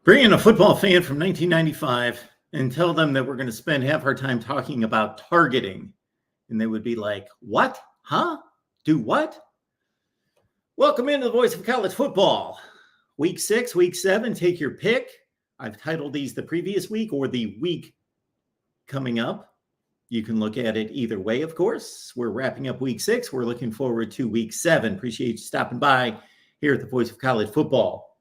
Bring in a football fan from 1995 and tell them that we're going to spend half our time talking about targeting. And they would be like, what? Huh? Do what? Welcome into the voice of college football. Week 6, week 7, take your pick. I've titled these the previous week or the week coming up. You can look at it either way, of course. We're wrapping up week 6. We're looking forward to week 7. Appreciate you stopping by here at the voice of college football.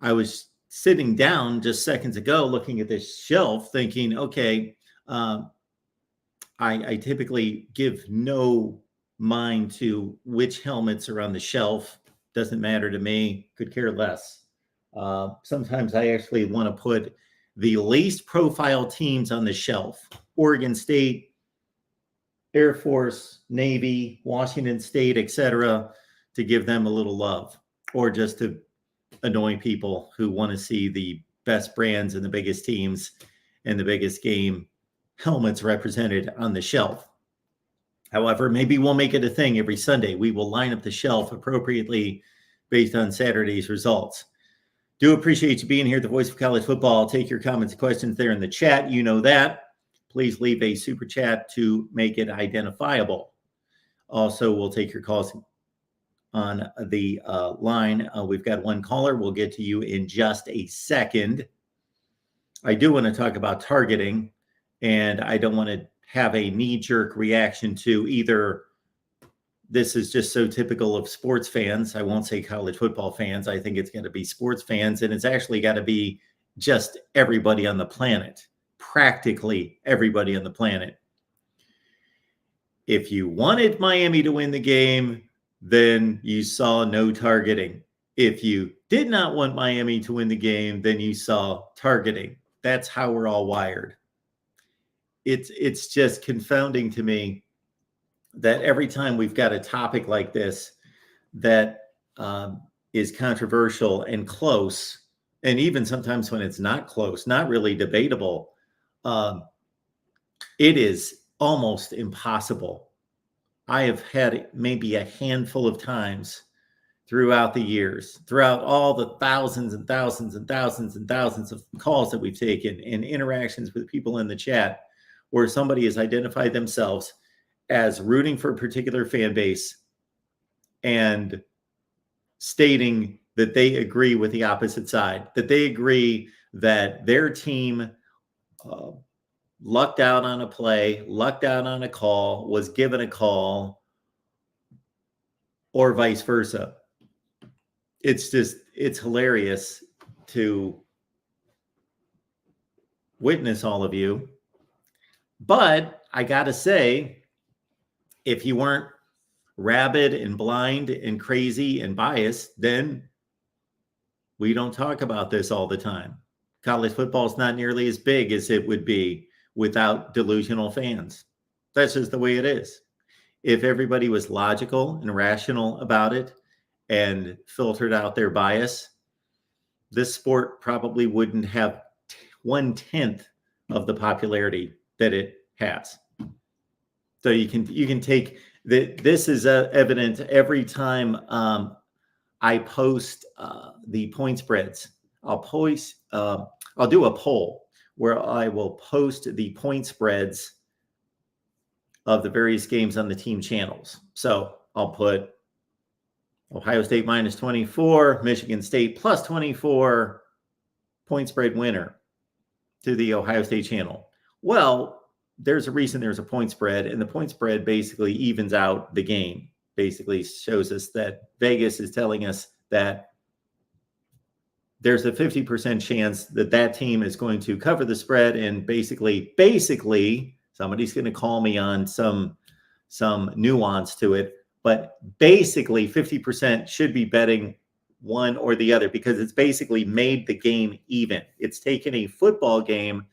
I was sitting down just seconds ago looking at this shelf thinking, okay, I typically give no mind to which helmets are on the shelf. Doesn't matter to me. Could care less. Sometimes I actually want to put the least profile teams on the shelf. Oregon State, Air Force, Navy, Washington State, etc., to give them a little love, or just to annoy people who want to see the best brands and the biggest teams and the biggest game helmets represented on the shelf. However, maybe we'll make it a thing every Sunday. We will line up the shelf appropriately based on Saturday's results. Do appreciate you being here at the Voice of College Football. I'll take your comments and questions there in the chat. You know that. Please leave a super chat to make it identifiable. Also, we'll take your calls on the line. We've got one caller. We'll get to you in just a second. I do want to talk about targeting, and I don't want to have a knee-jerk reaction to either this is just so typical of sports fans. I won't say college football fans. I think it's going to be sports fans, and it's actually got to be just everybody on the planet, practically everybody on the planet. If you wanted Miami to win the game, then you saw no targeting. If you did not want Miami to win the game, then you saw targeting. That's how we're all wired. It's just confounding to me that every time we've got a topic like this that is controversial and close, and even sometimes when it's not close, not really debatable, it is almost impossible. I have had maybe a handful of times throughout the years, throughout all the thousands and thousands and thousands and thousands of calls that we've taken and interactions with people in the chat, where somebody has identified themselves as rooting for a particular fan base and stating that they agree with the opposite side, that they agree that their team lucked out on a play, lucked out on a call, was given a call, or vice versa. It's hilarious to witness all of you. But I got to say, if you weren't rabid and blind and crazy and biased, then we don't talk about this all the time. College football is not nearly as big as it would be without delusional fans. That's just the way it is. If everybody was logical and rational about it and filtered out their bias, this sport probably wouldn't have 1/10 of the popularity that it has. So you can take that. This is evident every time I post the point spreads. I'll do a poll where I will post the point spreads of the various games on the team channels. So I'll put Ohio State minus 24, Michigan State plus 24, point spread winner to the Ohio State channel. Well, there's a reason there's a point spread, and the point spread basically evens out the game. Basically shows us that Vegas is telling us that there's a 50% chance that that team is going to cover the spread, and basically somebody's going to call me on some nuance to it, but basically 50% should be betting one or the other, because it's basically made the game even. It's taken a football game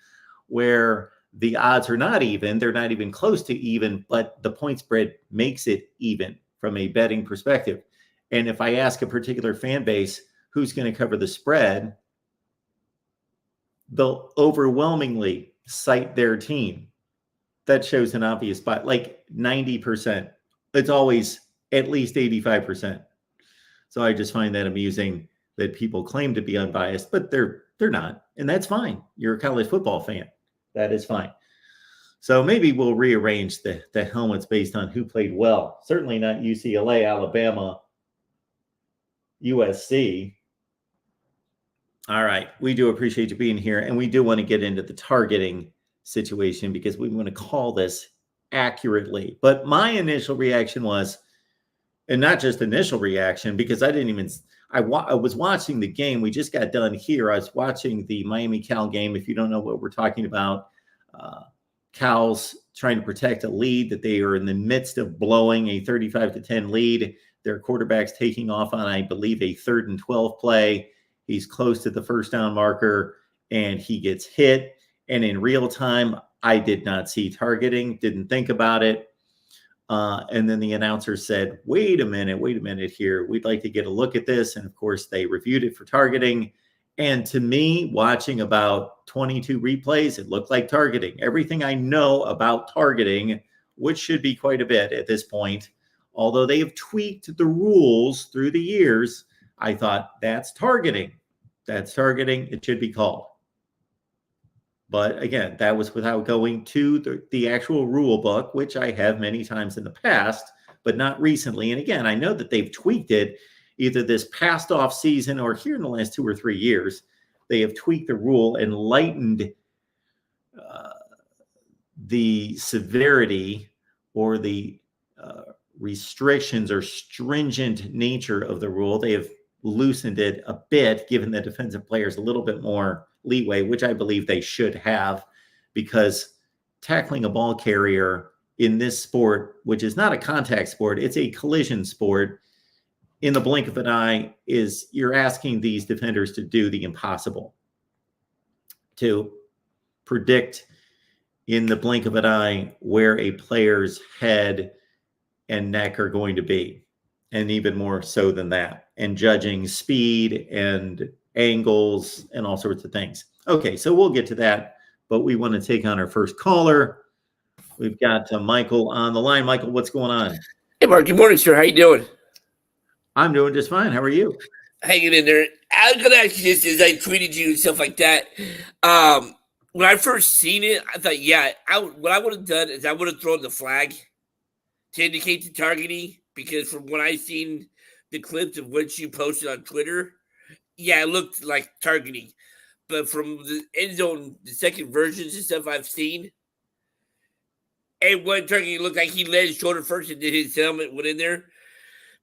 where the odds are not even, they're not even close to even, but the point spread makes it even from a betting perspective. And if I ask a particular fan base who's going to cover the spread, they'll overwhelmingly cite their team. That shows an obvious spot, like 90%. It's always at least 85%. So I just find that amusing that people claim to be unbiased, but they're not, and that's fine. You're a college football fan. That is fine. So maybe we'll rearrange the helmets based on who played well. Certainly not UCLA, Alabama, USC. All right. We do appreciate you being here, and we do want to get into the targeting situation because we want to call this accurately. But my initial reaction was, and not just initial reaction, because I didn't even I was watching the game. We just got done here. I was watching the Miami Cal game. If you don't know what we're talking about, Cal's trying to protect a lead that they are in the midst of blowing, a 35-10 lead. Their quarterback's taking off on, I believe, a 3rd and 12 play. He's close to the first down marker, and he gets hit. And in real time, I did not see targeting, didn't think about it. And then the announcer said, wait a minute here. We'd like to get a look at this. And of course, they reviewed it for targeting. And to me, watching about 22 replays, it looked like targeting. Everything I know about targeting, which should be quite a bit at this point, although they have tweaked the rules through the years, I thought that's targeting. That's targeting. It should be called. But again, that was without going to the actual rule book, which I have many times in the past, but not recently. And again, I know that they've tweaked it either this past off season or here in the last 2 or 3 years. They have tweaked the rule and lightened the severity or the restrictions or stringent nature of the rule. They have loosened it a bit, given the defensive players a little bit more leeway, which I believe they should have, because tackling a ball carrier in this sport, which is not a contact sport, it's a collision sport, in the blink of an eye, is you're asking these defenders to do the impossible, to predict in the blink of an eye where a player's head and neck are going to be, and even more so than that, and judging speed and angles and all sorts of things. Okay, so we'll get to that, but we want to take on our first caller. We've got Michael on the line. Michael, what's going on? Hey, Mark. Good morning, sir. How you doing? I'm doing just fine. How are you? Hanging in there. I was going to ask you this as I tweeted you and stuff like that. When I first seen it, I thought, yeah, what I would have done is I would have thrown the flag to indicate the targeting, because from what I seen the clips of what you posted on Twitter, yeah, it looked like targeting. But from the end zone, the second versions and stuff I've seen, and what targeting, it looked like he led his shoulder first and then his helmet went in there.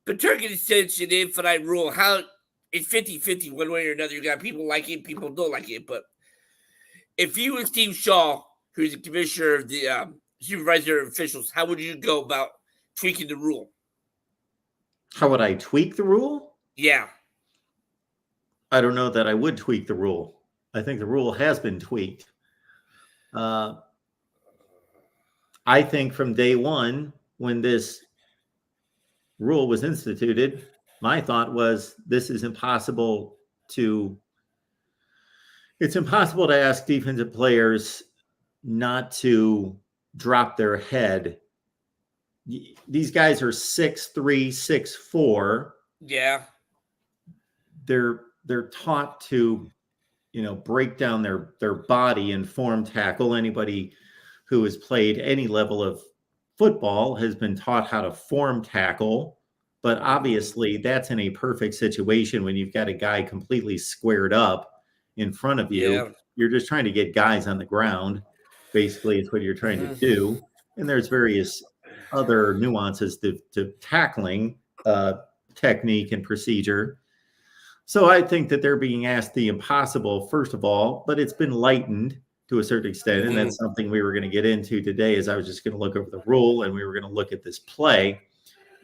But targeting is such an infinite rule. How it's 50-50 one way or another. You got people like it, people don't like it. But if you was Steve Shaw, who's the commissioner of the supervisor of officials, how would you go about tweaking the rule? How would I tweak the rule? Yeah. I don't know that I would tweak the rule. I think the rule has been tweaked. I think from day one, when this rule was instituted, my thought was it's impossible to ask defensive players not to drop their head. These guys are 6'3", 6'4". Yeah. They're taught to, break down their body and form tackle. Anybody who has played any level of football has been taught how to form tackle. But obviously that's in a perfect situation when you've got a guy completely squared up in front of you. Yeah. You're just trying to get guys on the ground. Basically, it's what you're trying to do. And there's various other nuances to tackling technique and procedure. So I think that they're being asked the impossible, first of all, but it's been lightened to a certain extent. And that's something we were going to get into today, as I was just going to look over the rule and we were going to look at this play.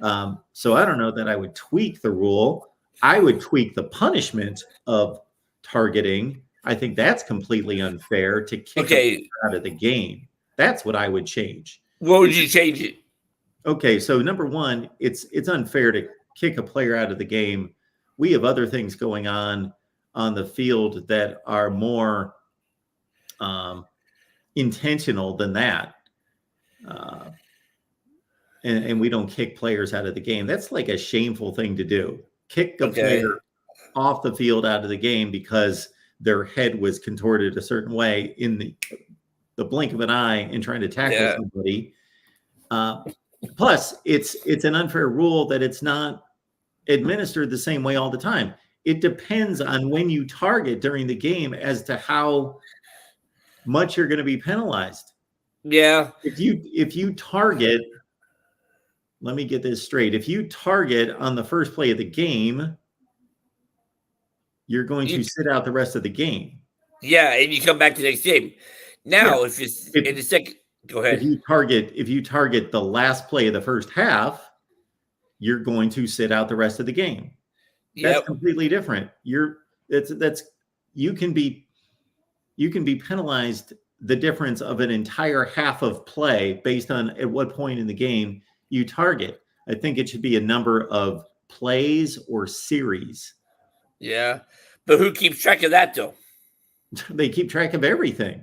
So I don't know that I would tweak the rule. I would tweak the punishment of targeting. I think that's completely unfair to kick a player out of the game. That's what I would change. What would you change it? Okay, so number one, it's unfair to kick a player out of the game. We have other things going on the field that are more intentional than that. And we don't kick players out of the game. That's like a shameful thing to do. Kick a player off the field, out of the game, because their head was contorted a certain way in the blink of an eye in trying to tackle somebody. Plus, it's an unfair rule that it's not administered the same way all the time. It depends on when you target during the game as to how much you're going to be penalized. Yeah. If you target, let me get this straight. If you target on the first play of the game, you're going to sit out the rest of the game. Yeah, and you come back to the next game. Now, if it's in the second, go ahead. If you target the last play of the first half, you're going to sit out the rest of the game. That's completely different. You can be penalized the difference of an entire half of play based on at what point in the game you target. I think it should be a number of plays or series. Yeah, but who keeps track of that though? They keep track of everything.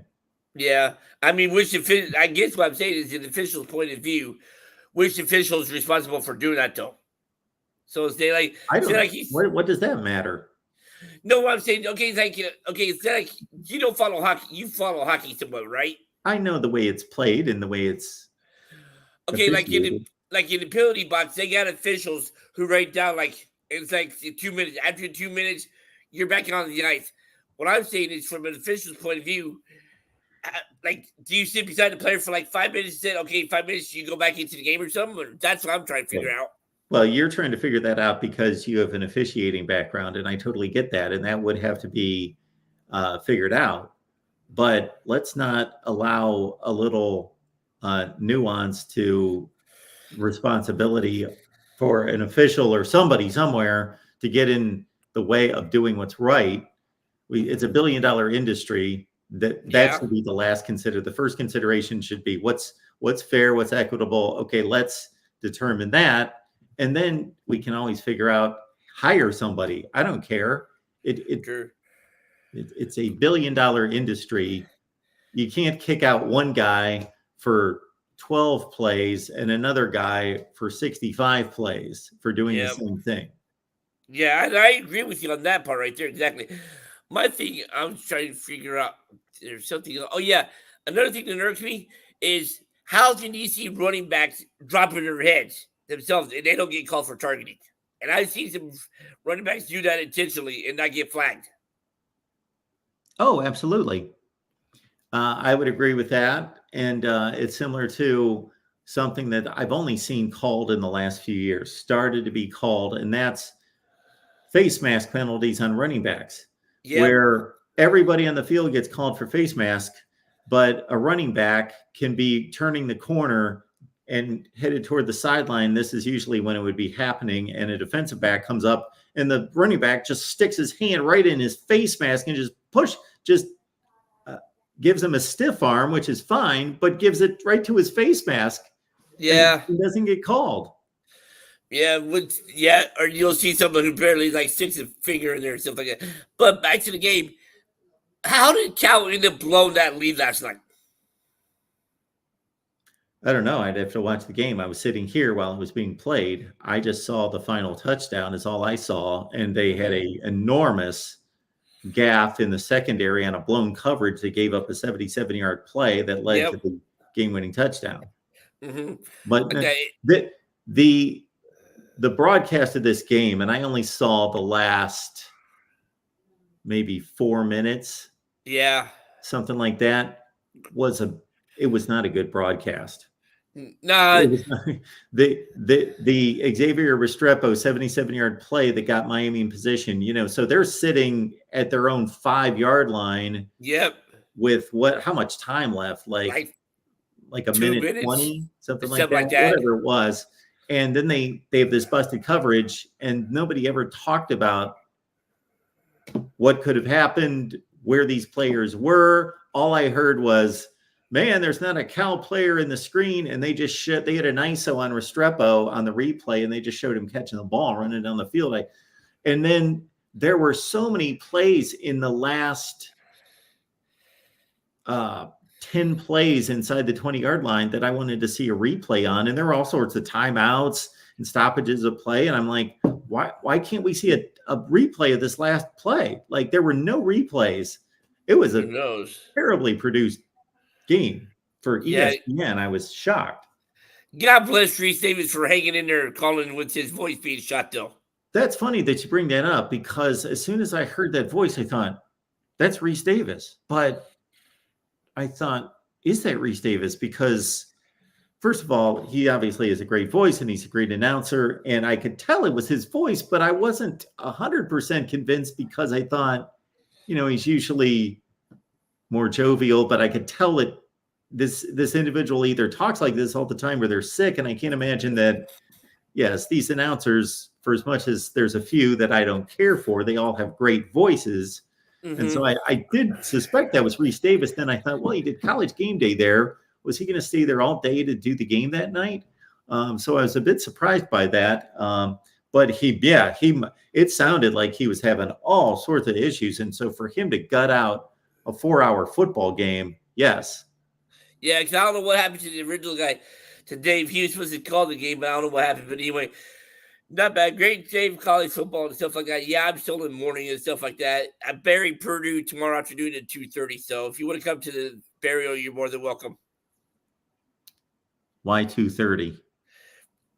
Yeah, I mean, I guess what I'm saying is, in the official's point of view, which official is responsible for doing that though? So say like, what does that matter? No, what I'm saying, okay, it's like you don't follow hockey. You follow hockey somewhat, right? I know the way it's played and the way it's like in the penalty box, they got officials who write down it's like 2 minutes. After 2 minutes, you're back on the ice. What I'm saying is, from an official's point of view, do you sit beside the player for 5 minutes and say, okay, 5 minutes, you go back into the game or something? Or that's what I'm trying to figure out. Well, you're trying to figure that out because you have an officiating background, and I totally get that, and that would have to be figured out. But let's not allow a little nuance to responsibility for an official or somebody somewhere to get in the way of doing what's right. It's $1 billion industry. That should be the last consider. The first consideration should be what's fair, what's equitable. Okay, let's determine that. And then we can always figure out, hire somebody. I don't care. It's a $1 billion industry. You can't kick out one guy for 12 plays and another guy for 65 plays for doing the same thing. Yeah, I agree with you on that part right there. Exactly. My thing, I'm trying to figure out, there's something. Oh, yeah. Another thing that irks me is, how can you see running backs dropping their heads themselves and they don't get called for targeting? And I've seen some running backs do that intentionally and not get flagged. Oh, absolutely. I would agree with that. And it's similar to something that I've only seen called in the last few years, started to be called, and that's face mask penalties on running backs, where everybody on the field gets called for face mask, but a running back can be turning the corner and headed toward the sideline. This is usually when it would be happening, and a defensive back comes up, and the running back just sticks his hand right in his face mask and just gives him a stiff arm, which is fine, but gives it right to his face mask. Yeah. He doesn't get called. Yeah, or you'll see someone who barely sticks a finger in there and stuff like that. But back to the game, how did Cal end up blowing that lead last night? I don't know. I'd have to watch the game. I was sitting here while it was being played. I just saw the final touchdown is all I saw, and they had a enormous gaffe in the secondary on a blown coverage that gave up a 77-yard play that led to the game-winning touchdown. Mm-hmm. But the broadcast of this game, and I only saw the last maybe 4 minutes, something like that, it was not a good broadcast. No, the Xavier Restrepo 77-yard play that got Miami in position, so they're sitting at their own 5-yard line. Yep. With how much time left? Like a minute 20, something like that, whatever it was. And then they have this busted coverage, and nobody ever talked about what could have happened, where these players were. All I heard was, man, there's not a Cal player in the screen, and they had an ISO on Restrepo on the replay, and they just showed him catching the ball, running down the field. And then there were so many plays in the last 10 plays inside the 20-yard line that I wanted to see a replay on, and there were all sorts of timeouts and stoppages of play, and I'm like, why can't we see a replay of this last play. Like there were no replays. It was Who a knows? terribly produced game for Yeah. ESPN. I was shocked. God bless Reese Davis for hanging in there, calling with his voice being shot, though. That's funny that you bring that up because as soon as I heard that voice, I thought, that's Reese Davis. But I thought, is that Reese Davis? Because first of all, he obviously has a great voice and he's a great announcer. And I could tell it was his voice, but I wasn't 100% convinced because I thought, he's usually more jovial, but I could tell that this individual either talks like this all the time or they're sick. And I can't imagine that, yes, these announcers, for as much as there's a few that I don't care for, they all have great voices. Mm-hmm. And so I did suspect that was Reese Davis. Then I thought, well, he did College Game Day there. Was he going to stay there all day to do the game that night? So I was a bit surprised by that. But it sounded like he was having all sorts of issues. And so for him to gut out a 4-hour football game, yes. Yeah, because I don't know what happened to the original guy, to Dave. He was supposed to call the game, but I don't know what happened. But anyway, not bad. Great Dave, college football and stuff like that. Yeah, I'm still in the morning and stuff like that. I'm burying Purdue tomorrow afternoon at 2:30. So if you want to come to the burial, you're more than welcome. Why 2:30?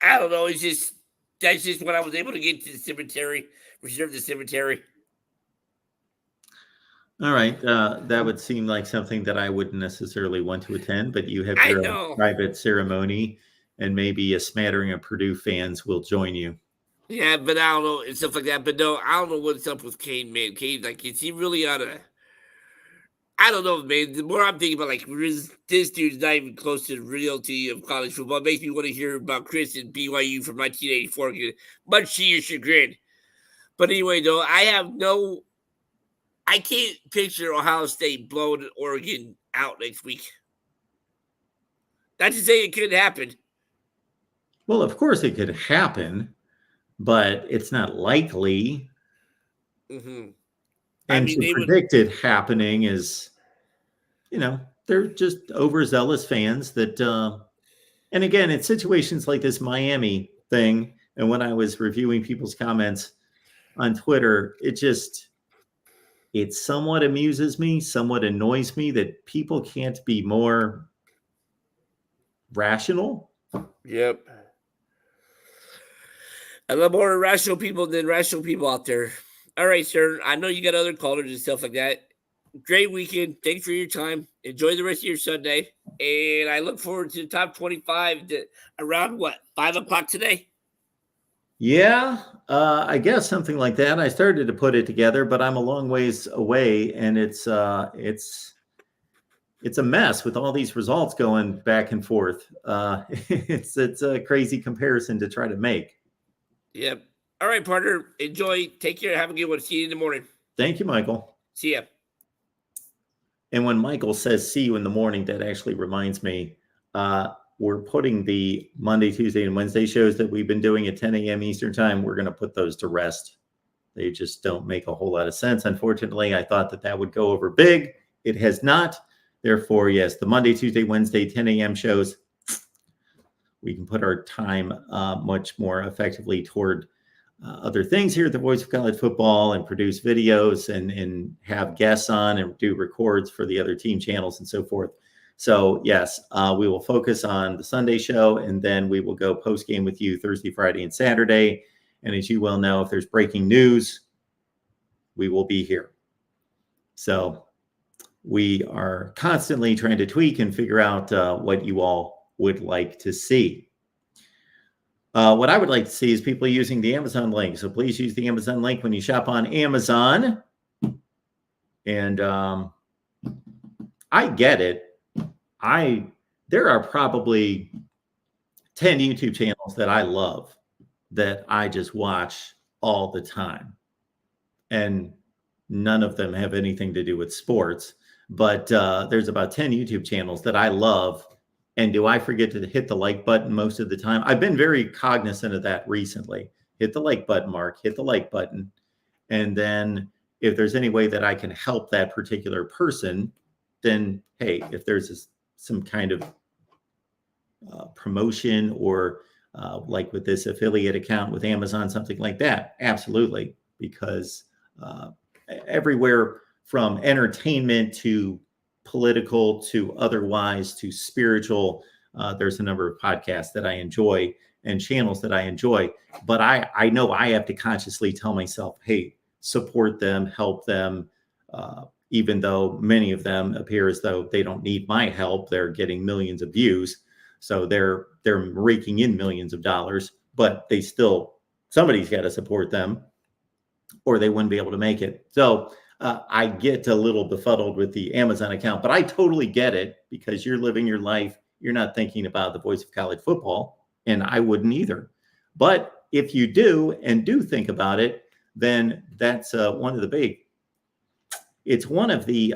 I don't know. That's just when I was able to get to the cemetery, reserve the cemetery. All right. That would seem like something that I wouldn't necessarily want to attend, but you have your own private ceremony and maybe a smattering of Purdue fans will join you. Yeah, but I don't know and stuff like that. But no, I don't know what's up with Kane, man. Kane, like, is he really on a... I don't know, man. The more I'm thinking about, like, this dude's not even close to the reality of college football. It makes me want to hear about Chris and BYU from 1984, much to your chagrin. But anyway, though, I can't picture Ohio State blowing Oregon out next week. Not to say it could happen. Well, of course it could happen, but it's not likely. Mm-hmm. And to predict it happening is, they're just overzealous fans that, and again, it's situations like this Miami thing. And when I was reviewing people's comments on Twitter, it somewhat amuses me, somewhat annoys me that people can't be more rational. Yep. I love more irrational people than rational people out there. All right, sir. I know you got other callers and stuff like that. Great weekend. Thanks for your time. Enjoy the rest of your Sunday. And I look forward to the top 25 around 5 o'clock today? Yeah, I guess something like that. I started to put it together, but I'm a long ways away, and it's a mess with all these results going back and forth. It's a crazy comparison to try to make. Yep. All right, partner. Enjoy. Take care. Have a good one. See you in the morning. Thank you, Michael. See ya. And when Michael says see you in the morning, that actually reminds me, we're putting the Monday, Tuesday, and Wednesday shows that we've been doing at 10 a.m. Eastern time. We're going to put those to rest. They just don't make a whole lot of sense. Unfortunately, I thought that would go over big. It has not. Therefore, yes, the Monday, Tuesday, Wednesday, 10 a.m. shows, we can put our time much more effectively toward other things here at the Voice of College Football and produce videos and have guests on and do records for the other team channels and so forth. So yes, we will focus on the Sunday show, and then we will go post game with you Thursday, Friday, and Saturday. And as you well know, if there's breaking news, we will be here. So we are constantly trying to tweak and figure out what you all would like to see. What I would like to see is people using the Amazon link. So please use the Amazon link when you shop on Amazon. And I get it. There are probably 10 YouTube channels that I love that I just watch all the time. And none of them have anything to do with sports. But there's about 10 YouTube channels that I love. And do I forget to hit the like button most of the time? I've been very cognizant of that recently. Hit the like button, Mark. Hit the like button. And then if there's any way that I can help that particular person, then, hey, if there's some kind of promotion or like with this affiliate account with Amazon, something like that, absolutely. because everywhere from entertainment to political to otherwise to spiritual, there's a number of podcasts that I enjoy and channels that I enjoy, but I know I have to consciously tell myself, hey, support them, help them, even though many of them appear as though they don't need my help. They're getting millions of views, so they're raking in millions of dollars, but somebody's got to support them or they wouldn't be able to make it. So I get a little befuddled with the Amazon account, but I totally get it, because you're living your life. You're not thinking about the voice of college football, and I wouldn't either. But if you do think about it, then that's one of the it's one of the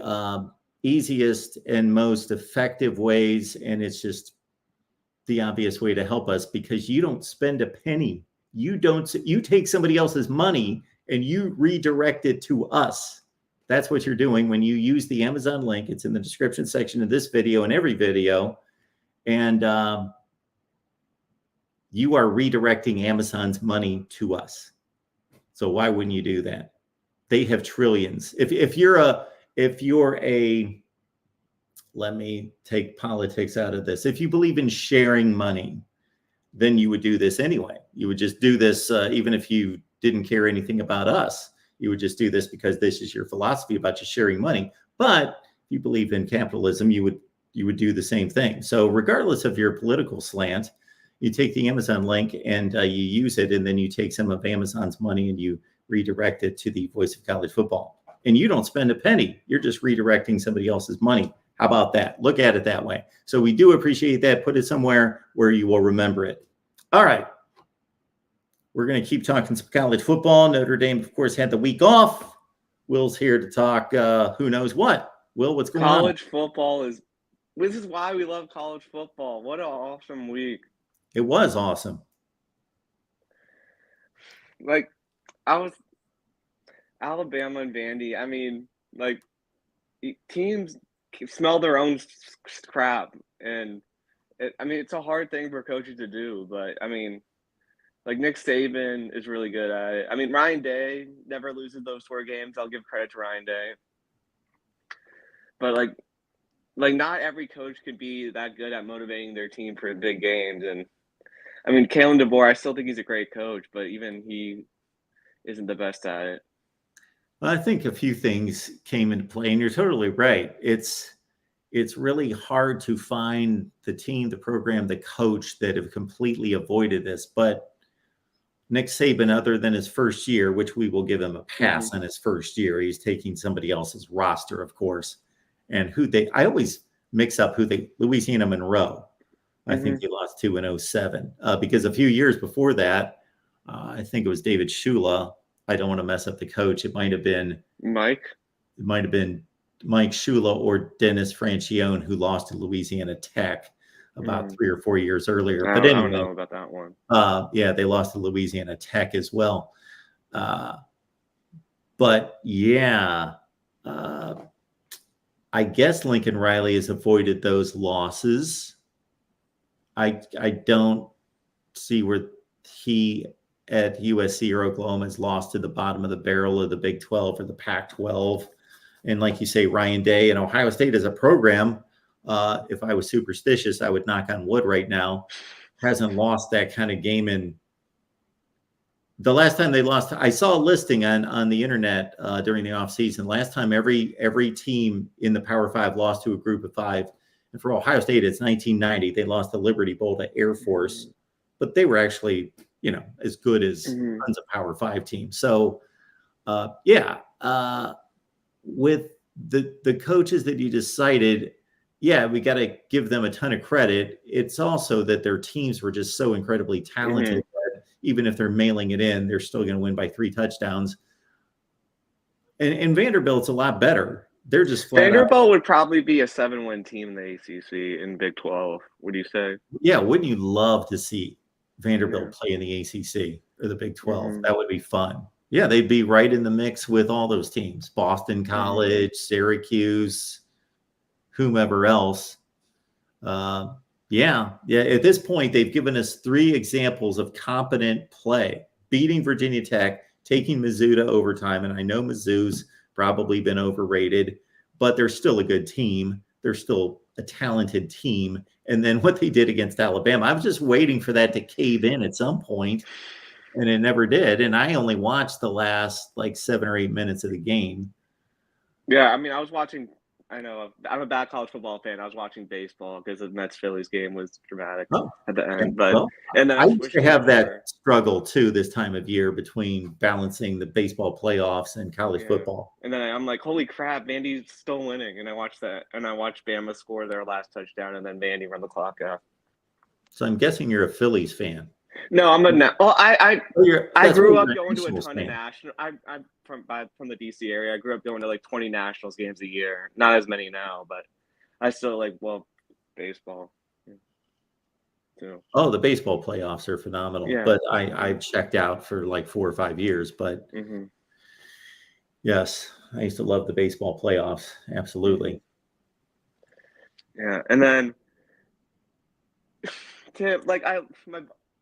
easiest and most effective ways. And it's just the obvious way to help us, because you don't spend a penny. You take somebody else's money and you redirect it to us. That's what you're doing when you use the Amazon link. It's in the description section of this video and every video. And you are redirecting Amazon's money to us. So why wouldn't you do that? They have trillions. If you're a, let me take politics out of this. If you believe in sharing money, then you would do this anyway. You would just do this even if you didn't care anything about us. You would just do this because this is your philosophy about just sharing money. But if you believe in capitalism, you would do the same thing. So regardless of your political slant, you take the Amazon link and you use it, and then you take some of Amazon's money and you redirect it to the voice of college football. And you don't spend a penny. You're just redirecting somebody else's money. How about that? Look at it that way. So we do appreciate that. Put it somewhere where you will remember it. All right. We're going to keep talking some college football. Notre Dame, of course, had the week off. Will's here to talk who knows what. Will, what's going on? College football this is why we love college football. What an awesome week. It was awesome. Like, Alabama and Vandy, I mean, like, teams smell their own crap. And, it's a hard thing for coaches to do. But, like, Nick Saban is really good at it. Ryan Day never loses those 4 games. I'll give credit to Ryan Day. But, like not every coach could be that good at motivating their team for big games. And, Kalen DeBoer, I still think he's a great coach, but even he isn't the best at it. Well, I think a few things came into play, and you're totally right. It's really hard to find the team, the program, the coach that have completely avoided this. But Nick Saban, other than his first year, which we will give him a pass on his first year, he's taking somebody else's roster, of course. And I always mix up Louisiana Monroe. I think he lost to in 2007 because a few years before that, I think it was David Shula. I don't want to mess up the coach. It might have been Mike. It might have been Mike Shula or Dennis Francione, who lost to Louisiana Tech about 3 or 4 years earlier. But anyway, I don't know about that one. Yeah, they lost to Louisiana Tech as well. But yeah, I guess Lincoln Riley has avoided those losses. I don't see where he at USC or Oklahoma has lost to the bottom of the barrel of the Big 12 or the Pac-12. And like you say, Ryan Day and Ohio State as a program, if I was superstitious, I would knock on wood right now, hasn't lost that kind of game. In the last time they lost, I saw a listing on the internet during the offseason. Last time every team in the Power 5 lost to a group of 5. And for Ohio State, it's 1990. They lost the Liberty Bowl to Air Force, but they were actually, as good as tons of Power 5 teams. So, with the coaches that you decided, we got to give them a ton of credit. It's also that their teams were just so incredibly talented that even if they're mailing it in, they're still going to win by 3 touchdowns. And Vanderbilt's a lot better. They're just Vanderbilt would probably be a 7-win team in the ACC in Big 12. Would you say? Yeah, wouldn't you love to see Vanderbilt play in the ACC or the Big 12? That would be fun. Yeah, they'd be right in the mix with all those teams: Boston College, Syracuse, whomever else. At this point, they've given us 3 examples of competent play: beating Virginia Tech, taking Mizzou to overtime, and I know Mizzou's probably been overrated, but they're still a good team. They're still a talented team. And then what they did against Alabama, I was just waiting for that to cave in at some point, and it never did. And I only watched the last like 7 or 8 minutes of the game. Yeah, I mean, I was watching. I know I'm a bad college football fan. I was watching baseball because the Mets Phillies game was dramatic at the end. But Well, and then I used switched to have over. that struggle too this time of year between balancing the baseball playoffs and college football. And then I'm like, holy crap, Vandy's still winning. And I watched that, and I watched Bama score their last touchdown, and then Vandy run the clock out. So I'm guessing you're a Phillies fan. No, I'm a. Well, I grew up going to a Nationals ton fan. of national. I'm from the DC area. I grew up going to like 20 Nationals games a year. Not as many now, but I still like baseball. Too. Oh, the baseball playoffs are phenomenal. Yeah. But I checked out for like 4 or 5 years. But yes, I used to love the baseball playoffs. Absolutely. Yeah, and then Tim, like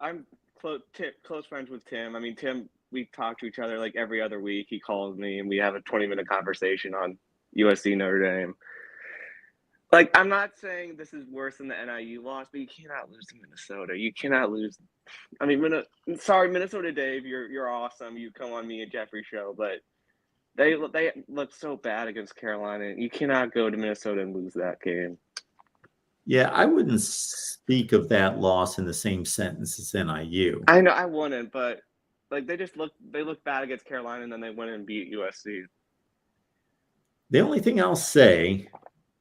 I'm close friends with Tim. I mean, Tim, we talk to each other like every other week. He calls me and we have a 20-minute conversation on USC Notre Dame. Like, I'm not saying this is worse than the NIU loss, but you cannot lose to Minnesota. You cannot lose. I mean, sorry, Minnesota Dave, you're awesome. You come on me and Jeffrey show, but they look so bad against Carolina. You cannot go to Minnesota and lose that game. Yeah, I wouldn't speak of that loss in the same sentence as NIU. I know I wouldn't, but like they look bad against Carolina, and then they went and beat USC. The only thing I'll say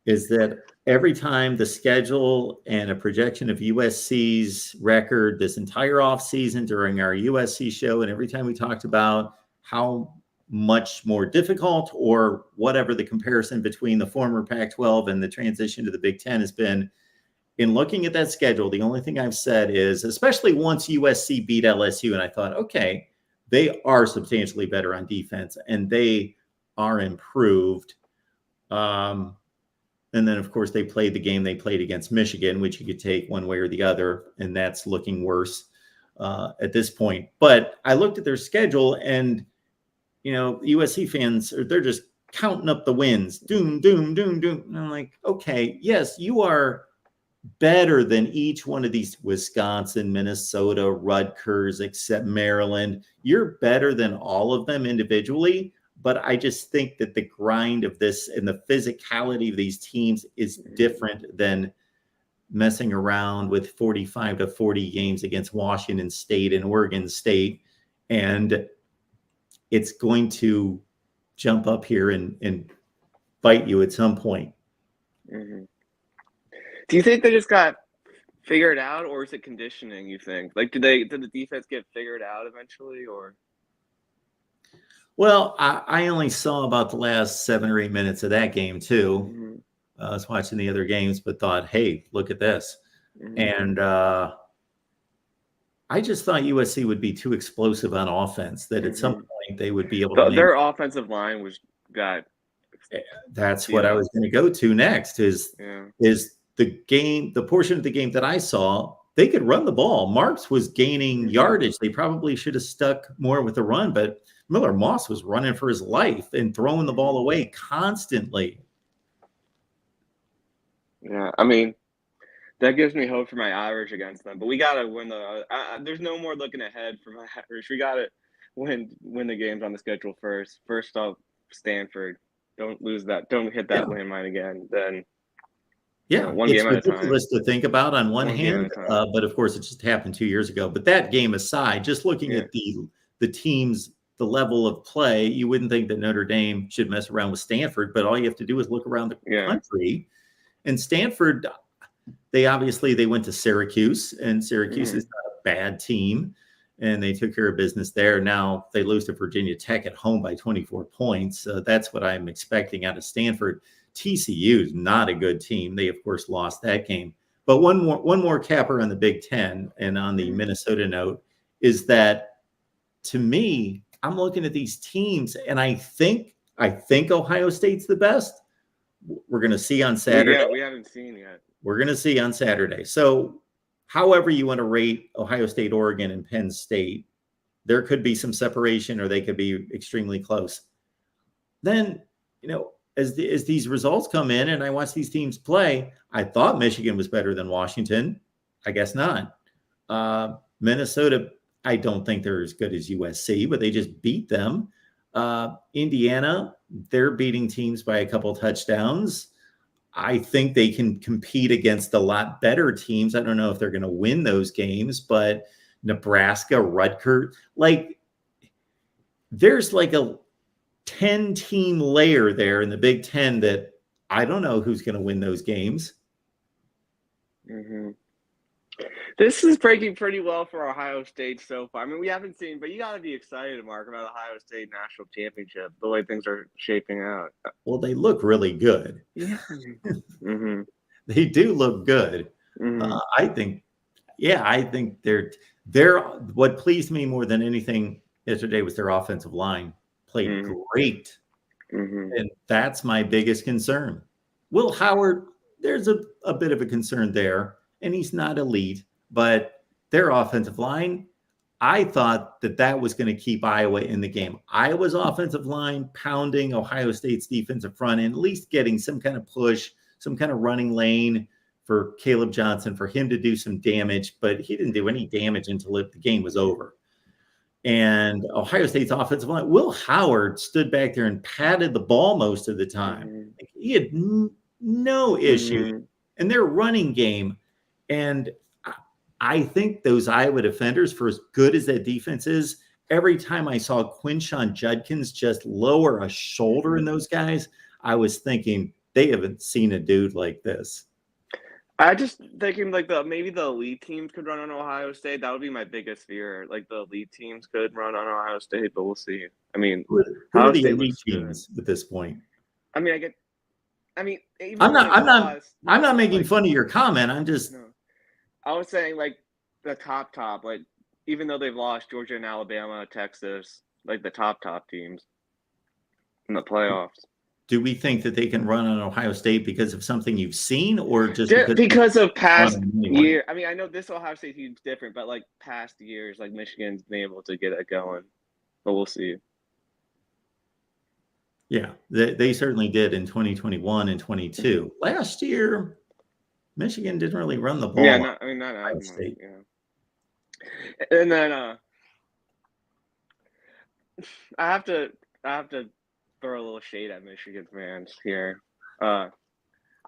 is that every time the schedule and a projection of USC's record this entire offseason during our USC show, and every time we talked about how much more difficult or whatever the comparison between the former Pac-12 and the transition to the Big Ten has been, in looking at that schedule, the only thing I've said is, especially once USC beat LSU, and I thought, okay, they are substantially better on defense and they are improved. And then, of course, they played the game they played against Michigan, which you could take one way or the other, and that's looking worse at this point. But I looked at their schedule, and, you know, USC fans, they're just counting up the wins. Doom, doom, doom, doom. And I'm like, okay, yes, you are better than each one of these Wisconsin, Minnesota, Rutgers, except Maryland. You're better than all of them individually. But I just think that the grind of this and the physicality of these teams is different than messing around with 45 to 40 games against Washington State and Oregon State. And it's going to jump up here and bite you at some point. Mm-hmm. Do you think they just got figured out, or is it conditioning, you think? Like, did the defense get figured out eventually, or? Well, I only saw about the last 7 or 8 minutes of that game, too. Mm-hmm. I was watching the other games, but thought, hey, look at this. Mm-hmm. And I just thought USC would be too explosive on offense, that at some point they would be able to. Their offensive line got. That's what I was going to go to next is the portion of the game that I saw. They could run the ball. Marks was gaining yardage. They probably should have stuck more with the run, but Miller Moss was running for his life and throwing the ball away constantly. Yeah, I mean, that gives me hope for my Irish against them. But we got to win there's no more looking ahead for my Irish. We got to win the games on the schedule first. First off, Stanford. Don't lose that. Don't hit that landmine again. Then. Yeah, one it's game at a time. ridiculous to think about on one hand, but of course it just happened 2 years ago. But that game aside, just looking at the teams, the level of play, you wouldn't think that Notre Dame should mess around with Stanford, but all you have to do is look around the country. And Stanford, they went to Syracuse, and Syracuse is not a bad team, and they took care of business there. Now they lose to Virginia Tech at home by 24 points. That's what I'm expecting out of Stanford. TCU is not a good team. They, of course, lost that game. But one more capper on the Big Ten and on the Minnesota note is that, to me, I'm looking at these teams, and I think Ohio State's the best. We're going to see on Saturday. Yeah, we haven't seen yet. We're going to see on Saturday. So however you want to rate Ohio State, Oregon, and Penn State, there could be some separation or they could be extremely close. Then, as these results come in and I watch these teams play, I thought Michigan was better than Washington. I guess not. Minnesota, I don't think they're as good as USC, but they just beat them. Indiana, they're beating teams by a couple touchdowns. I think they can compete against a lot better teams. I don't know if they're going to win those games, but Nebraska, Rutgers, there's like a 10-team layer there in the Big Ten that I don't know who's going to win those games. Mm-hmm. This is breaking pretty well for Ohio State so far. I mean, we haven't seen, but you got to be excited, Mark, about Ohio State national championship, the way things are shaping out. Well, they look really good. Yeah. Mm-hmm. They do look good. Mm-hmm. I think they're what pleased me more than anything yesterday was their offensive line played great. Mm-hmm. And that's my biggest concern. Will Howard, there's a bit of a concern there, and he's not elite, but their offensive line, I thought that was going to keep Iowa in the game. Iowa's offensive line pounding Ohio State's defensive front and at least getting some kind of push, some kind of running lane for Caleb Johnson, for him to do some damage, but he didn't do any damage until the game was over. And Ohio State's offensive line, Will Howard stood back there and patted the ball most of the time. Mm-hmm. He had no issue in their running game. And I think those Iowa defenders, for as good as that defense is, every time I saw Quinshon Judkins just lower a shoulder in those guys, I was thinking they haven't seen a dude like this. I just thinking maybe the elite teams could run on Ohio State. That would be my biggest fear. Like the elite teams could run on Ohio State, but we'll see. I mean, who are the elite teams at this point? I mean, I'm not making fun of your comment. I'm just. No. I was saying the top, even though they've lost Georgia and Alabama, Texas, the top teams in the playoffs. Do we think that they can run on Ohio State because of something you've seen, or just because of past year? I mean, I know this Ohio State team's different, but past years, Michigan's been able to get it going. But we'll see. Yeah, they certainly did in 2021 and 22. Last year, Michigan didn't really run the ball. Yeah, not Ohio State. Yeah. And then I have to throw a little shade at Michigan fans here. I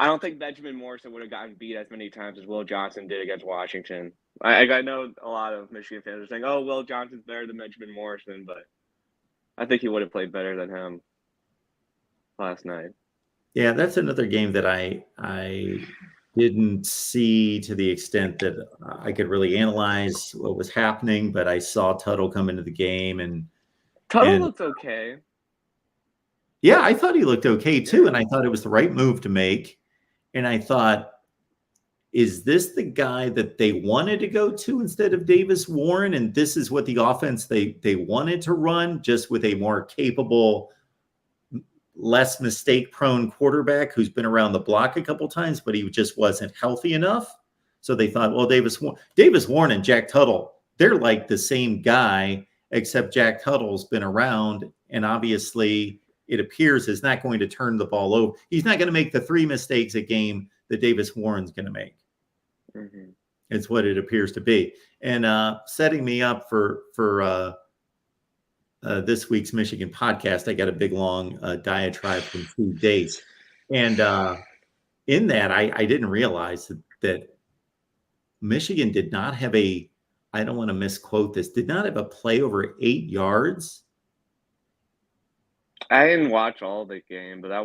don't think Benjamin Morrison would have gotten beat as many times as Will Johnson did against Washington. I know a lot of Michigan fans are saying, "Oh, Will Johnson's better than Benjamin Morrison," but I think he would have played better than him last night. Yeah, that's another game that I didn't see to the extent that I could really analyze what was happening, but I saw Tuttle come into the game, and Tuttle looks okay. Yeah, I thought he looked okay too, and I thought it was the right move to make. And I thought, is this the guy that they wanted to go to instead of Davis Warren? And this is what the offense they wanted to run, just with a more capable, less mistake-prone quarterback who's been around the block a couple times, but he just wasn't healthy enough. So they thought, well, Davis Warren and Jack Tuttle, they're like the same guy, except Jack Tuttle's been around, and obviously it appears is not going to turn the ball over. He's not going to make the 3 mistakes a game that Davis Warren's going to make. Mm-hmm. It's what it appears to be. And setting me up for this week's Michigan podcast, I got a big, long diatribe from 2 days. And in that, I didn't realize that Michigan did not have I don't want to misquote this, did not have a play over 8 yards. I didn't watch all the game, but I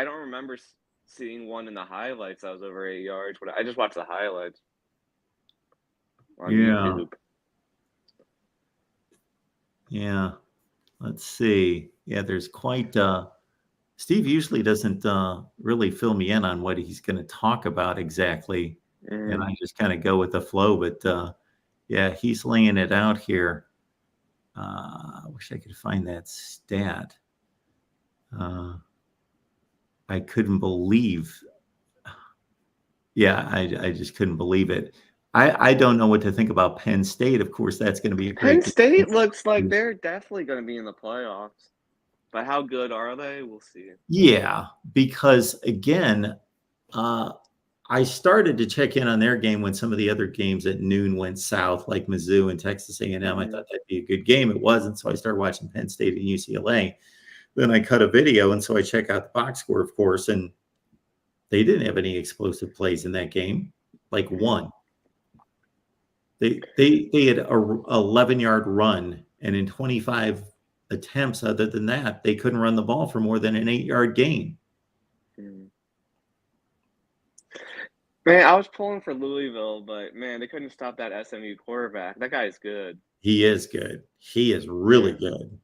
don't remember seeing one in the highlights that was over 8 yards. But I just watched the highlights on YouTube. Yeah. Let's see. Yeah, there's quite Steve usually doesn't really fill me in on what he's going to talk about exactly. And I just kind of go with the flow. But yeah, he's laying it out here. I wish I could find that stat. I couldn't believe. Yeah, I just couldn't believe it. I don't know what to think about Penn State. Of course, that's going to be a Penn great State game. looks like they're definitely going to be in the playoffs. But how good are they? We'll see. Yeah, because again, I started to check in on their game when some of the other games at noon went south, like Mizzou and Texas A&M. I thought that'd be a good game. It wasn't, so I started watching Penn State and UCLA. Then I cut a video, and so I check out the box score, of course, and they didn't have any explosive plays in that game, like one. They had a 11-yard run, and in 25 attempts, other than that, they couldn't run the ball for more than an 8-yard gain. Man, I was pulling for Louisville, but man, they couldn't stop that SMU quarterback. That guy is good. He is good. He is really good.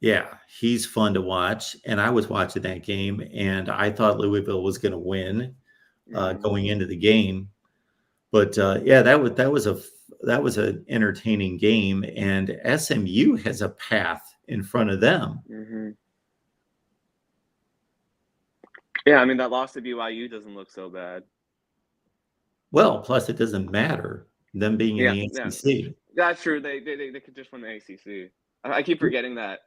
Yeah, he's fun to watch. And I was watching that game, and I thought Louisville was going to win going into the game. But yeah, that was an entertaining game, and SMU has a path in front of them. Yeah, I mean that loss to BYU doesn't look so bad. Well, plus it doesn't matter them being in the ACC. Yeah. That's true. They could just win the ACC. I keep forgetting that.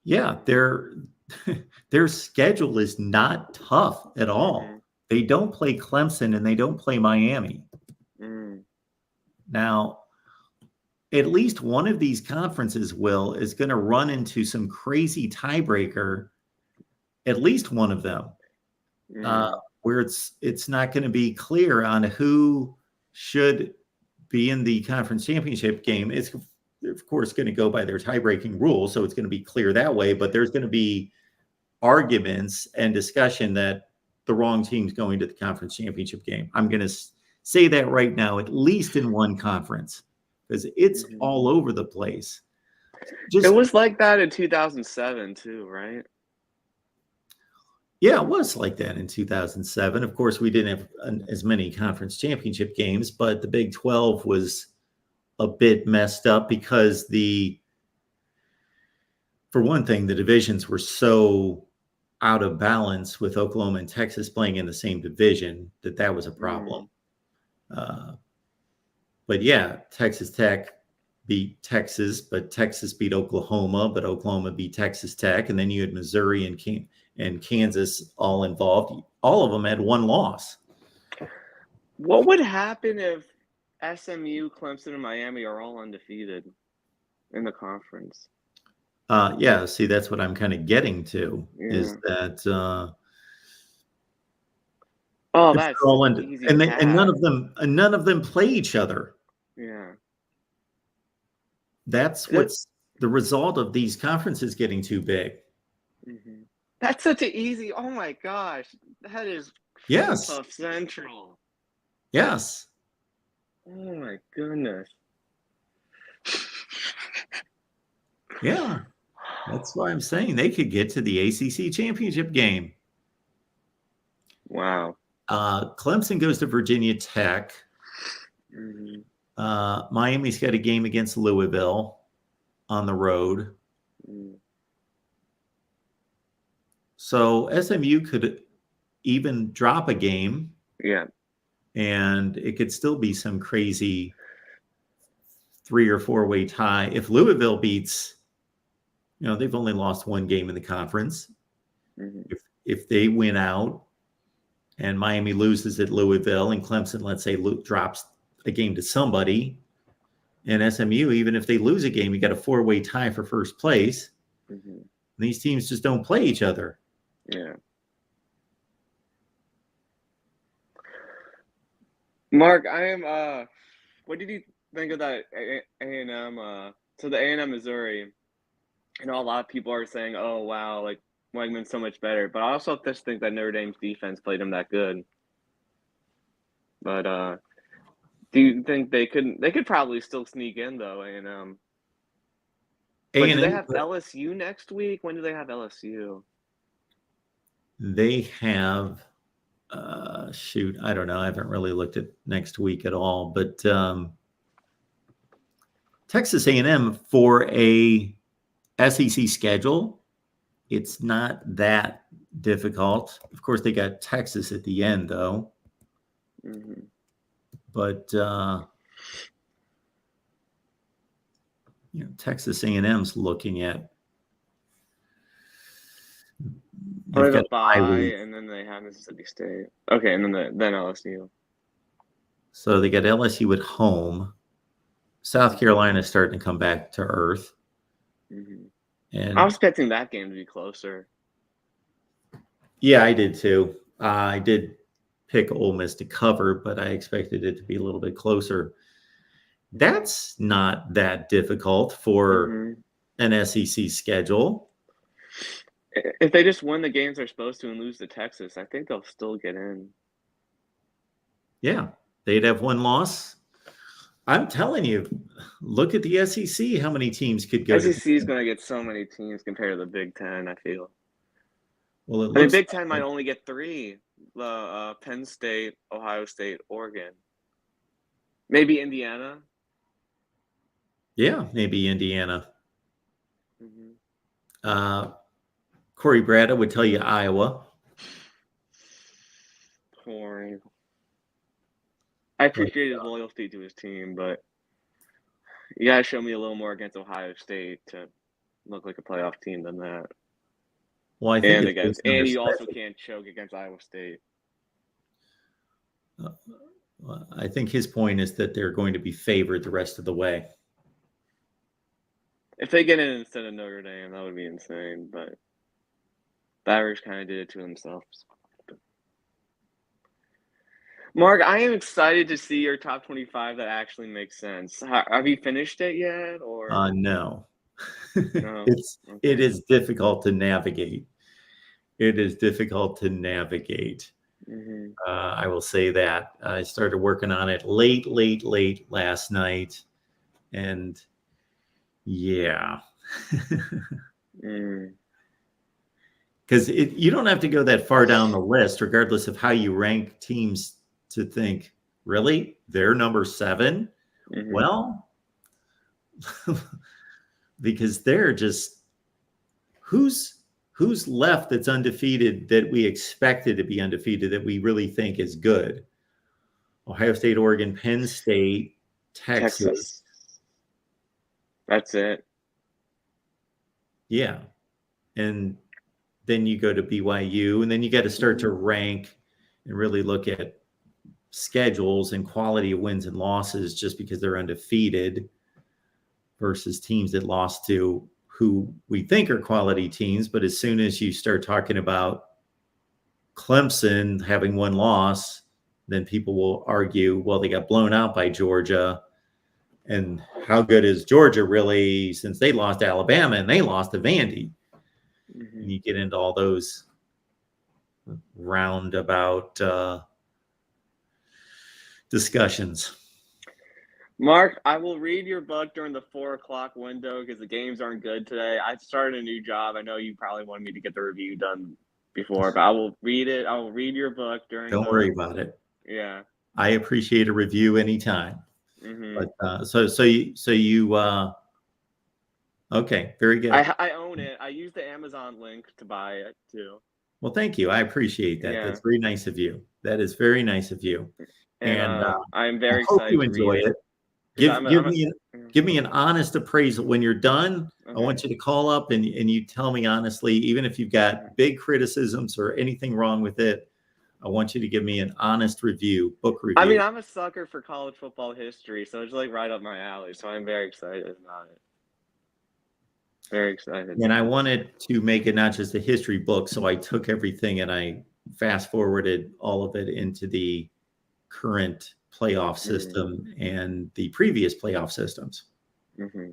Yeah, their schedule is not tough at all. They don't play Clemson and they don't play Miami. Now, at least one of these conferences, Will, is going to run into some crazy tiebreaker. At least one of them, where it's not going to be clear on who should be in the conference championship game. It's of course going to go by their tie-breaking rules, so it's going to be clear that way. But there's going to be arguments and discussion that the wrong team's going to the conference championship game. I'm going to say that right now, at least in one conference, because it's all over the place. It was like that in 2007 too, right? Yeah, it was like that in 2007. Of course, we didn't have as many conference championship games, but the Big 12 was a bit messed up because for one thing, the divisions were so out of balance with Oklahoma and Texas playing in the same division that was a problem. But yeah, Texas Tech beat Texas, but Texas beat Oklahoma, but Oklahoma beat Texas Tech. And then you had Missouri and Kansas all involved. All of them had one loss. What would happen if SMU, Clemson, and Miami are all undefeated in the conference? Yeah, see, that's what I'm kind of getting to, is that that's all easy and none of them play each other. Yeah. That's what's the result of these conferences getting too big. That's such an easy. Oh my gosh, that is tough Central. Yes. Oh my goodness. Yeah, that's why I'm saying they could get to the ACC championship game. Wow. Clemson goes to Virginia Tech. Miami's got a game against Louisville on the road. So SMU could even drop a game. Yeah. And it could still be some crazy 3 or 4-way tie. If Louisville beats, they've only lost one game in the conference. If they win out and Miami loses at Louisville and Clemson, let's say, drops a game to somebody, and SMU, even if they lose a game, you got a 4-way tie for first place. These teams just don't play each other. Yeah. Mark, I am. What did you think of that A&M? So the A&M Missouri, a lot of people are saying, "Oh wow, like Wegman's so much better." But I also just think that Notre Dame's defense played him that good. But do you think they could? They could probably still sneak in though, A&M. But do they have LSU next week? When do they have LSU? They have. I don't know. I haven't really looked at next week at all, but Texas A&M for a SEC schedule, it's not that difficult. Of course, they got Texas at the end, though. But Texas A&M's looking at. Or They've the got a bye bye, week. and then they have Mississippi State. Okay, and then LSU. So they got LSU at home. South Carolina is starting to come back to earth. Mm-hmm. And I was expecting that game to be closer. yeah, I did too. I did pick Ole Miss to cover, but I expected it to be a little bit closer. That's not that difficult for an SEC schedule. If they just win the games they're supposed to and lose to Texas, I think they'll still get in. Yeah, they'd have one loss. I'm telling you, look at the SEC, how many teams could go SEC is going to get so many teams compared to the Big Ten, I feel. Well, I mean, Big Ten might only get 3. Penn State, Ohio State, Oregon. Maybe Indiana. Yeah, maybe Indiana. Corey Brada would tell you Iowa. Boring. I appreciate his loyalty to his team, but you got to show me a little more against Ohio State to look like a playoff team than that. Well, I think and you also can't choke against Iowa State. I think his point is that they're going to be favored the rest of the way. If they get in instead of Notre Dame, that would be insane. But the Irish kind of did it to themselves. Mark, I am excited to see your top 25 that actually makes sense. Have you finished it yet? Or no. No? It is difficult to navigate. It is difficult to navigate. Mm-hmm. I will say that. I started working on it late last night. And yeah. Because you don't have to go that far down the list, regardless of how you rank teams, to think, really? They're number 7? Mm-hmm. Well, because they're just who's left that's undefeated that we expected to be undefeated that we really think is good? Ohio State, Oregon, Penn State, Texas. That's it. Yeah. And then you go to BYU, and then you got to start to rank and really look at schedules and quality of wins and losses just because they're undefeated versus teams that lost to who we think are quality teams. But as soon as you start talking about Clemson having one loss, then people will argue, well, they got blown out by Georgia. And how good is Georgia really, since they lost to Alabama and they lost to Vandy? Mm-hmm. And you get into all those roundabout discussions. Mark, I will read your book during the 4:00 window because the games aren't good today. I started a new job. I know you probably wanted me to get the review done before, but I will read it. I will read your book during. Don't worry about it. Yeah. I appreciate a review anytime. Mm-hmm. But so you okay, very good. I own it. I use the Amazon link to buy it too. Well, thank you. I appreciate that. Yeah. That's very nice of you. That is very nice of you. And I'm very I hope excited you to enjoy read it. Give me an honest appraisal when you're done. Okay. I want you to call up and you tell me honestly, even if you've got big criticisms or anything wrong with it, I want you to give me an honest book review. I mean, I'm a sucker for college football history, so it's like right up my alley. So I'm very excited about it. Very excited. And I wanted to make it not just a history book, so I took everything and I fast forwarded all of it into the current playoff system and the previous playoff systems. Mm-hmm.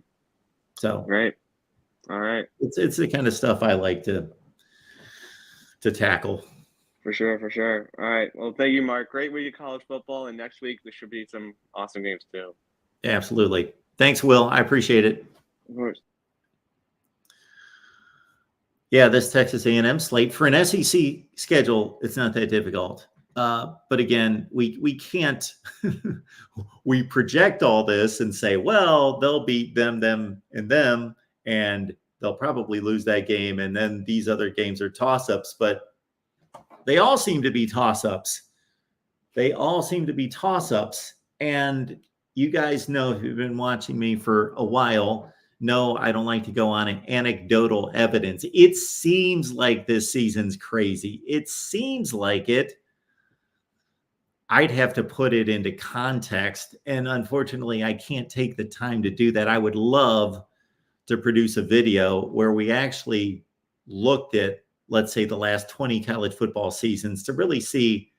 So great. All right. It's the kind of stuff I like to tackle. For sure. All right. Well, thank you, Mark. Great week of college football, and next week there should be some awesome games too. Absolutely. Thanks, Will. I appreciate it. Of course. Yeah, this Texas A&M slate for an SEC schedule, it's not that difficult. But again, we can't. We project all this and say, well, they'll beat them, and they'll probably lose that game, and then these other games are toss-ups. But they all seem to be toss-ups. And you guys know, if you've been watching me for a while, no, I don't like to go on an anecdotal evidence. It seems like this season's crazy. It seems like it. I'd have to put it into context. And unfortunately, I can't take the time to do that. I would love to produce a video where we actually looked at, let's say, the last 20 college football seasons to really see,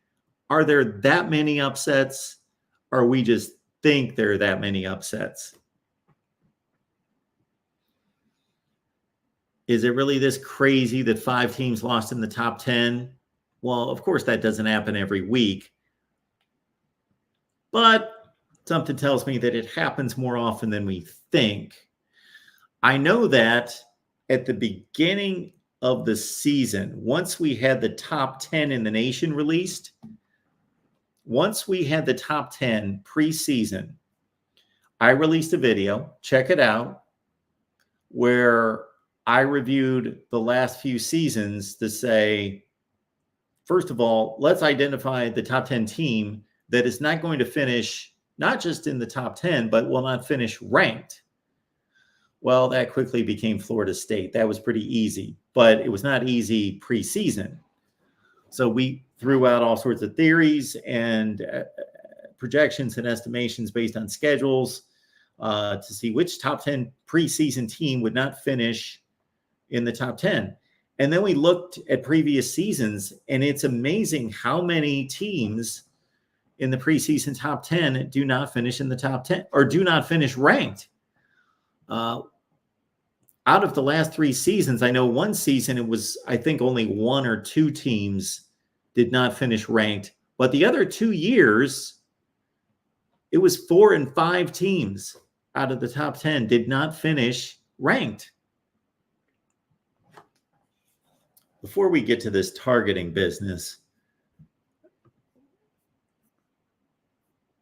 are there that many upsets, or we just think there are that many upsets? Is it really this crazy that 5 teams lost in the top 10? Well, of course, that doesn't happen every week. But something tells me that it happens more often than we think. I know that at the beginning of the season, once we had the top 10 in the nation released, once we had the top 10 preseason, I released a video, check it out, where I reviewed the last few seasons to say, first of all, let's identify the top 10 team that is not going to finish not just in the top 10, but will not finish ranked. Well, that quickly became Florida State. That was pretty easy, but it was not easy preseason. So we threw out all sorts of theories and projections and estimations based on schedules to see which top 10 preseason team would not finish in the top 10. And then we looked at previous seasons, and it's amazing how many teams in the preseason top 10 do not finish in the top 10 or do not finish ranked. Out of the last 3 seasons, I know one season it was, I think, only 1 or 2 teams did not finish ranked. But the other 2 years, it was 4 and 5 teams out of the top 10 did not finish ranked. Before we get to this targeting business,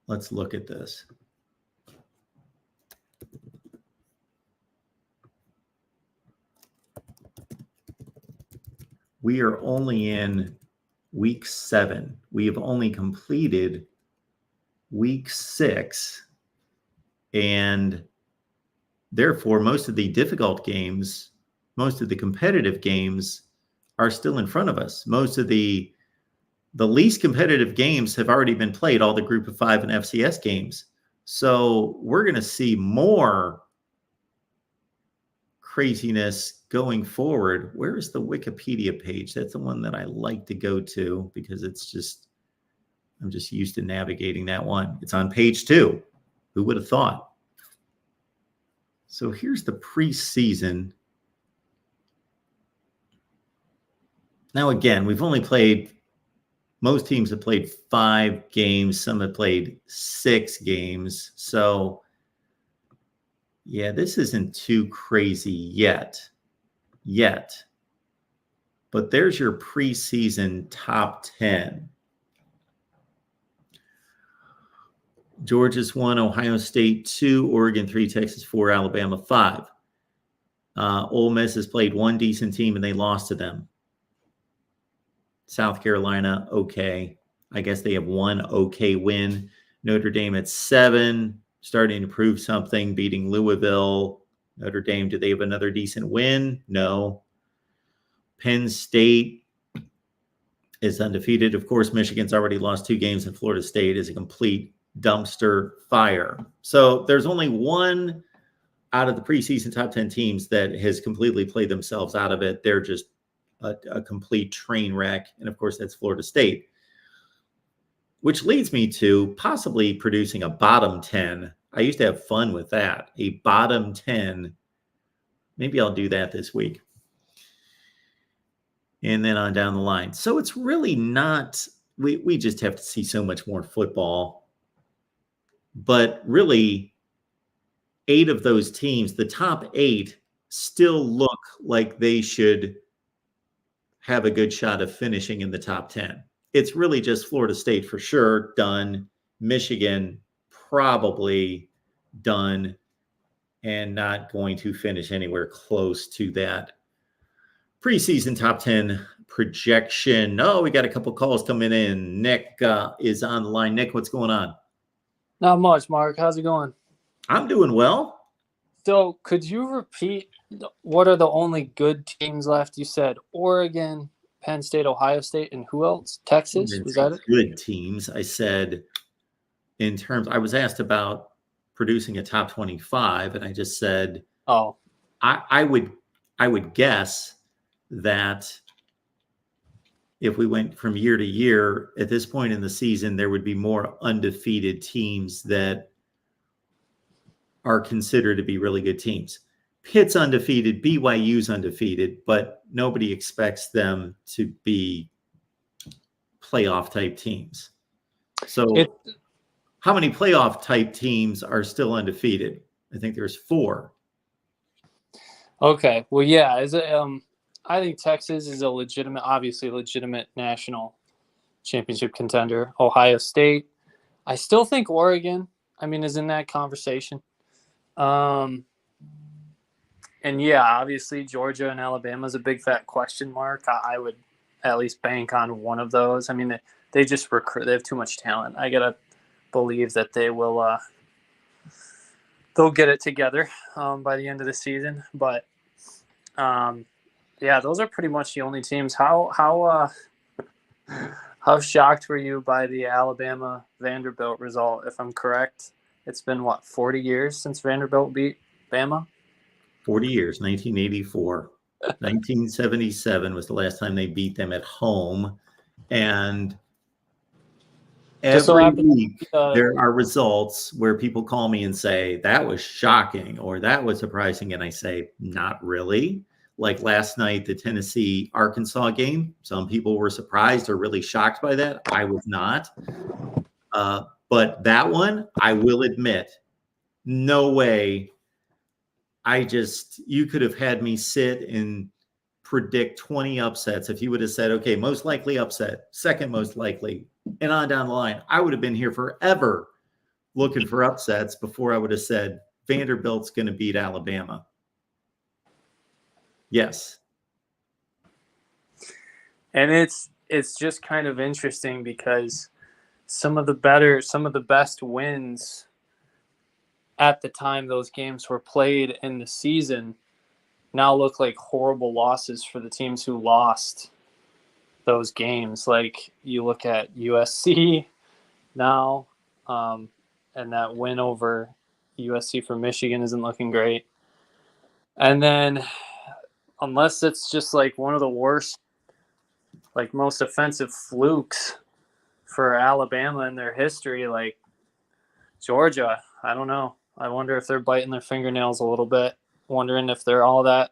let's look at this. We are only in week 7. We have only completed week 6. And therefore, most of the difficult games, most of the competitive games are still in front of us. Most of the least competitive games have already been played, all the group of 5 and FCS games. So we're going to see more craziness going forward. Where is the Wikipedia page? That's the one that I like to go to because it's just, I'm just used to navigating that one. It's on page 2. Who would have thought? So here's the preseason. Now, again, we've only played, most teams have played 5 games. Some have played 6 games. So, yeah, this isn't too crazy yet. But there's your preseason top 10. Georgia's 1, Ohio State 2, Oregon 3, Texas 4, Alabama 5. Ole Miss has played 1 decent team and they lost to them. South Carolina, okay. I guess they have 1 okay win. Notre Dame at 7, starting to prove something, beating Louisville. Notre Dame, do they have another decent win? No. Penn State is undefeated. Of course, Michigan's already lost 2 games, and Florida State is a complete dumpster fire. So there's only 1 out of the preseason top 10 teams that has completely played themselves out of it. They're just a complete train wreck. And of course, that's Florida State, which leads me to possibly producing a bottom 10. I used to have fun with that. A bottom 10. Maybe I'll do that this week. And then on down the line. So it's really not, we just have to see so much more football. But really, 8 of those teams, the top 8, still look like they should have a good shot of finishing in the top 10. It's really just Florida State for sure, done. Michigan, probably done, and not going to finish anywhere close to that preseason top 10 projection. Oh, we got a couple calls coming in. Nick is on the line. Nick, what's going on? Not much, Mark. How's it going? I'm doing well. So, could you repeat what are the only good teams left? You said Oregon, Penn State, Ohio State, and who else? I Texas? didn't Was say that it? good teams. I said I was asked about producing a top 25, and I just said Oh, I would guess that if we went from year to year, at this point in the season, there would be more undefeated teams that are considered to be really good teams. Pitt's undefeated, BYU's undefeated, but nobody expects them to be playoff type teams. So how many playoff type teams are still undefeated? I think there's 4. okay. Well, yeah. I think Texas is obviously legitimate national championship contender. Ohio State. I still think Oregon, is in that conversation. And yeah, obviously Georgia and Alabama is a big fat question mark. I would at least bank on one of those. They just recruit. They have too much talent. I gotta believe that they will. They'll get it together by the end of the season. But yeah, those are pretty much the only teams. How shocked were you by the Alabama Vanderbilt result? If I'm correct, it's been 40 years since Vanderbilt beat Bama. 40 years, 1984. 1977 was the last time they beat them at home. And every week there are results where people call me and say, that was shocking or that was surprising. And I say, not really. Like last night, the Tennessee-Arkansas game, some people were surprised or really shocked by that. I was not. But that one, I will admit, no way. You could have had me sit and predict 20 upsets. If you would have said, okay, most likely upset, second most likely, and on down the line, I would have been here forever looking for upsets before I would have said Vanderbilt's going to beat Alabama. Yes. And it's just kind of interesting because some of the best wins at the time those games were played in the season now look like horrible losses for the teams who lost those games. Like you look at USC now, and that win over USC for Michigan isn't looking great. And then unless it's just like one of the worst, like most offensive flukes for Alabama in their history, like Georgia, I don't know. I wonder if they're biting their fingernails a little bit, wondering if they're all that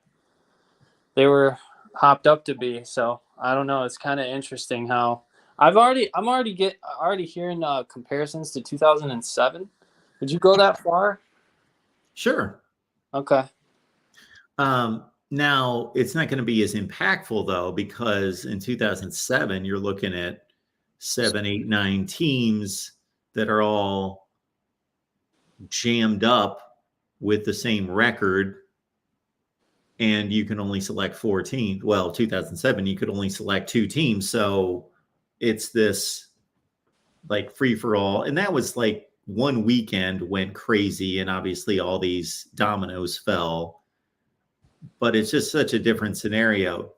they were hopped up to be. So I don't know. It's kind of interesting how I'm already hearing comparisons to 2007. Did you go that far? Sure. Okay. Now it's not going to be as impactful though, because in 2007 you're looking at 7, 8, 9 teams that are all jammed up with the same record, and you can only select 4 teams. Well, 2007 you could only select 2 teams, so it's this like free for all. And that was like one weekend went crazy, and obviously all these dominoes fell. But it's just such a different scenario.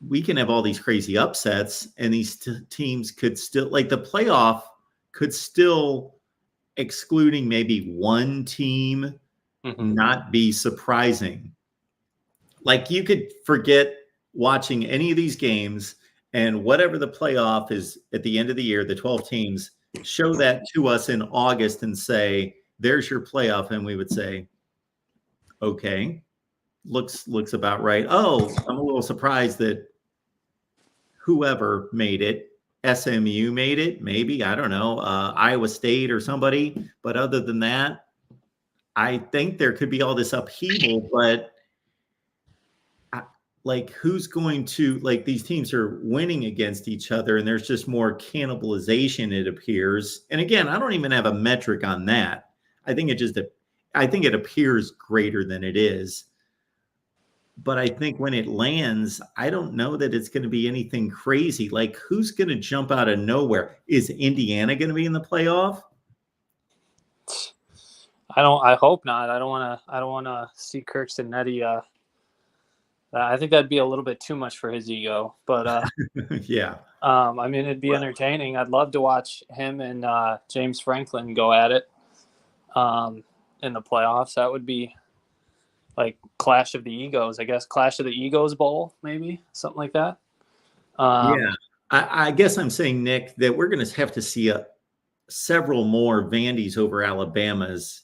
We can have all these crazy upsets, and these teams could still, like the playoff could still, excluding maybe one team, not be surprising. Like you could forget watching any of these games, and whatever the playoff is at the end of the year, the 12 teams, show that to us in August and say, there's your playoff. And we would say, okay, looks about right. Oh, I'm a little surprised that whoever made it, SMU made it, maybe, I don't know, Iowa State or somebody. But other than that, I think there could be all this upheaval, but like who's going to, like these teams are winning against each other and there's just more cannibalization, it appears. And again, I don't even have a metric on that. I think it appears greater than it is. But I think when it lands, I don't know that it's going to be anything crazy. Like who's going to jump out of nowhere? Is Indiana going to be in the playoff? I hope not. I don't want to see Kirk Cincinnati. I think that'd be a little bit too much for his ego. But Yeah. I mean, it'd be entertaining. I'd love to watch him and James Franklin go at it in the playoffs. That would be like Clash of the Egos, I guess. Clash of the Egos Bowl, maybe something like that. Yeah. I guess I'm saying, Nick, that we're going to have to see several more Vandy's over Alabama's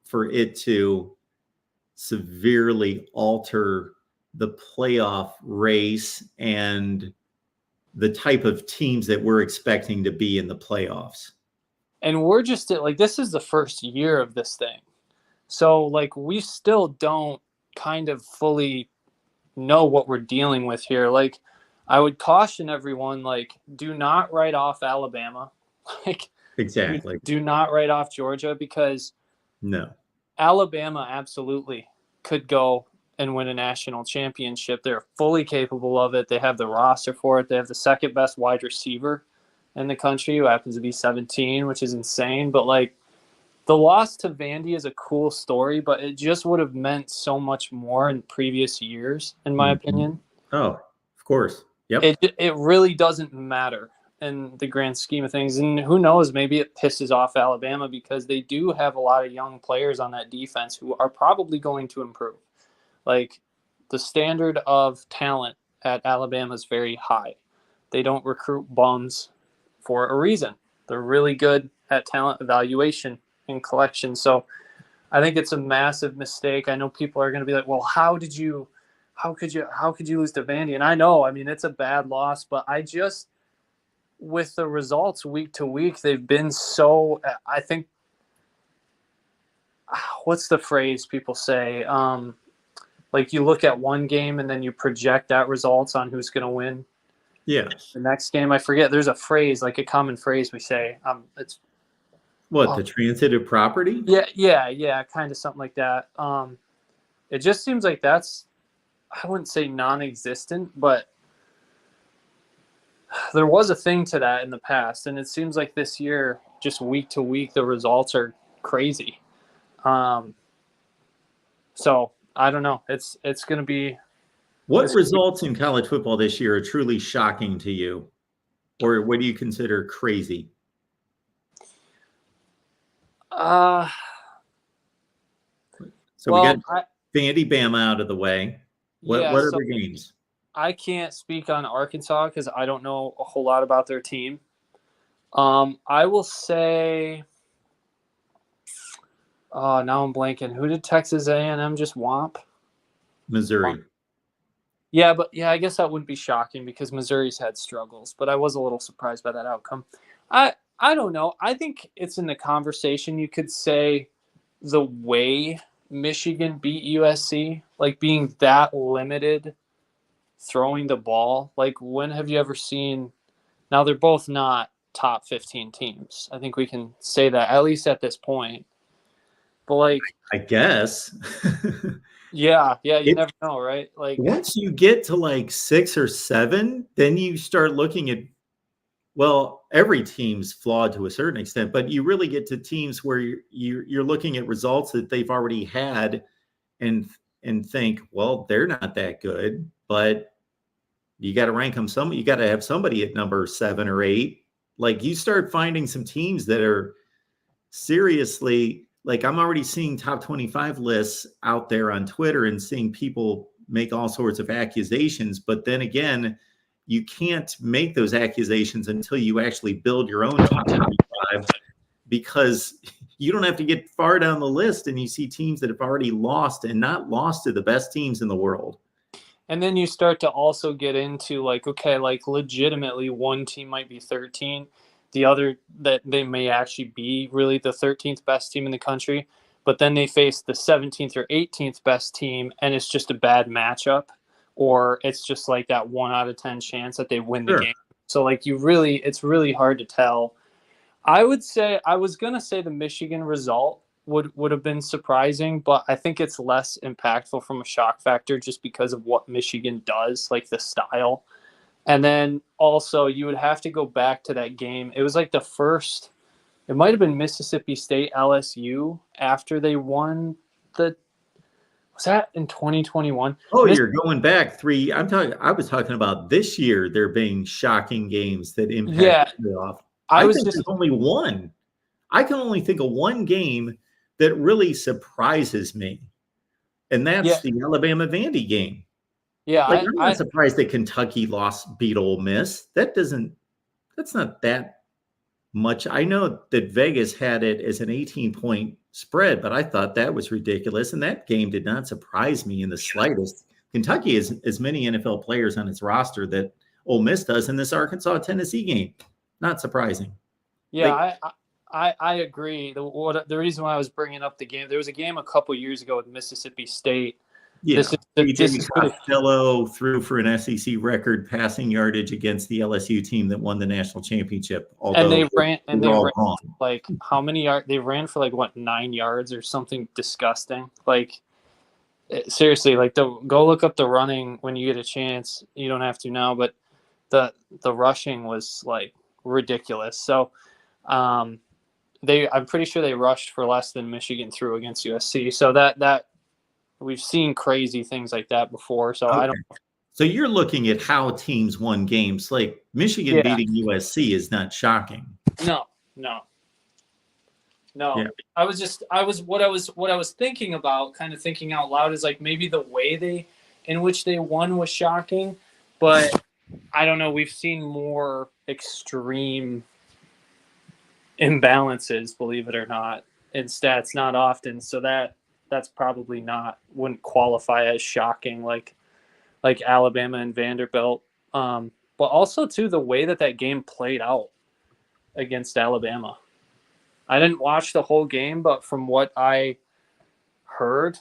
for it to severely alter the playoff race and the type of teams that we're expecting to be in the playoffs. And we're just like, this is the first year of this thing. So like, we still don't kind of fully know what we're dealing with here. Like, I would caution everyone, like, do not write off Alabama. Like, Exactly. do not write off Georgia, because No. Alabama absolutely could go and win a national championship. They're fully capable of it. They have the roster for it. They have the second best wide receiver in the country, who happens to be 17, which is insane. But like, the loss to Vandy is a cool story, but it just would have meant so much more in previous years, in my opinion. Oh, of course. Yep. It really doesn't matter in the grand scheme of things. And who knows, maybe it pisses off Alabama, because they do have a lot of young players on that defense who are probably going to improve. Like, the standard of talent at Alabama is very high. They don't recruit bums for a reason. They're really good at talent evaluation and collection. So I think it's a massive mistake. I know people are going to be like, well, how could you lose to Vandy? And I know, I mean, it's a bad loss, but with the results week to week, they've been so, I think, what's the phrase people say? Like, you look at one game and then you project that results on who's going to win. Yeah. The next game, I forget. There's a phrase, like a common phrase we say. It's the transitive property? Yeah, kind of something like that. It just seems like that's, I wouldn't say non-existent, but there was a thing to that in the past, and it seems like this year, just week to week, the results are crazy. So I don't know. It's going to be. What results in college football this year are truly shocking to you, or what do you consider crazy? So we got Vandy, Bama out of the way. What other games? I can't speak on Arkansas because I don't know a whole lot about their team. I will say, now I'm blanking. Who did Texas A&M just whomp? Missouri. Yeah, I guess that wouldn't be shocking because Missouri's had struggles, but I was a little surprised by that outcome. I don't know. I think it's in the conversation. You could say the way Michigan beat USC, like being that limited throwing the ball. Like, when have you ever seen? Now, they're both not top 15 teams. I think we can say that, at least at this point. But, like, I guess. yeah, you never know, right? Like, once you get to like 6 or 7, then you start looking at, well, every team's flawed to a certain extent, but you really get to teams where you're looking at results that they've already had and think, well, they're not that good, but you got to rank them. You got to have somebody at number 7 or 8. Like, you start finding some teams that are seriously, like, I'm already seeing top 25 lists out there on Twitter and seeing people make all sorts of accusations. But then again, you can't make those accusations until you actually build your own top 25, because you don't have to get far down the list and you see teams that have already lost, and not lost to the best teams in the world. And then you start to also get into like, okay, like legitimately one team might be 13, the other that they may actually be really the 13th best team in the country, but then they face the 17th or 18th best team and it's just a bad matchup, or it's just like that 1 out of 10 chance that they win the game. So like it's really hard to tell. I was going to say the Michigan result would have been surprising, but I think it's less impactful from a shock factor just because of what Michigan does, like the style. And then also you would have to go back to that game. It was like the first it might have been Mississippi State LSU after they won was that in 2021? Oh, you're going back 3. I was talking about this year. There being shocking games that impact the playoff. I think there's only one. I can only think of one game that really surprises me, and that's the Alabama Vandy game. Yeah, I'm not surprised that Kentucky beat Ole Miss. That's not that much. I know that Vegas had it as an 18-point spread, but I thought that was ridiculous, and that game did not surprise me in the slightest. Kentucky has as many NFL players on its roster that Ole Miss does in this Arkansas-Tennessee game. Not surprising. Yeah, I agree. The reason why I was bringing up the game, there was a game a couple years ago with Mississippi State. Yeah, Costello threw for an SEC record passing yardage against the LSU team that won the national championship. And they ran like how many yards? They ran for 9 yards or something disgusting. Seriously, go look up the running when you get a chance. You don't have to now, but the rushing was ridiculous. So, I'm pretty sure they rushed for less than Michigan threw against USC. So that we've seen crazy things like that before. So I don't. So you're looking at how teams won games. Like Michigan beating USC is not shocking. No. Yeah. What I was thinking about, kind of thinking out loud, is maybe the way in which they won was shocking, but I don't know. We've seen more extreme imbalances, believe it or not, in stats, not often. So that's probably wouldn't qualify as shocking like Alabama and Vanderbilt. But also too, the way that game played out against Alabama. I didn't watch the whole game, but from what I heard,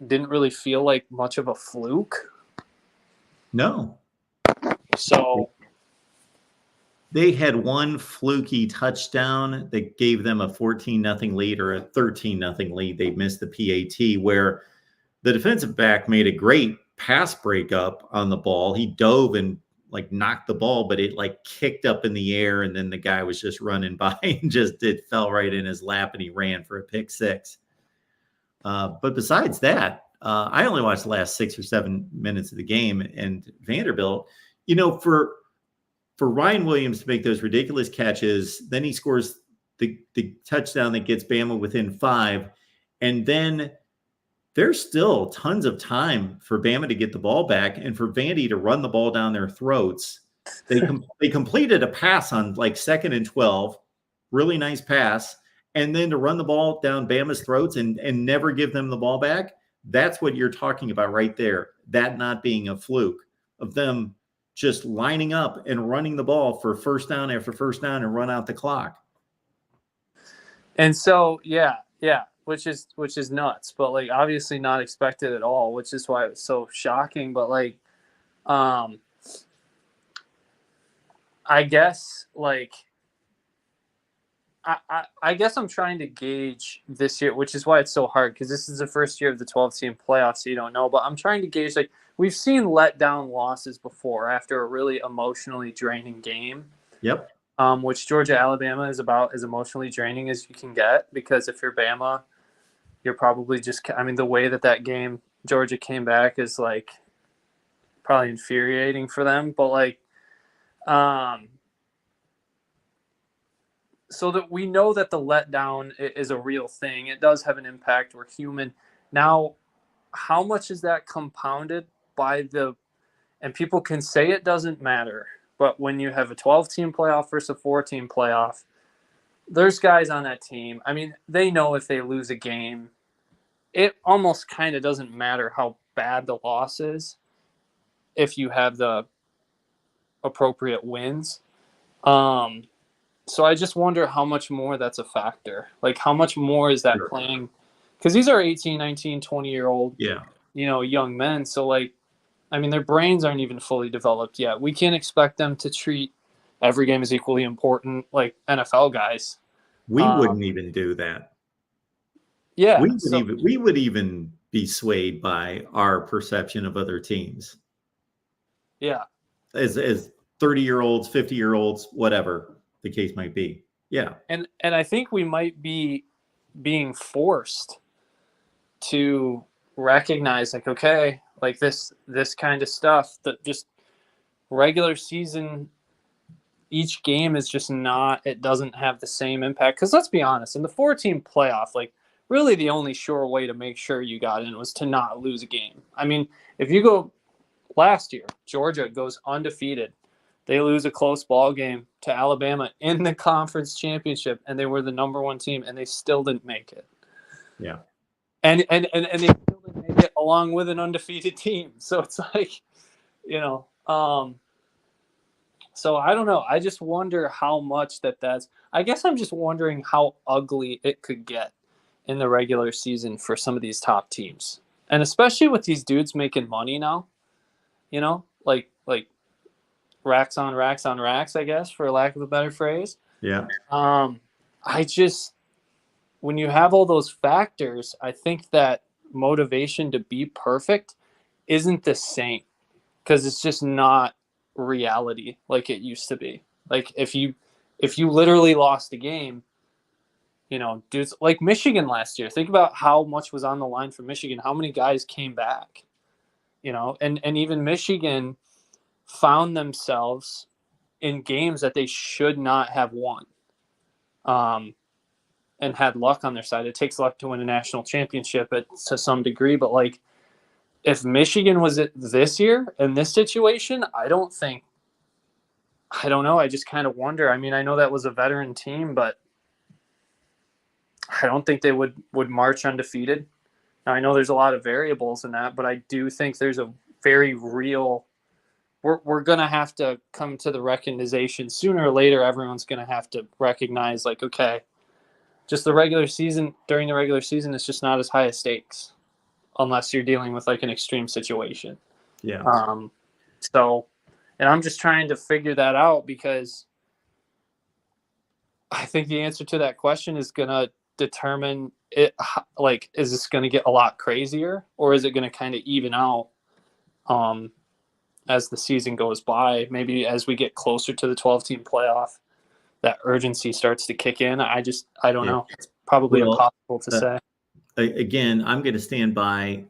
didn't really feel like much of a fluke. No. So they had one fluky touchdown that gave them a 14-0 lead or a 13-0 lead. They missed the PAT, where the defensive back made a great pass breakup on the ball. He dove and knocked the ball, but it kicked up in the air, and then the guy was just running by and it fell right in his lap, and he ran for a pick six. But besides that, I only watched the last 6 or 7 minutes of the game, and Vanderbilt, for Ryan Williams to make those ridiculous catches, then he scores the touchdown that gets Bama within 5, and then there's still tons of time for Bama to get the ball back and for Vandy to run the ball down their throats. They completed a pass on 2nd and 12, really nice pass, and then to run the ball down Bama's throats and never give them the ball back. That's what you're talking about right there. That not being a fluke of them just lining up and running the ball for first down after first down and run out the clock. And so, yeah, which is nuts, but obviously not expected at all, which is why it was so shocking. But I guess I guess I'm trying to gauge this year, which is why it's so hard, because this is the first year of the 12-team playoffs, so you don't know. But I'm trying to gauge, we've seen letdown losses before after a really emotionally draining game. Yep. Which Georgia-Alabama is about as emotionally draining as you can get, because if you're Bama, you're probably just – the way that game Georgia came back is, probably infuriating for them. But, so that we know that the letdown is a real thing. It does have an impact. We're human. Now, how much is that compounded by and people can say it doesn't matter, but when you have a 12-team playoff versus a 4-team playoff, there's guys on that team. They know if they lose a game, it almost kind of doesn't matter how bad the loss is if you have the appropriate wins. So I just wonder how much more that's a factor. How much more is that playing? Because these are 18, 19, 20-year-old, young men. So, their brains aren't even fully developed yet. We can't expect them to treat every game as equally important like NFL guys. We wouldn't even do that. Yeah. We would even be swayed by our perception of other teams. Yeah. As 30-year-olds, 50-year-olds, whatever the case might be. Yeah. And I think we might be being forced to recognize, like, okay, like this kind of stuff, that just regular season, each game is just not, it doesn't have the same impact. Because let's be honest, in the 4-team playoff, like, really the only sure way to make sure you got in was to not lose a game. I mean, if you go last year, Georgia goes undefeated. They lose a close ball game to Alabama in the conference championship, and they were the number 1 team, and they still didn't make it. Yeah. And they still didn't make it along with an undefeated team. So it's like, so I don't know. I just wonder how much that's. I guess I'm just wondering how ugly it could get in the regular season for some of these top teams, and especially with these dudes making money now. Like racks on racks on racks, I guess, for lack of a better phrase. Yeah. I just, when you have all those factors, I think that motivation to be perfect isn't the same, because it's just not reality like it used to be. Like if you literally lost a game, dudes like Michigan last year, think about how much was on the line for Michigan, how many guys came back, and even Michigan found themselves in games that they should not have won, and had luck on their side. It takes luck to win a national championship to some degree, but like, if Michigan was it this year in this situation, I don't know. I just kind of wonder. I mean, I know that was a veteran team, but I don't think they would march undefeated. Now, I know there's a lot of variables in that, but I do think there's a very real, we're going to have to come to the recognition sooner or later. Everyone's going to have to recognize, like, okay, just during the regular season, it's just not as high as stakes unless you're dealing with like an extreme situation. Yeah. And I'm just trying to figure that out, because I think the answer to that question is going to determine it. Like, is this going to get a lot crazier, or is it going to kind of even out as the season goes by? Maybe as we get closer to the 12-team playoff, that urgency starts to kick in. I don't know. It's probably impossible to say. Again, I'm going to stand by,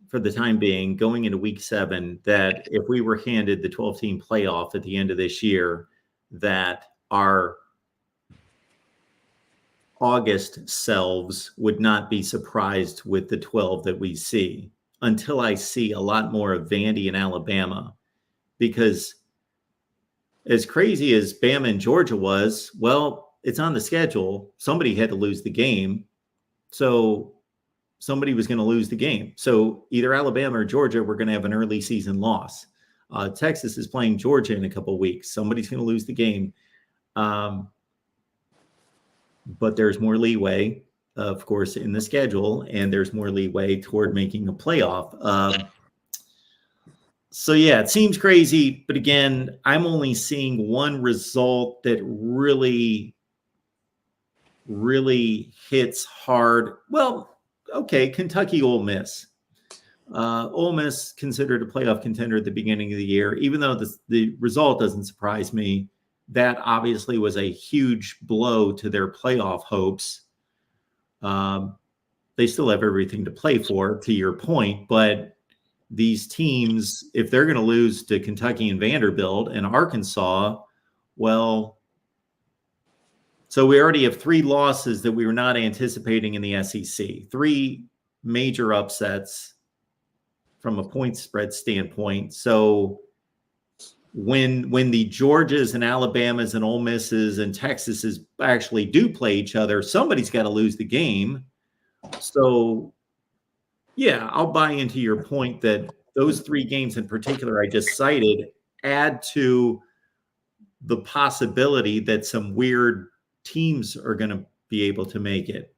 for the time being, going into week 7, that if we were handed the 12-team playoff at the end of this year, that our August selves would not be surprised with the 12 that we see, until I see a lot more of Vandy and Alabama. Because as crazy as Bama and Georgia was, well, it's on the schedule. Somebody had to lose the game. So somebody was going to lose the game. So either Alabama or Georgia were going to have an early season loss. Texas is playing Georgia in a couple of weeks. Somebody's going to lose the game. But there's more leeway, of course, in the schedule, and there's more leeway toward making a playoff. So, yeah, it seems crazy. But again, I'm only seeing one result that really hits hard. Well, okay, Kentucky, Ole Miss. Ole Miss considered a playoff contender at the beginning of the year. Even though the result doesn't surprise me, that obviously was a huge blow to their playoff hopes. They still have everything to play for, to your point, but these teams, if they're going to lose to Kentucky and Vanderbilt and Arkansas, well, so we already have 3 losses that we were not anticipating in the SEC. 3 major upsets from a point spread standpoint. So when the Georgias and Alabamas and Ole Misses and Texases actually do play each other, somebody's got to lose the game. So, yeah, I'll buy into your point that those 3 games in particular I just cited add to the possibility that some weird teams are going to be able to make it.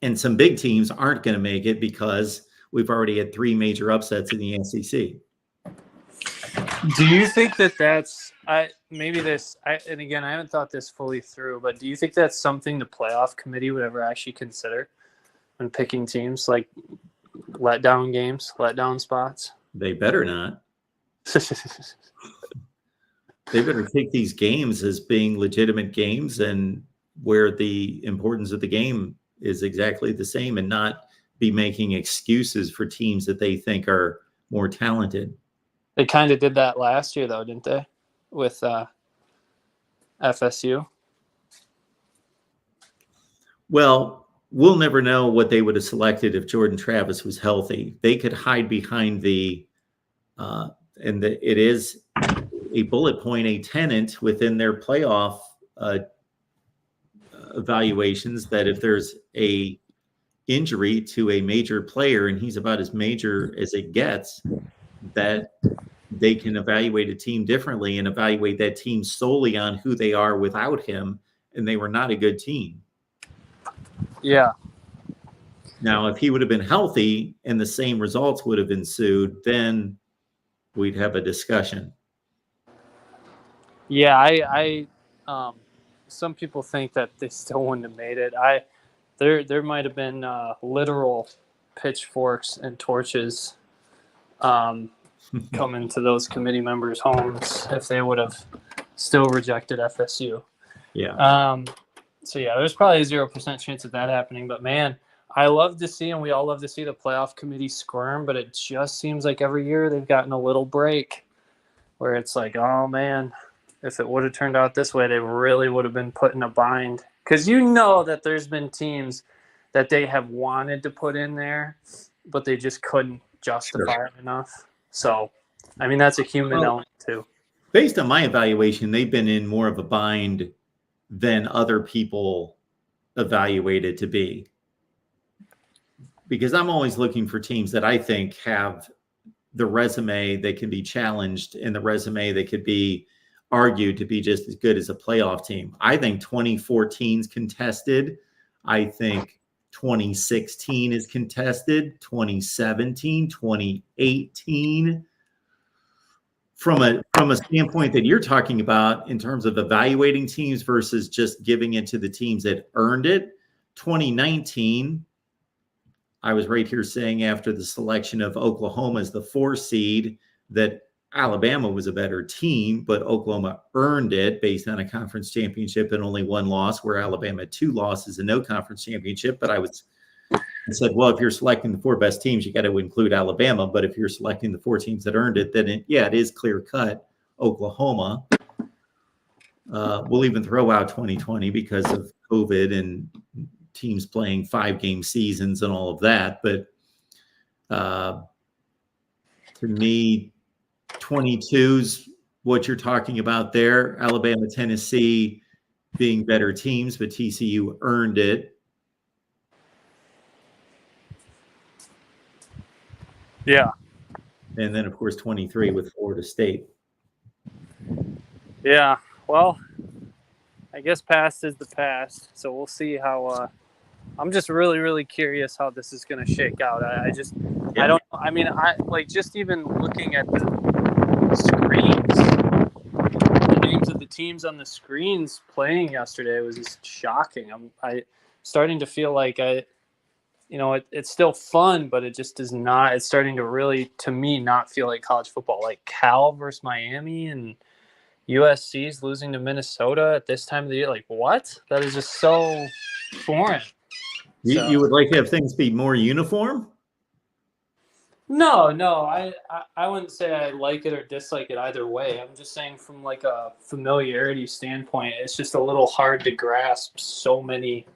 And some big teams aren't going to make it because we've already had 3 major upsets in the SEC. Do you think that's and again, I haven't thought this fully through, but do you think that's something the playoff committee would ever actually consider when picking teams, like letdown games, letdown spots? They better not. They better take these games as being legitimate games and where the importance of the game is exactly the same, and not be making excuses for teams that they think are more talented. They kind of did that last year, though, didn't they? With FSU. Well, we'll never know what they would have selected if Jordan Travis was healthy. They could hide behind it is a bullet point, a tenant within their playoff evaluations, that if there's a injury to a major player, and he's about as major as it gets, that they can evaluate a team differently and evaluate that team solely on who they are without him, and they were not a good team. Yeah. Now, if he would have been healthy and the same results would have ensued, then we'd have a discussion. Yeah, I some people think that they still wouldn't have made it. There might have been literal pitchforks and torches coming to those committee members' homes if they would have still rejected FSU. Yeah. So yeah, there's probably a 0% chance of that happening. But man, I love to see, and we all love to see the playoff committee squirm. But it just seems like every year they've gotten a little break where it's like, oh man, if it would have turned out this way, they really would have been put in a bind. Because you know that there's been teams that they have wanted to put in there, but they just couldn't justify it enough. So, I mean, that's a human element too. Based on my evaluation, they've been in more of a bind than other people evaluated to be. Because I'm always looking for teams that I think have the resume that can be challenged and the resume that could be argued to be just as good as a playoff team. I think 2014 is contested. I think 2016 is contested. 2017, 2018. From a standpoint that you're talking about in terms of evaluating teams versus just giving it to the teams that earned it, 2019, I was right here saying after the selection of Oklahoma as the 4 seed that Alabama was a better team, but Oklahoma earned it based on a conference championship and only 1 loss, where Alabama had 2 losses and no conference championship. But I said, well, if you're selecting the 4 best teams, you got to include Alabama. But if you're selecting the 4 teams that earned it, then it is clear cut Oklahoma. We'll even throw out 2020 because of COVID and teams playing 5-game seasons and all of that. But to me, 22's what you're talking about there. Alabama, Tennessee being better teams, but TCU earned it. Yeah. And then, of course, 23 with Florida State. Yeah. Well, I guess past is the past. So we'll see how I'm just really, really curious how this is going to shake out. I don't know. I mean, just even looking at the screens, the names of the teams on the screens playing yesterday was just shocking. I'm starting to feel like it's still fun, but it just is not. It's starting to really, to me, not feel like college football. Like Cal versus Miami and USC's losing to Minnesota at this time of the year. Like, what? That is just so foreign. You would like to have things be more uniform? No, I wouldn't say I like it or dislike it either way. I'm just saying from like a familiarity standpoint, it's just a little hard to grasp so many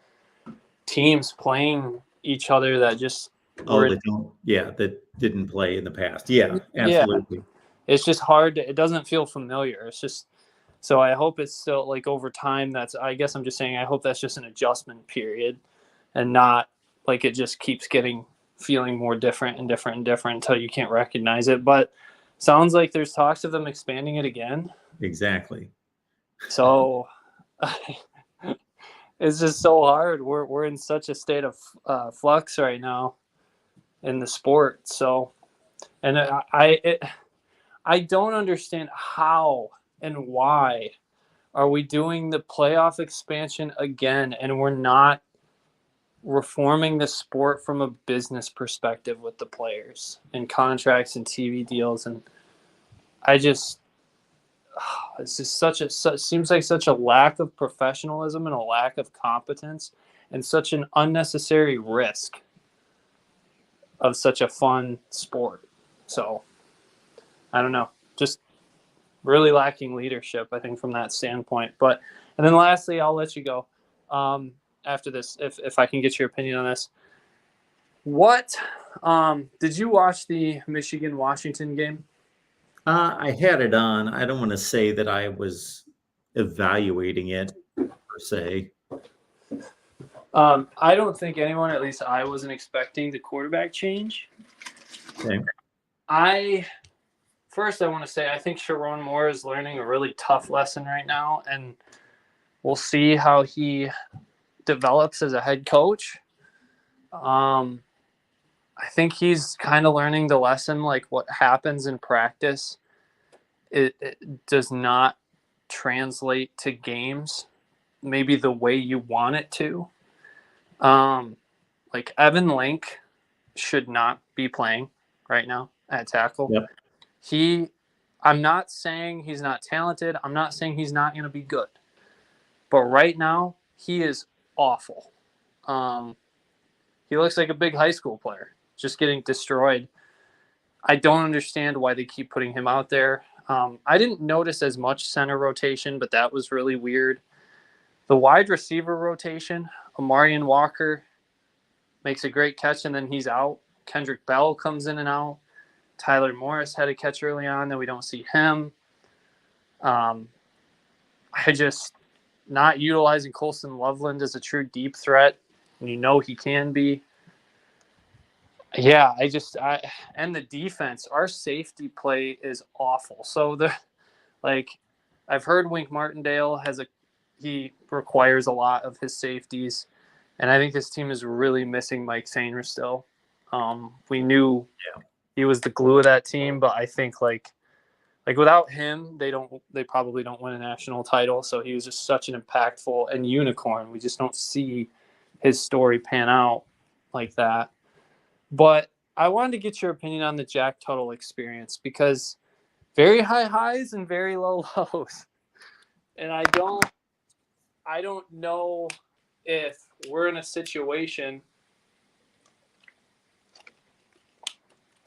teams playing each other that just that didn't play in the past. Yeah, absolutely. Yeah. It's just hard. It doesn't feel familiar. It's just, so I hope it's still like over time. I guess I'm just saying, I hope that's just an adjustment period and not like it just keeps feeling more different and different and different until you can't recognize it. But sounds like there's talks of them expanding it again. Exactly. So it's just so hard. We're in such a state of flux right now in the sport. So, and I don't understand how and why are we doing the playoff expansion again, and we're not reforming the sport from a business perspective with the players and contracts and TV deals. And it's just seems like such a lack of professionalism and a lack of competence and such an unnecessary risk of such a fun sport. So I don't know, just really lacking leadership, I think, from that standpoint. But, and then lastly, I'll let you go after this, if I can get your opinion on this. What did you watch the Michigan-Washington game? I had it on. I don't want to say that I was evaluating it per se. I don't think anyone, at least I wasn't expecting the quarterback change. Okay. I want to say I think Sharon Moore is learning a really tough lesson right now, and we'll see how he develops as a head coach. I think he's kind of learning the lesson, like what happens in practice, it does not translate to games maybe the way you want it to. Like Evan Link should not be playing right now at tackle. Yep. I'm not saying he's not talented. I'm not saying he's not going to be good. But right now, he is awful. He looks like a big high school player, just getting destroyed. I don't understand why they keep putting him out there. I didn't notice as much center rotation, but that was really weird. The wide receiver rotation, Amarian Walker makes a great catch, and then he's out. Kendrick Bell comes in and out. Tyler Morris had a catch early on, then we don't see him. I just not utilizing Colson Loveland as a true deep threat, and you know he can be. Yeah, and the defense, our safety play is awful. So I've heard Wink Martindale he requires a lot of his safeties, and I think this team is really missing Mike Sainer still. We knew he was the glue of that team, but I think like without him, they probably don't win a national title. So he was just such an impactful and unicorn. We just don't see his story pan out like that. But I wanted to get your opinion on the Jack Tuttle experience, because very high highs and very low lows. And I don't know if we're in a situation.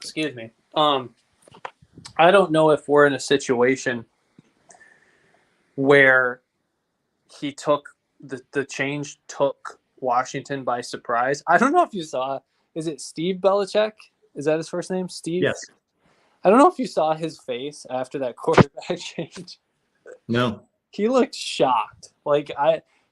Excuse me. I don't know if we're in a situation where he took the change took Washington by surprise. I don't know if you saw. Is it Steve Belichick? Is that his first name? Steve? Yes. I don't know if you saw his face after that quarterback change. No. He looked shocked.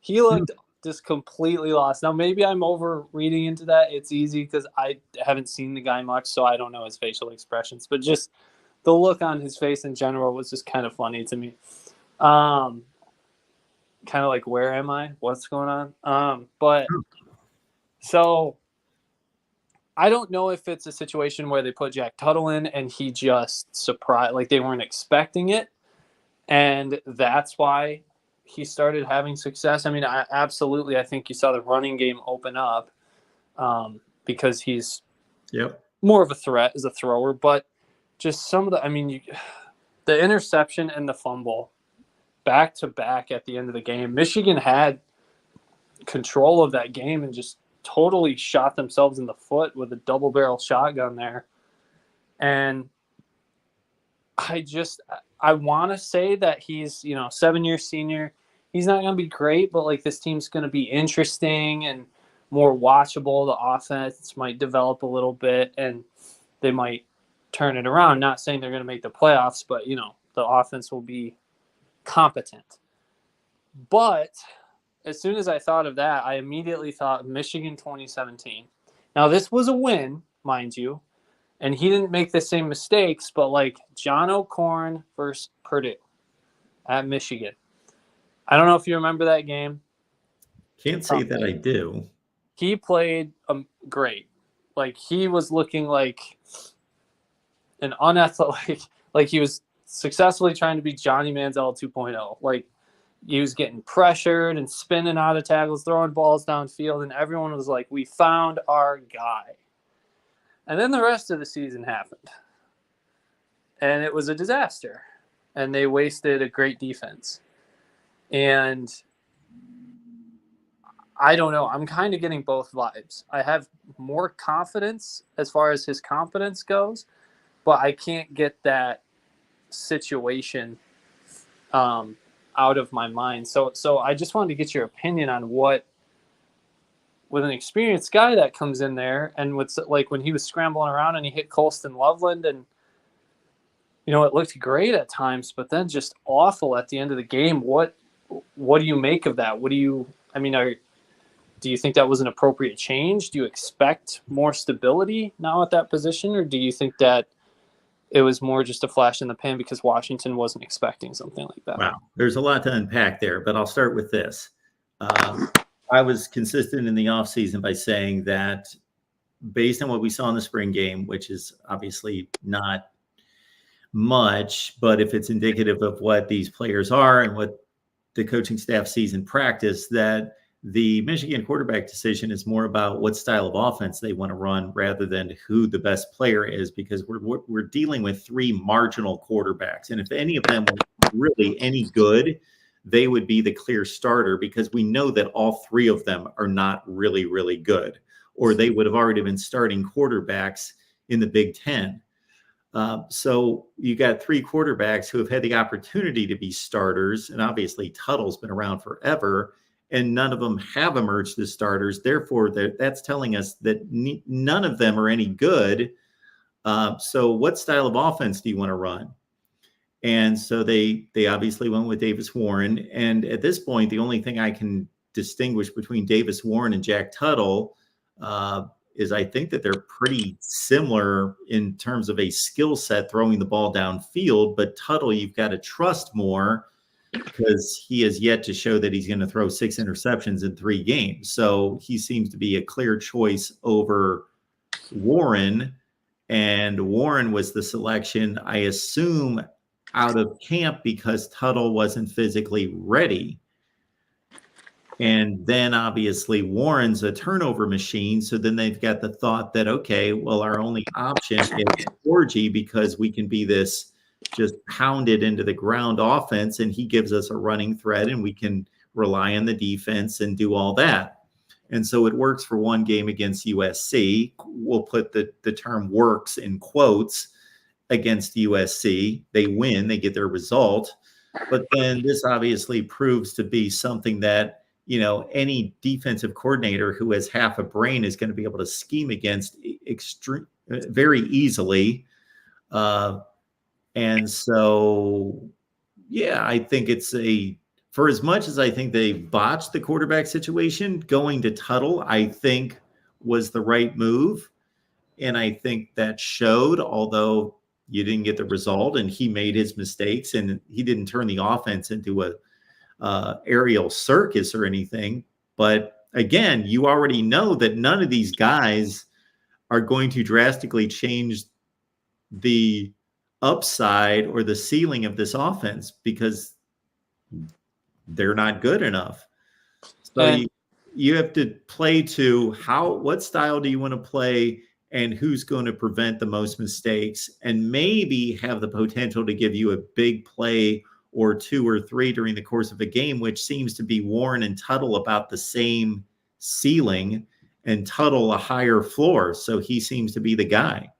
He looked just completely lost. Now, maybe I'm over reading into that. It's easy because I haven't seen the guy much, so I don't know his facial expressions. But just the look on his face in general was just kind of funny to me. Kind of like, where am I? What's going on? So I don't know if it's a situation where they put Jack Tuttle in and he just surprised, like they weren't expecting it, and that's why he started having success. I mean, I think you saw the running game open up because he's more of a threat as a thrower, but just some of the interception and the fumble back to back at the end of the game. Michigan had control of that game and just totally shot themselves in the foot with a double barrel shotgun there. And I want to say that he's, 7-year senior. He's not going to be great, but like this team's going to be interesting and more watchable. The offense might develop a little bit and they might turn it around. Not saying they're going to make the playoffs, but the offense will be competent. But as soon as I thought of that, I immediately thought Michigan 2017. Now, this was a win, mind you, and he didn't make the same mistakes, but like John O'Korn versus Purdue at Michigan. I don't know if you remember that game. Can't say that I do. He played great. Like, he was looking like an unethical, like he was successfully trying to be Johnny Manziel 2.0. Like, he was getting pressured and spinning out of tackles, throwing balls downfield, and everyone was like, we found our guy. And then the rest of the season happened. And it was a disaster. and they wasted a great defense. And I don't know. I'm kind of getting both vibes. I have more confidence as far as his confidence goes, but I can't get that situation out of my mind. So I just wanted to get your opinion on what, with an experienced guy that comes in there, and with like when he was scrambling around and he hit Colston Loveland, and you know, it looked great at times, but then just awful at the end of the game. What do you make of that? Do you think that was an appropriate change? Do you expect more stability now at that position, or do you think that it was more just a flash in the pan because Washington wasn't expecting something like that? Wow, there's a lot to unpack there, but I'll start with this. I was consistent in the offseason by saying that based on what we saw in the spring game, which is obviously not much, but if it's indicative of what these players are and what the coaching staff sees in practice, that the Michigan quarterback decision is more about what style of offense they want to run rather than who the best player is, because we're dealing with three marginal quarterbacks. And if any of them were really any good, they would be the clear starter, because we know that all three of them are not really, really good, or they would have already been starting quarterbacks in the Big Ten. So you got three quarterbacks who have had the opportunity to be starters, and obviously Tuttle's been around forever, and none of them have emerged as starters. Therefore, that's telling us that none of them are any good. So what style of offense do you want to run? And so they obviously went with Davis Warren. And at this point, the only thing I can distinguish between Davis Warren and Jack Tuttle is I think that they're pretty similar in terms of a skill set throwing the ball downfield. But Tuttle, you've got to trust more, because he has yet to show that he's going to throw 6 interceptions in 3 games. So he seems to be a clear choice over Warren. And Warren was the selection, I assume, out of camp because Tuttle wasn't physically ready. And then obviously Warren's a turnover machine. So then they've got the thought that, okay, well, our only option is Orgy, because we can be this just pounded into the ground offense, and he gives us a running threat, and we can rely on the defense and do all that. And so it works for one game against USC. We'll put the term works in quotes against USC. They win, they get their result. But then this obviously proves to be something that, you know, any defensive coordinator who has half a brain is going to be able to scheme against very easily. And so, yeah, I think for as much as I think they botched the quarterback situation, going to Tuttle, I think was the right move. And I think that showed, although you didn't get the result and he made his mistakes and he didn't turn the offense into a aerial circus or anything. But again, you already know that none of these guys are going to drastically change the upside or the ceiling of this offense, because they're not good enough. So you have to play to what style do you want to play, and who's going to prevent the most mistakes, and maybe have the potential to give you a big play or 2 or 3 during the course of a game, which seems to be Warren and Tuttle about the same ceiling, and Tuttle a higher floor. So he seems to be the guy.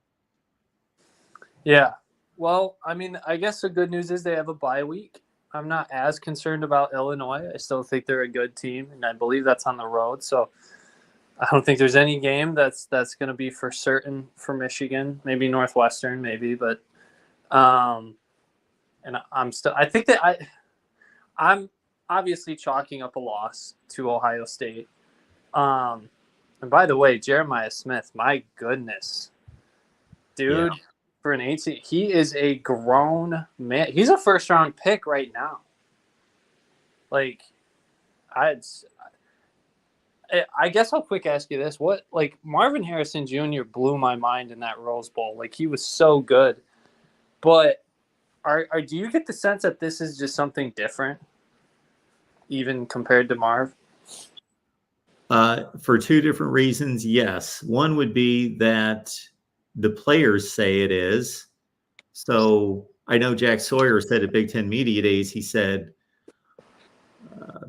Yeah. Well, I mean, I guess the good news is they have a bye week. I'm not as concerned about Illinois. I still think they're a good team, and I believe that's on the road. So I don't think there's any game that's going to be for certain for Michigan. Maybe Northwestern, maybe, but and I think that I'm obviously chalking up a loss to Ohio State. And by the way, Jeremiah Smith, my goodness, dude. Yeah. For an 18, he is a grown man. He's a first-round pick right now. Like, I guess I'll quick ask you this: Marvin Harrison Jr. blew my mind in that Rose Bowl. Like, he was so good. But do you get the sense that this is just something different, even compared to Marv? For 2 different reasons, yes. One would be that the players say it is. So I know Jack Sawyer said at Big Ten Media Days, he said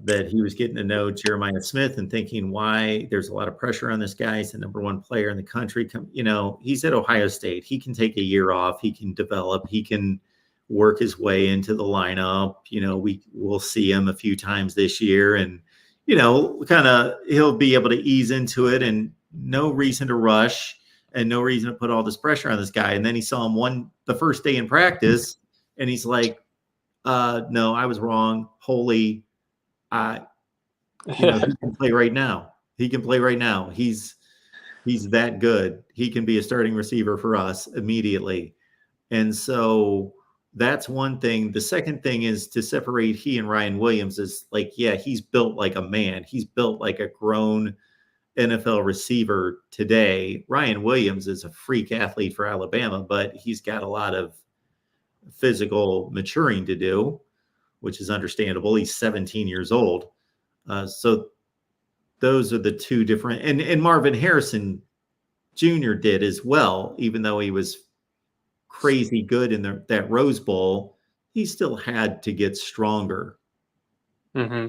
that he was getting to know Jeremiah Smith and thinking why there's a lot of pressure on this guy. He's the number one player in the country. He's at Ohio State. He can take a year off. He can develop. He can work his way into the lineup. We'll see him a few times this year, and he'll be able to ease into it, and no reason to rush and no reason to put all this pressure on this guy. And then he saw him the first day in practice, and he's like, no, I was wrong. He can play right now. He can play right now. He's that good. He can be a starting receiver for us immediately. And so that's one thing. The second thing is to separate he and Ryan Williams is like, yeah, he's built like a man. He's built like a grown NFL receiver today. Ryan Williams is a freak athlete for Alabama, but he's got a lot of physical maturing to do, which is understandable. He's 17 years old. So those are the two different, and Marvin Harrison Jr. did as well, even though he was crazy good in that Rose Bowl, he still had to get stronger. Mm-hmm.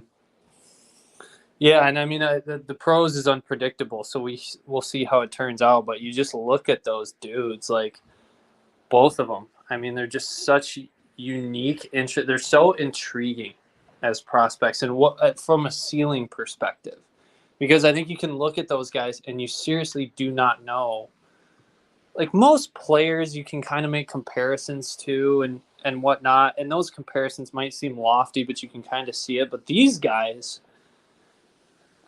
Yeah, and I mean, the pros is unpredictable, so we'll see how it turns out. But you just look at those dudes, like both of them. I mean, they're just such unique interest. They're so intriguing as prospects, and what from a ceiling perspective, because I think you can look at those guys and you seriously do not know. Like most players, you can kind of make comparisons to and whatnot, and those comparisons might seem lofty, but you can kind of see it. But these guys,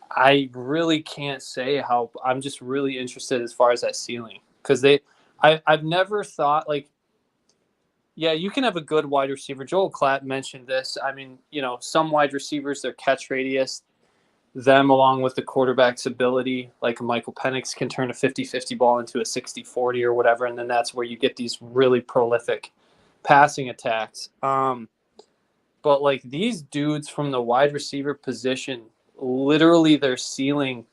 I really can't say how. I'm just really interested as far as that ceiling, because I've never thought like, yeah, you can have a good wide receiver. Joel Klatt mentioned this. I mean, some wide receivers, their catch radius, them along with the quarterback's ability, like Michael Penix can turn a 50-50 ball into a 60-40 or whatever, and then that's where you get these really prolific passing attacks. But like these dudes from the wide receiver position, literally their ceiling,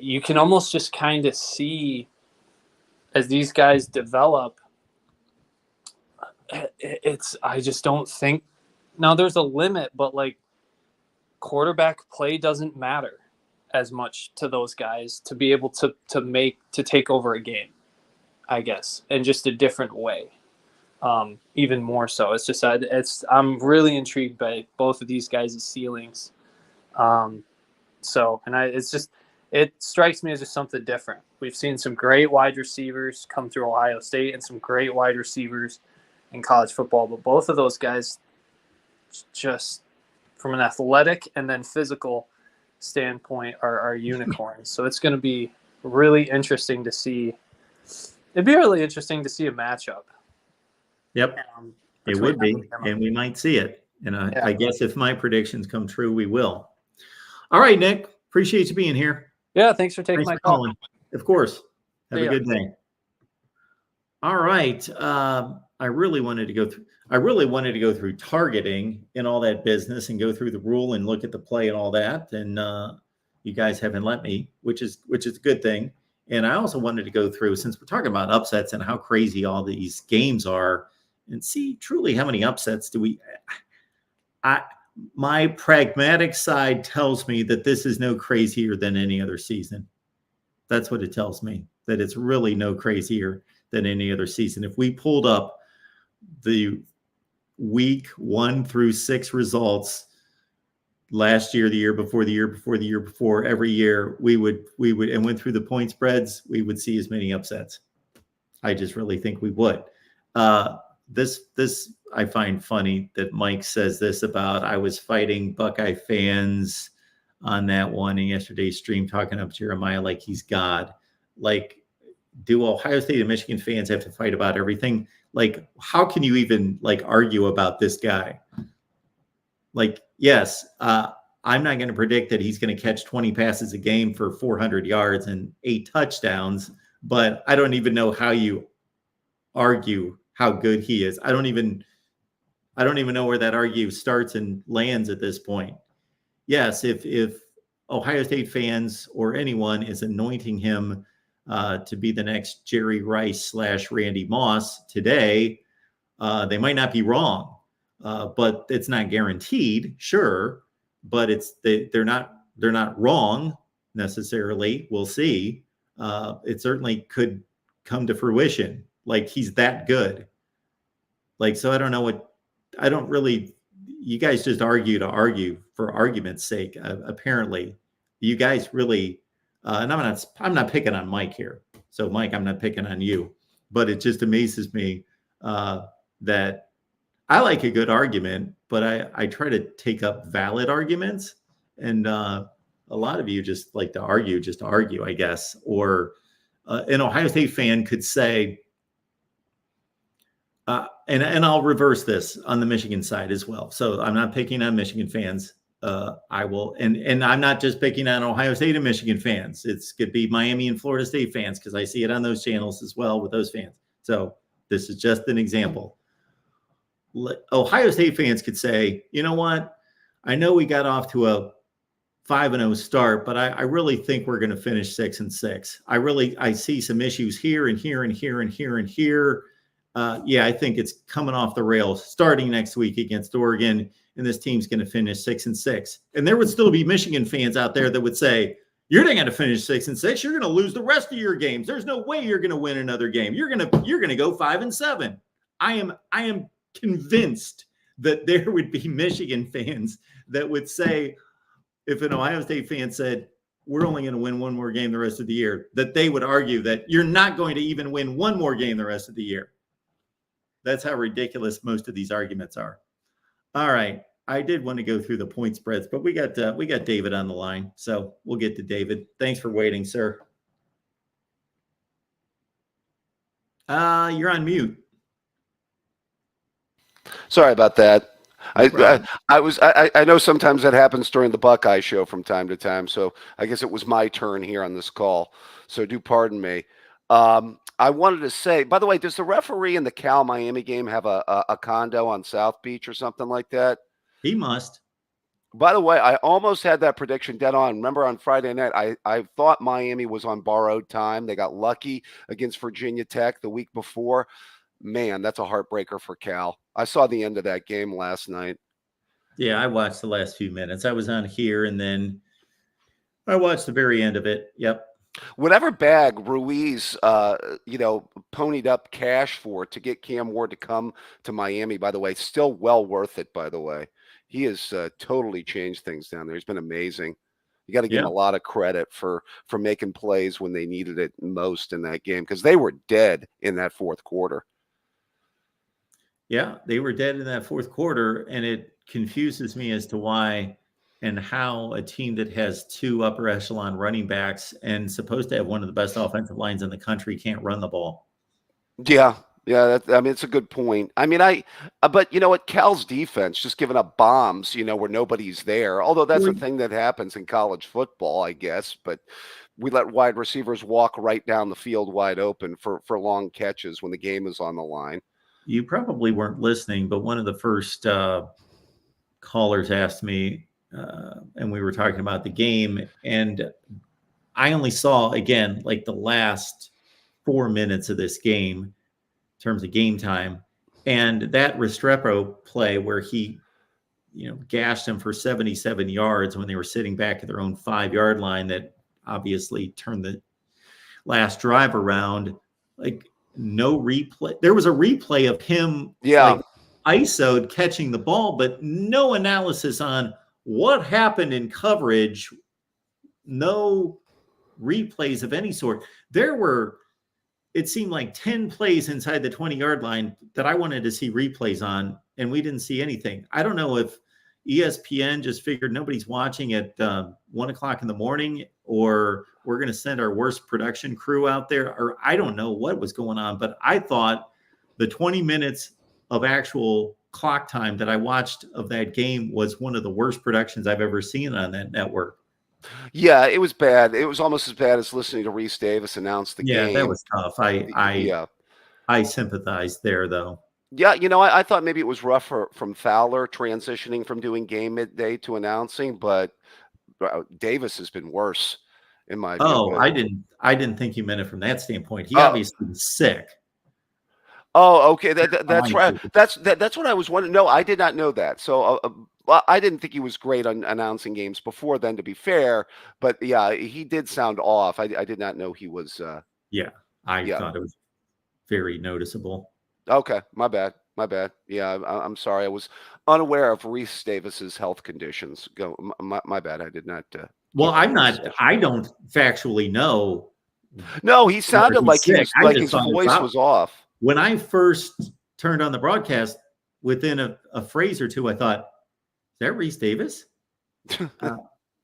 you can almost just kind of see as these guys develop. I just don't think now there's a limit, but like quarterback play doesn't matter as much to those guys to be able to take over a game, I guess, in just a different way. Even more so. It's just I'm really intrigued by both of these guys' ceilings. It strikes me as just something different. We've seen some great wide receivers come through Ohio State and some great wide receivers in college football, but both of those guys, just from an athletic and then physical standpoint, are unicorns. So it's going to be really interesting to see. It'd be really interesting to see a matchup. Yep, it would be, and we might see it. And I guess if my predictions come true, we will. All right, Nick, appreciate you being here. Yeah, thanks for taking my call. Of course. Have a good day. All right. I really wanted to go through targeting and all that business and go through the rule and look at the play and all that. And you guys haven't let me, which is a good thing. And I also wanted to go through, since we're talking about upsets and how crazy all these games are, and see truly how many upsets do we. My pragmatic side tells me that this is no crazier than any other season. That's what it tells me, that it's really no crazier than any other season. If we pulled up the week 1 through 6 results last year, the year before, the year before, the year before, every year, we would and went through the point spreads, we would see as many upsets. I just really think we would. This I find funny that Mike says this about, I was fighting Buckeye fans on that one in yesterday's stream, talking up Jeremiah like he's God. Like, do Ohio State and Michigan fans have to fight about everything? Like, how can you even argue about this guy? Like, yes, I'm not going to predict that he's going to catch 20 passes a game for 400 yards and 8 touchdowns, but I don't even know how you argue how good he is. I don't even know where that argue starts and lands at this point. Yes, if Ohio State fans or anyone is anointing him to be the next Jerry Rice / Randy Moss today, They might not be wrong, but it's not guaranteed, sure. But they're not wrong necessarily. We'll see. It certainly could come to fruition. Like, he's that good. Like, so I don't know I don't really. You guys just argue to argue for argument's sake. Apparently, you guys really. And I'm not picking on Mike here. So, Mike, I'm not picking on you. But it just amazes me that I like a good argument, but I try to take up valid arguments. And a lot of you just like to argue, I guess. Or an Ohio State fan could say, and I'll reverse this on the Michigan side as well. So I'm not picking on Michigan fans. I will, and I'm not just picking on Ohio State and Michigan fans. It could be Miami and Florida State fans, because I see it on those channels as well with those fans. So this is just an example. Ohio State fans could say, you know what? I know we got off to a 5-0 start, but I really think we're going to finish 6-6. I see some issues here and here and here and here and here. Yeah, I think it's coming off the rails starting next week against Oregon, and this team's going to finish 6-6. And there would still be Michigan fans out there that would say, you're not going to finish 6-6. You're going to lose the rest of your games. There's no way you're going to win another game. You're going to go 5-7. I am convinced that there would be Michigan fans that would say, if an Ohio State fan said, we're only going to win one more game the rest of the year, that they would argue that you're not going to even win one more game the rest of the year. That's how ridiculous most of these arguments are. All right. I did want to go through the point spreads, but we got David on the line, so we'll get to David. Thanks for waiting, sir. You're on mute. Sorry about that. No I know sometimes that happens during the Buckeye show from time to time, so I guess it was my turn here on this call. So do pardon me. I wanted to say, by the way, does the referee in the Cal Miami game have a condo on South Beach or something like that? He must. By the way, I almost had that prediction dead on. Remember on Friday night, I thought Miami was on borrowed time. They got lucky against Virginia Tech the week before. Man, that's a heartbreaker for Cal. I saw the end of that game last night. Yeah, I watched the last few minutes. I was on here, and then I watched the very end of it. Yep. Whatever bag Ruiz, ponied up cash for to get Cam Ward to come to Miami, by the way, still well worth it, by the way. He has totally changed things down there. He's been amazing. You got to give him a lot of credit for making plays when they needed it most in that game, because they were dead in that fourth quarter. Yeah, they were dead in that fourth quarter, and it confuses me as to why and how a team that has two upper echelon running backs and supposed to have one of the best offensive lines in the country can't run the ball. Yeah. It's a good point. But you know what? Cal's defense just giving up bombs, where nobody's there. Although that's a thing that happens in college football, I guess. But we let wide receivers walk right down the field wide open for long catches when the game is on the line. You probably weren't listening, but one of the first callers asked me, and we were talking about the game, and I only saw, again, like the last 4 minutes of this game in terms of game time. And that Restrepo play where he, gashed them for 77 yards when they were sitting back at their own 5-yard line, that obviously turned the last drive around. Like, no replay. There was a replay of him ISO'd catching the ball, but no analysis on what happened in coverage. No replays of any sort. There were, it seemed like 10 plays inside the 20-yard line that I wanted to see replays on, and we didn't see anything. I don't know if ESPN just figured nobody's watching at 1 o'clock in the morning, or we're going to send our worst production crew out there, or I don't know what was going on. But I thought the 20 minutes of actual clock time that I watched of that game was one of the worst productions I've ever seen on that network. Yeah, it was bad. It was almost as bad as listening to Reese Davis announce the game. Yeah, that was tough. I sympathized there, though. Yeah, I thought maybe it was rough from Fowler transitioning from doing game midday to announcing, but Davis has been worse in my view. I didn't think you meant it from that standpoint. He obviously was sick. Oh, okay. That's I right. think. That's what I was wondering. No, I did not know that. So well, I didn't think he was great on announcing games before then, to be fair. But yeah, he did sound off. I did not know he was. Yeah, I Yeah. thought it was very noticeable. Okay. My bad. My bad. Yeah, I'm sorry. I was unaware of Reese Davis's health conditions. My bad. I did not. Well, keep that I'm not. conversation. I don't factually know No, he whether sounded he's like he sick. was I like just his thought it was voice out. was off. When I first turned on the broadcast, within a phrase or two, I thought, "Is that Reese Davis?"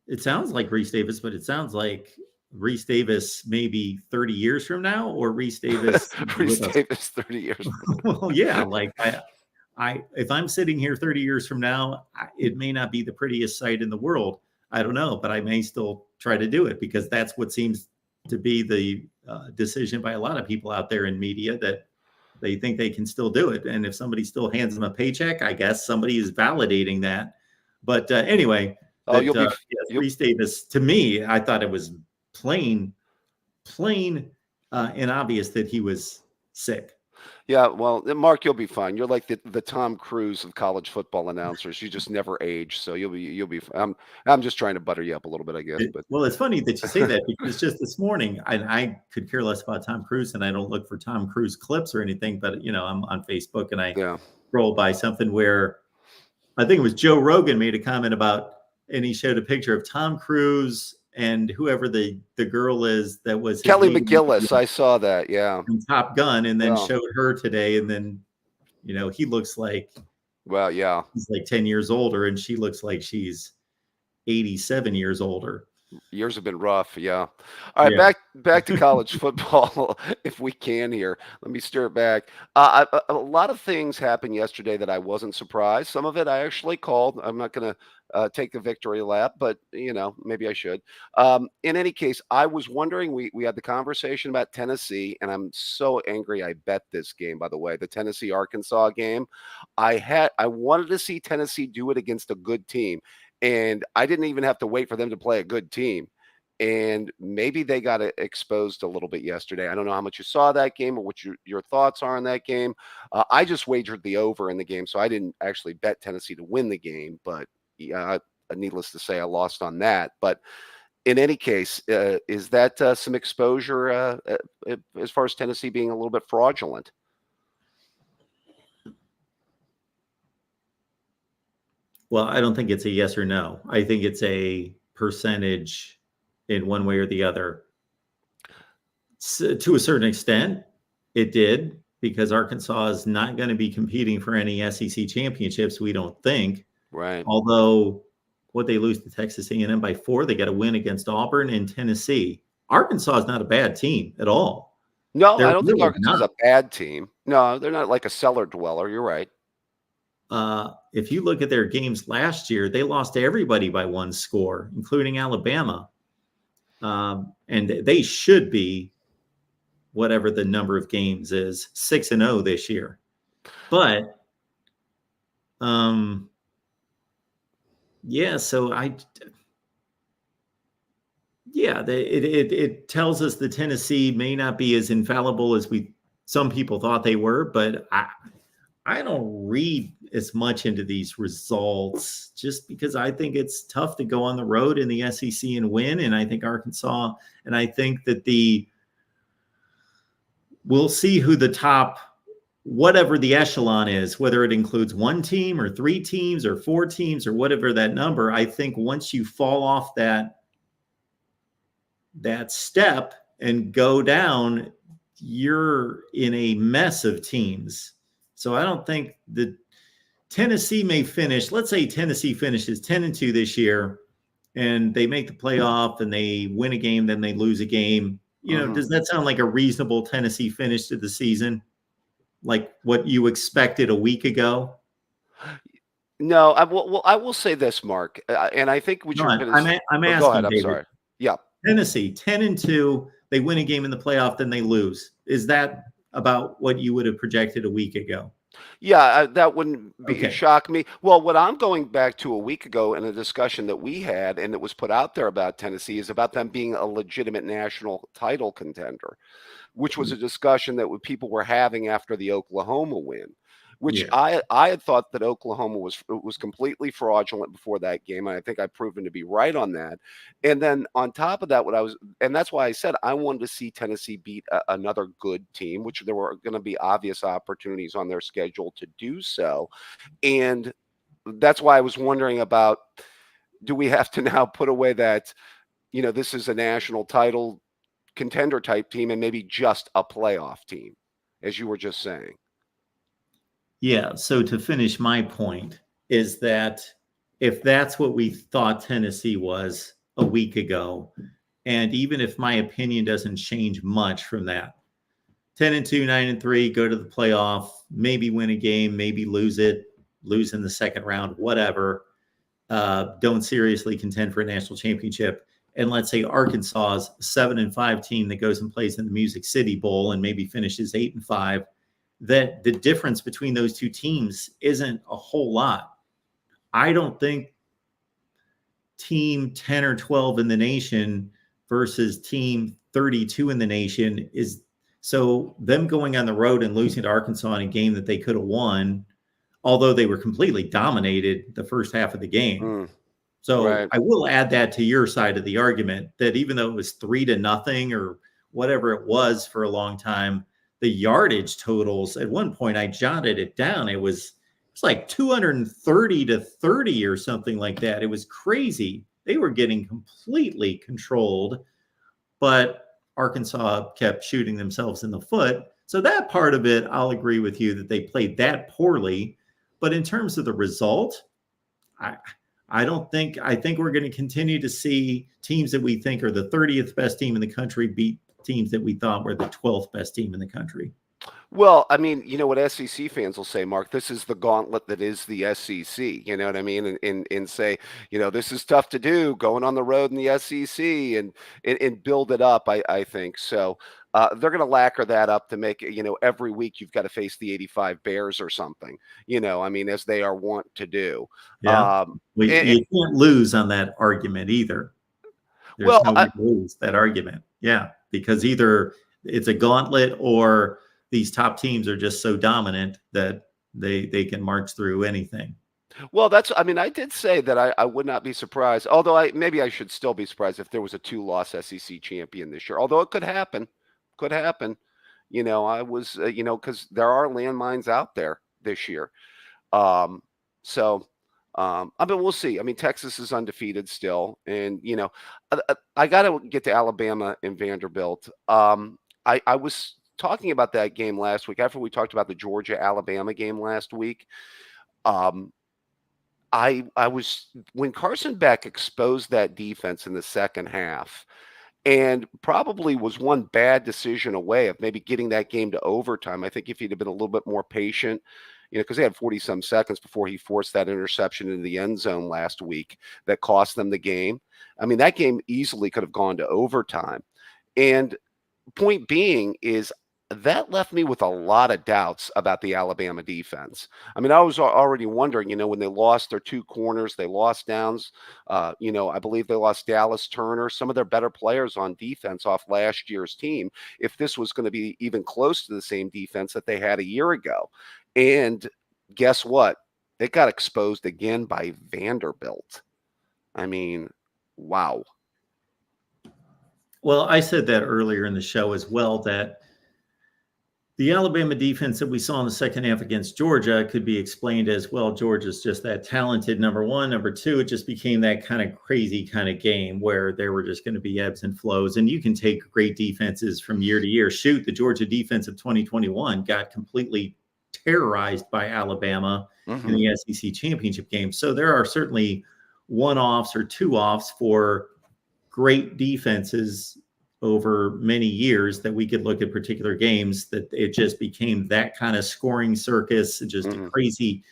It sounds like Reese Davis, but it sounds like Reese Davis maybe 30 years from now, or Reese Davis Reese with us. Davis, 30 years. Well, yeah, like if I'm sitting here 30 years from now, it may not be the prettiest sight in the world. I don't know, but I may still try to do it because that's what seems to be the decision by a lot of people out there in media, that they think they can still do it. And if somebody still hands them a paycheck, I guess somebody is validating that. But anyway, Oh, that, you'll be. yes, You'll, Reese Davis, to me, I thought it was plain and obvious that he was sick. Yeah, well, Mark, you'll be fine. You're like the Tom Cruise of college football announcers. You just never age, so you'll be. I'm just trying to butter you up a little bit, I guess. But Well, it's funny that you say that because just this morning, I could care less about Tom Cruise, and I don't look for Tom Cruise clips or anything. But I'm on Facebook and I yeah, scroll by something where I think it was Joe Rogan made a comment about, and he showed a picture of Tom Cruise and whoever the girl is that was his Kelly maiden McGillis. I saw that. Yeah. in Top Gun, and then Well, showed her today, and then he looks like well, yeah. he's like 10 years older, and she looks like she's 87 years older. Years have been rough. Yeah. All right, Yeah. back to college football, if we can here. Let me steer it back. A lot of things happened yesterday that I wasn't surprised. Some of it I actually called. I'm not going to take the victory lap, but maybe I should. In any case, I was wondering. We had the conversation about Tennessee, and I'm so angry. I bet this game. By the way, the Tennessee Arkansas game. I wanted to see Tennessee do it against a good team. And I didn't even have to wait for them to play a good team. And maybe they got exposed a little bit yesterday. I don't know how much you saw that game or what your thoughts are on that game. I just wagered the over in the game, so I didn't actually bet Tennessee to win the game. But needless to say, I lost on that. But in any case, is that some exposure as far as Tennessee being a little bit fraudulent? Well, I don't think it's a yes or no. I think it's a percentage in one way or the other. So, to a certain extent, it did, because Arkansas is not going to be competing for any SEC championships, we don't think. Right. Although, what they lose to Texas A&M by 4, they got a win against Auburn and Tennessee. Arkansas is not a bad team at all. No, They're I don't think really Arkansas is not. a bad team. No, they're not like a cellar dweller. You're right. If you look at their games last year, they lost to everybody by 1 score, including Alabama. And they should be, whatever the number of games is, 6-0 this year. But, yeah, so it tells us that Tennessee may not be as infallible as some people thought they were, but I don't read as much into these results, just because I think it's tough to go on the road in the SEC and win. And I think Arkansas, and I think that we'll see who the top, whatever the echelon is, whether it includes 1 team or 3 teams or 4 teams or whatever that number. I think once you fall off that step and go down, you're in a mess of teams. So I don't think that Tennessee may finish. Let's say Tennessee finishes 10-2 this year, and they make the playoff and they win a game, then they lose a game. Does that sound like a reasonable Tennessee finish to the season? Like what you expected a week ago? No, I will say this, Mark, and I think what you're going to say. I'm Go asking, ahead. I'm David. sorry. Yeah. Tennessee 10-2, they win a game in the playoff, then they lose. Is that about what you would have projected a week ago? Yeah, that wouldn't be Okay. shock me. Well, what I'm going back to a week ago in a discussion that we had, and it was put out there about Tennessee, is about them being a legitimate national title contender, which was a discussion that people were having after the Oklahoma win, which Yeah. I had thought that Oklahoma was completely fraudulent before that game. And I think I've proven to be right on that. And then on top of that, and that's why I said I wanted to see Tennessee beat another good team, which there were going to be obvious opportunities on their schedule to do so. And that's why I was wondering about, do we have to now put away that, this is a national title contender type team and maybe just a playoff team, as you were just saying? Yeah. So to finish my point is that if that's what we thought Tennessee was a week ago, and even if my opinion doesn't change much from that, 10-2, 9-3, go to the playoff, maybe win a game, maybe lose in the second round, whatever. Don't seriously contend for a national championship. And let's say Arkansas's 7-5 team that goes and plays in the Music City Bowl and maybe finishes 8-5, that the difference between those two teams isn't a whole lot. I don't think team 10 or 12 in the nation versus team 32 in the nation is so them going on the road and losing to Arkansas in a game that they could have won, although they were completely dominated the first half of the game. So right. I will add that to your side of the argument that even though it was 3-0 or whatever it was for a long time, the yardage totals at one point, I jotted it down. It was like 230-30 or something like that. It was crazy. They were getting completely controlled, but Arkansas kept shooting themselves in the foot. So that part of it, I'll agree with you that they played that poorly. But in terms of the result, I think we're going to continue to see teams that we think are the 30th best team in the country beat teams that we thought were the 12th best team in the country. Well, I mean, you know what SEC fans will say, Mark, this is the gauntlet that is the SEC. You know what I mean? And say, this is tough to do going on the road in the SEC and build it up, I think. So they're going to lacquer that up to make it, every week you've got to face the 85 Bears or something, as they are wont to do. Yeah. You can't lose on that argument either. There's no way to lose that argument. Yeah. Because either it's a gauntlet or these top teams are just so dominant that they can march through anything. Well, I did say that I would not be surprised, although maybe I should still be surprised if there was a 2-loss SEC champion this year, although it could happen. I was, because there are landmines out there this year. We'll see. Texas is undefeated still. And, I got to get to Alabama and Vanderbilt. I was talking about that game last week after we talked about the Georgia-Alabama game last week. I was, when Carson Beck exposed that defense in the second half, and probably was one bad decision away of maybe getting that game to overtime. I think if he'd have been a little bit more patient, because they had 40-some seconds before he forced that interception into the end zone last week that cost them the game. That game easily could have gone to overtime. And point being is that left me with a lot of doubts about the Alabama defense. I was already wondering, when they lost their two corners, they lost Downs. I believe they lost Dallas Turner, some of their better players on defense off last year's team, if this was going to be even close to the same defense that they had a year ago. And guess what? They got exposed again by Vanderbilt. Wow. Well, I said that earlier in the show as well, that the Alabama defense that we saw in the second half against Georgia could be explained as, well, Georgia's just that talented, number one. Number two, it just became that kind of crazy kind of game where there were just going to be ebbs and flows. And you can take great defenses from year to year. Shoot, the Georgia defense of 2021 got completely terrorized by Alabama in the SEC championship game. So there are certainly one-offs or two-offs for great defenses over many years that we could look at particular games that it just became that kind of scoring circus, just a crazy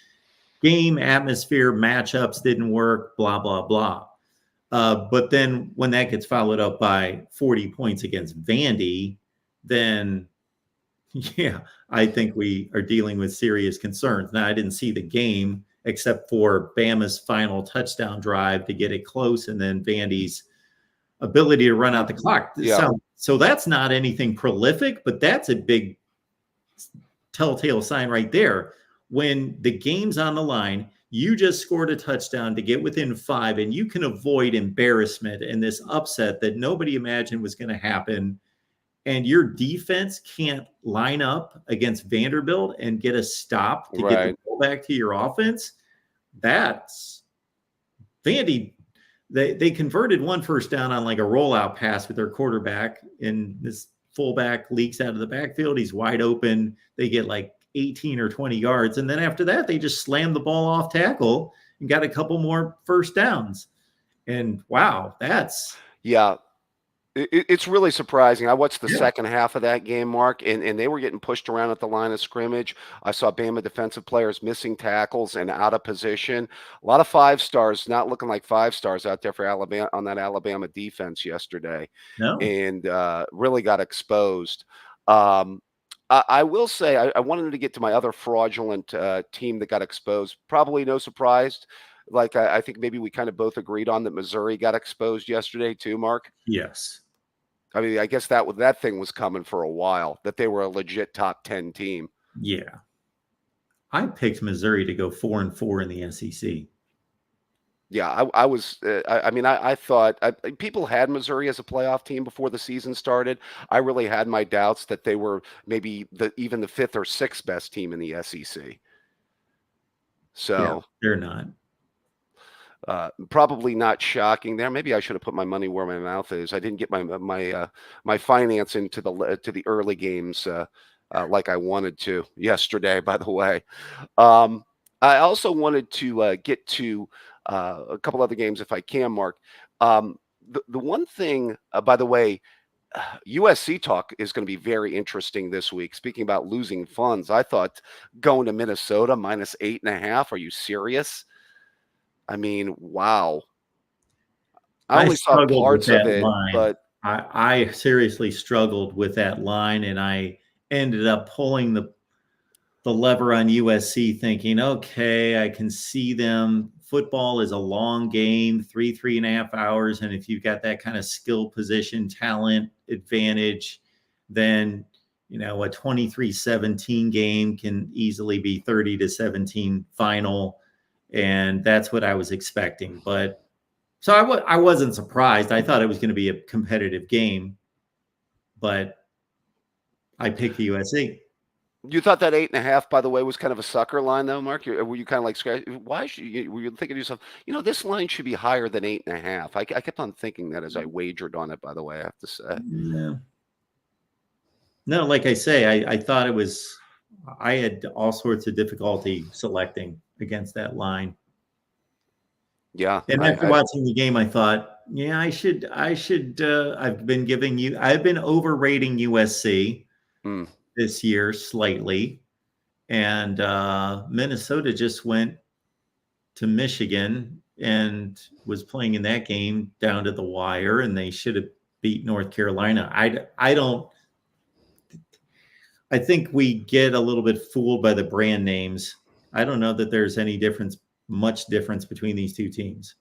game atmosphere, matchups didn't work, blah, blah, blah. But then when that gets followed up by 40 points against Vandy, then Yeah, I think we are dealing with serious concerns. Now, I didn't see the game except for Bama's final touchdown drive to get it close, and then Vandy's ability to run out the clock. Yeah. So that's not anything prolific, but that's a big telltale sign right there. When the game's on the line, you just scored a touchdown to get within 5, and you can avoid embarrassment and this upset that nobody imagined was going to happen. And your defense can't line up against Vanderbilt and get a stop to get the ball back to your offense. That's Vandy. They converted one first down on like a rollout pass with their quarterback, and this fullback leaks out of the backfield. He's wide open. They get like 18 or 20 yards. And then after that, they just slammed the ball off tackle and got a couple more first downs. And wow, that's. Yeah. It's really surprising. I watched the second half of that game, Mark, and they were getting pushed around at the line of scrimmage. I saw Bama defensive players missing tackles and out of position. A lot of 5 stars, not looking like 5 stars out there for Alabama on that Alabama defense yesterday. No. And really got exposed. I will say I wanted to get to my other fraudulent team that got exposed. Probably no surprise. Like I think maybe we kind of both agreed on that Missouri got exposed yesterday too, Mark. Yes. I mean, I guess that thing was coming for a while, that they were a legit top 10 team. Yeah. I picked Missouri to go 4-4 in the SEC. Yeah, I was. I thought people had Missouri as a playoff team before the season started. I really had my doubts that they were maybe even the 5th or 6th best team in the SEC. So yeah, they're not. Probably not shocking there. Maybe I should have put my money where my mouth is. I didn't get my finance into the early games like I wanted to yesterday. By the way, I also wanted to get to a couple other games if I can, Mark. The one thing, by the way, USC talk is going to be very interesting this week. Speaking about losing funds, I thought going to Minnesota minus 8.5. Are you serious? I mean, wow. I only saw parts of it, but I seriously struggled with that line, and I ended up pulling the lever on USC thinking, okay, I can see them. Football is a long game, 3.5 hours. And if you've got that kind of skill position, talent advantage, then, a 23-17 game can easily be 30-17 final. And that's what I was expecting. But so I wasn't surprised. I thought it was going to be a competitive game, but I picked the USC. You thought that 8.5, by the way, was kind of a sucker line, though, Mark? Were you kind of like, why should you? Were you thinking to yourself, this line should be higher than 8.5? I kept on thinking that as I wagered on it. By the way, I have to say. No, like I say, I thought it was. I had all sorts of difficulty selecting against that line. Yeah. And after watching the game, I thought, yeah, I should. I've been overrating USC this year slightly. And Minnesota just went to Michigan and was playing in that game down to the wire, and they should have beat North Carolina. I think we get a little bit fooled by the brand names. I don't know that there's any much difference between these two teams.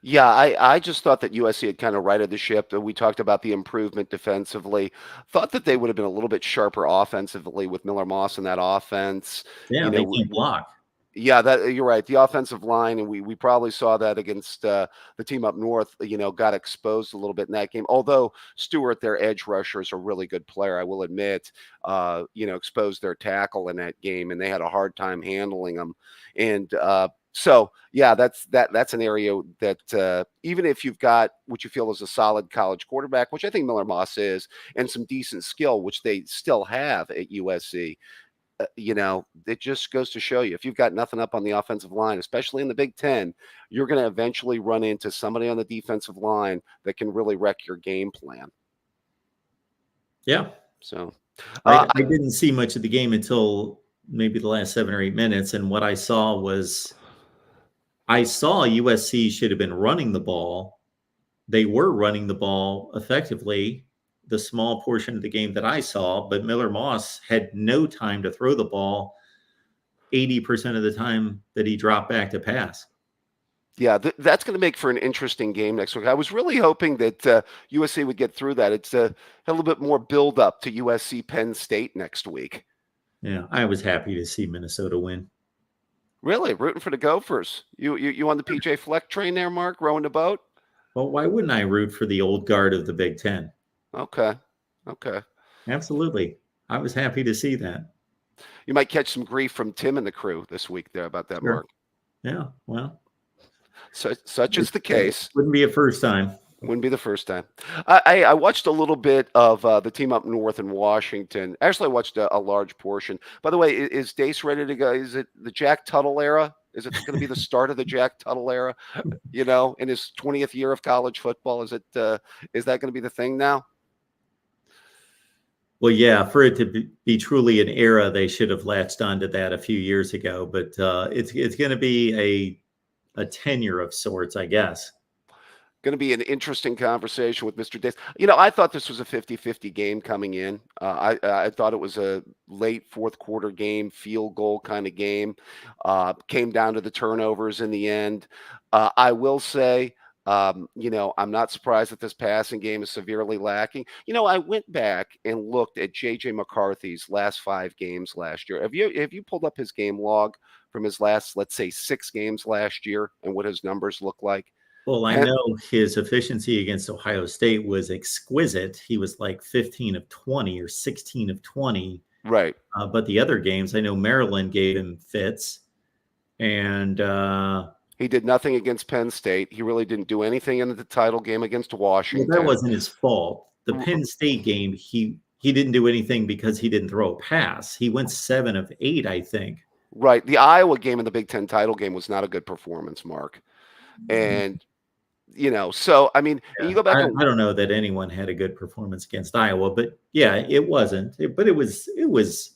Yeah, I just thought that USC had kind of righted the ship. We talked about the improvement defensively. Thought that they would have been a little bit sharper offensively with Miller Moss in that offense. Yeah, they can't block. Yeah, you're right. The offensive line, and we probably saw that against the team up north, got exposed a little bit in that game. Although Stewart, their edge rusher, is a really good player, I will admit, exposed their tackle in that game, and they had a hard time handling them. And so, yeah, that's an area that even if you've got what you feel is a solid college quarterback, which I think Miller Moss is, and some decent skill, which they still have at USC, it just goes to show you, if you've got nothing up on the offensive line, especially in the Big Ten, you're going to eventually run into somebody on the defensive line that can really wreck your game plan. Yeah. So I didn't see much of the game until maybe the last 7 or 8 minutes. And what I saw USC should have been running the ball. They were running the ball effectively the small portion of the game that I saw, but Miller Moss had no time to throw the ball 80% of the time that he dropped back to pass. Yeah, that's going to make for an interesting game next week. I was really hoping that USC would get through that. It's a little bit more build up to USC Penn State next week. Yeah, I was happy to see Minnesota win. Really? Rooting for the Gophers. You on the PJ Fleck train there, Mark, rowing the boat? Well, why wouldn't I root for the old guard of the Big Ten? Okay. Absolutely. I was happy to see that. You might catch some grief from Tim and the crew this week there about that, Sure. Mark. Yeah, well. Such is the case. Wouldn't be a first time. Wouldn't be the first time. I watched a little bit of the team up north in Washington. Actually, I watched a large portion. By the way, is Dace ready to go? Is it the Jack Tuttle era? Is it going to be the start of the Jack Tuttle era? You know, in his 20th year of college football, is that going to be the thing now? Well, yeah, for it to be truly an era, they should have latched onto that a few years ago. But it's going to be a tenure of sorts, I guess. Going to be an interesting conversation with Mr. Dace. You know, I thought this was a 50-50 game coming in. I thought it was a late fourth quarter game, field goal kind of game. Came down to the turnovers in the end. I will say, you know, I'm not surprised that this passing game is severely lacking. You know, I went back and looked at J.J. McCarthy's last 5 games last year. Have you pulled up his game log from his last, let's say, 6 games last year and what his numbers look like? Well, I know his efficiency against Ohio State was exquisite. He was like 15 of 20 or 16 of 20. Right. But the other games, I know Maryland gave him fits. And he did nothing against Penn State. He really didn't do anything in the title game against Washington. Well, that wasn't his fault. The Penn State game, he didn't do anything because he didn't throw a pass. He went 7 of 8, I think. Right. The Iowa game and the Big Ten title game was not a good performance, Mark. And you know, so I mean, you go back. I don't know that anyone had a good performance against Iowa, but yeah, it wasn't. But it was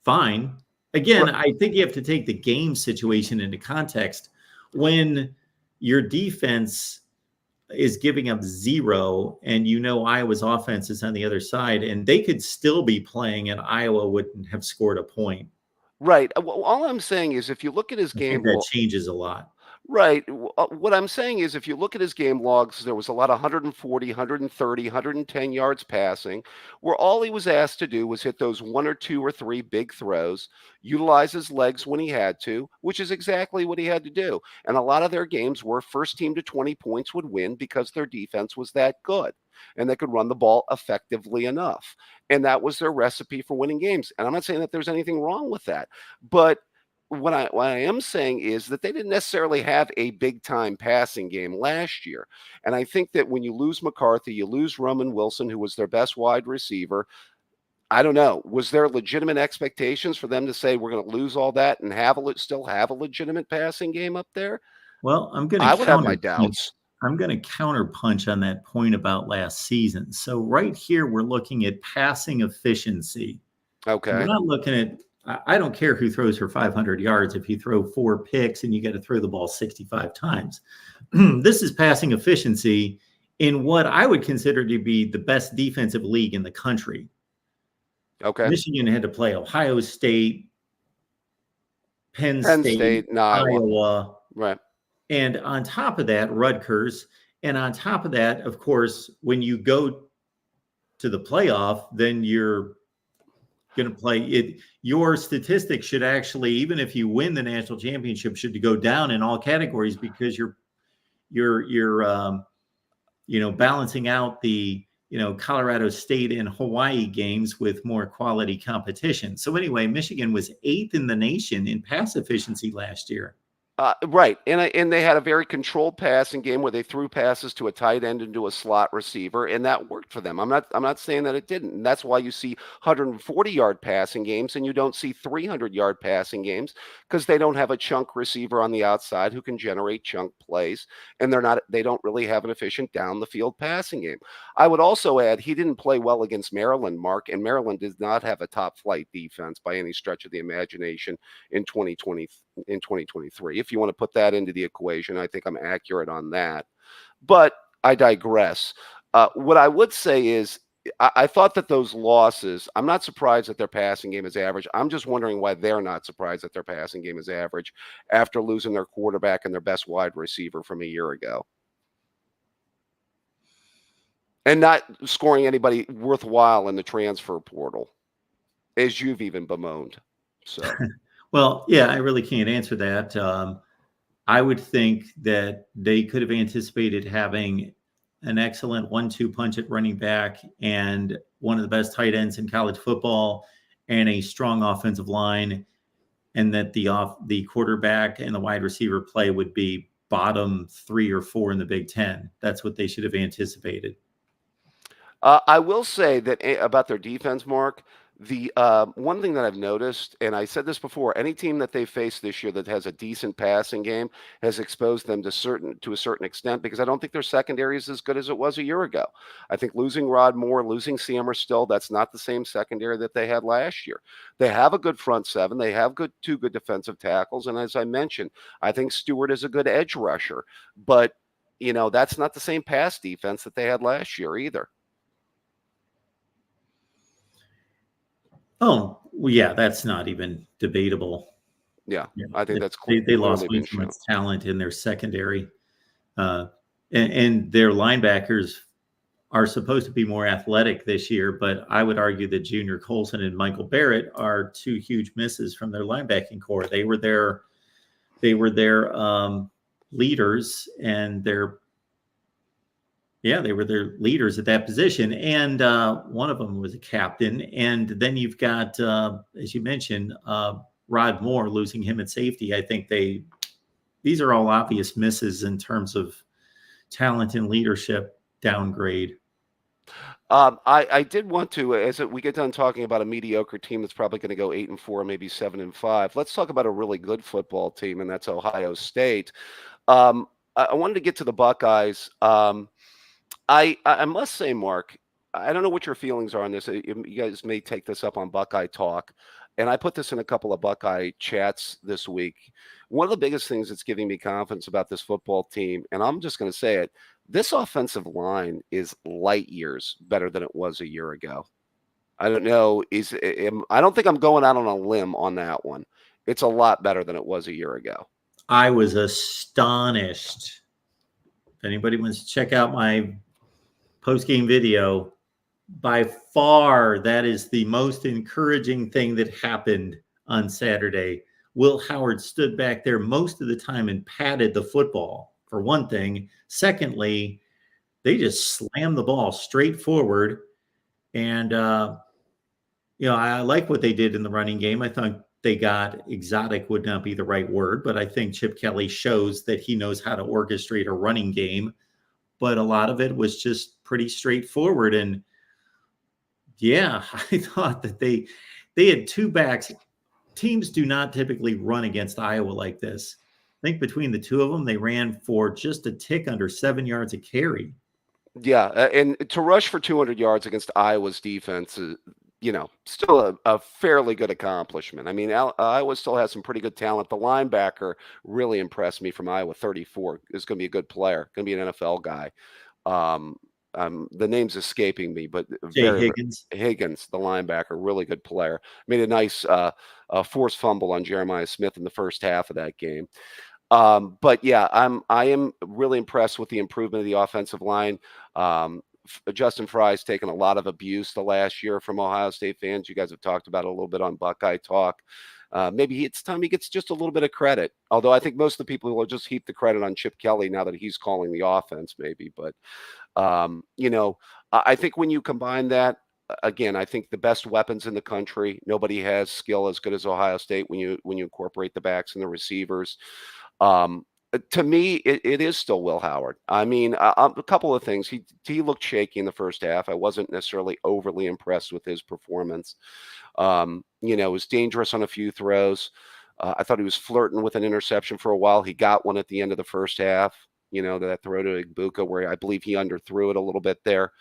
fine. Again, I think you have to take the game situation into context. When your defense is giving up 0, and you know Iowa's offense is on the other side, and they could still be playing, and Iowa wouldn't have scored a point. Right. Well, all I'm saying is, if you look at his game, that changes a lot. Right. What I'm saying is, if you look at his game logs, there was a lot of 140, 130, 110 yards passing, where all he was asked to do was hit those 1 or 2 or 3 big throws, utilize his legs when he had to, which is exactly what he had to do. And a lot of their games were first team to 20 points would win because their defense was that good and they could run the ball effectively enough. And that was their recipe for winning games. And I'm not saying that there's anything wrong with that, but what I am saying is that they didn't necessarily have a big time passing game last year. And I think that when you lose McCarthy, you lose Roman Wilson, who was their best wide receiver. I don't know. Was there legitimate expectations for them to say, we're going to lose all that and still have a legitimate passing game up there? Well, I would have my doubts. I'm going to counterpunch on that point about last season. So right here, we're looking at passing efficiency. Okay. We're not looking at, I don't care who throws for 500 yards if you throw 4 picks and you got to throw the ball 65 times. This is passing efficiency in what I would consider to be the best defensive league in the country. Okay. Michigan had to play Ohio State, Penn State, and Iowa. Right. And on top of that, Rutgers. And on top of that, of course, when you go to the playoff, then you're going to play it. Your statistics should actually, even if you win the national championship, should go down in all categories because you're balancing out the Colorado State and Hawaii games with more quality competition. So anyway, Michigan was 8th in the nation in pass efficiency last year. Right. And they had a very controlled passing game where they threw passes to a tight end and to a slot receiver, and that worked for them. I'm not saying that it didn't. And that's why you see 140-yard passing games and you don't see 300-yard passing games, because they don't have a chunk receiver on the outside who can generate chunk plays, and they don't really have an efficient down the field passing game. I would also add he didn't play well against Maryland, Mark, and Maryland does not have a top flight defense by any stretch of the imagination in 2023. If you want to put that into the equation, I think I'm accurate on that. But I digress. What I would say is I thought that those losses, I'm not surprised that their passing game is average. I'm just wondering why they're not surprised that their passing game is average after losing their quarterback and their best wide receiver from a year ago. And not scoring anybody worthwhile in the transfer portal, as you've even bemoaned. So, Well, yeah, I really can't answer that. I would think that they could have anticipated having an excellent 1-2 punch at running back and one of the best tight ends in college football and a strong offensive line, and that the quarterback and the wide receiver play would be bottom 3 or 4 in the Big Ten. That's what they should have anticipated. I will say that about their defense, Mark, the one thing that I've noticed, and I said this before, any team that they faced this year that has a decent passing game has exposed them to a certain extent, because I don't think their secondary is as good as it was a year ago. I think losing Rod Moore, losing Sammer Still, that's not the same secondary that they had last year. They have a good front seven. They have two good defensive tackles. And as I mentioned, I think Stewart is a good edge rusher. But, that's not the same pass defense that they had last year either. Oh, well, yeah, that's not even debatable. Yeah, I think that's clear. They lost way too much talent in their secondary. And their linebackers are supposed to be more athletic this year, but I would argue that Junior Colson and Michael Barrett are two huge misses from their linebacking core. They were their leaders, and they were their leaders at that position. And one of them was a captain. And then you've got, as you mentioned, Rod Moore, losing him at safety. I think these are all obvious misses in terms of talent and leadership downgrade. I did want to, as we get done talking about a mediocre team that's probably going to go 8-4, maybe 7-5. Let's talk about a really good football team, and that's Ohio State. I wanted to get to the Buckeyes. I must say, Mark, I don't know what your feelings are on this. You guys may take this up on Buckeye Talk, and I put this in a couple of Buckeye chats this week. One of the biggest things that's giving me confidence about this football team, and I'm just going to say it, this offensive line is light years better than it was a year ago. I don't know. I don't think I'm going out on a limb on that one. It's a lot better than it was a year ago. I was astonished. If anybody wants to check out my post-game video, by far, that is the most encouraging thing that happened on Saturday. Will Howard stood back there most of the time and patted the football, for one thing. Secondly, they just slammed the ball straight forward. And, I like what they did in the running game. I thought they got exotic, would not be the right word, but I think Chip Kelly shows that he knows how to orchestrate a running game. But a lot of it was just pretty straightforward. And yeah, I thought that they had two backs. Teams do not typically run against Iowa like this. I think between the two of them, they ran for just a tick under 7 yards a carry. Yeah, and to rush for 200 yards against Iowa's defense is, still a fairly good accomplishment. I mean, Iowa still has some pretty good talent. The linebacker really impressed me from Iowa, 34. Is going to be a good player, going to be an NFL guy. The name's escaping me, but Higgins, the linebacker, really good player. Made a nice forced fumble on Jeremiah Smith in the first half of that game. But yeah, I am really impressed with the improvement of the offensive line. Justin Fry's taken a lot of abuse the last year from Ohio State fans. You guys have talked about it a little bit on Buckeye Talk. Maybe it's time he gets just a little bit of credit. Although I think most of the people will just heap the credit on Chip Kelly now that he's calling the offense, maybe. But I think when you combine that, again, I think the best weapons in the country. Nobody has skill as good as Ohio State when you incorporate the backs and the receivers. To me, it is still Will Howard. I mean, a couple of things. He looked shaky in the first half. I wasn't necessarily overly impressed with his performance. Was dangerous on a few throws. I thought he was flirting with an interception for a while. He got one at the end of the first half. That throw to Igbuka where I believe he underthrew it a little bit there.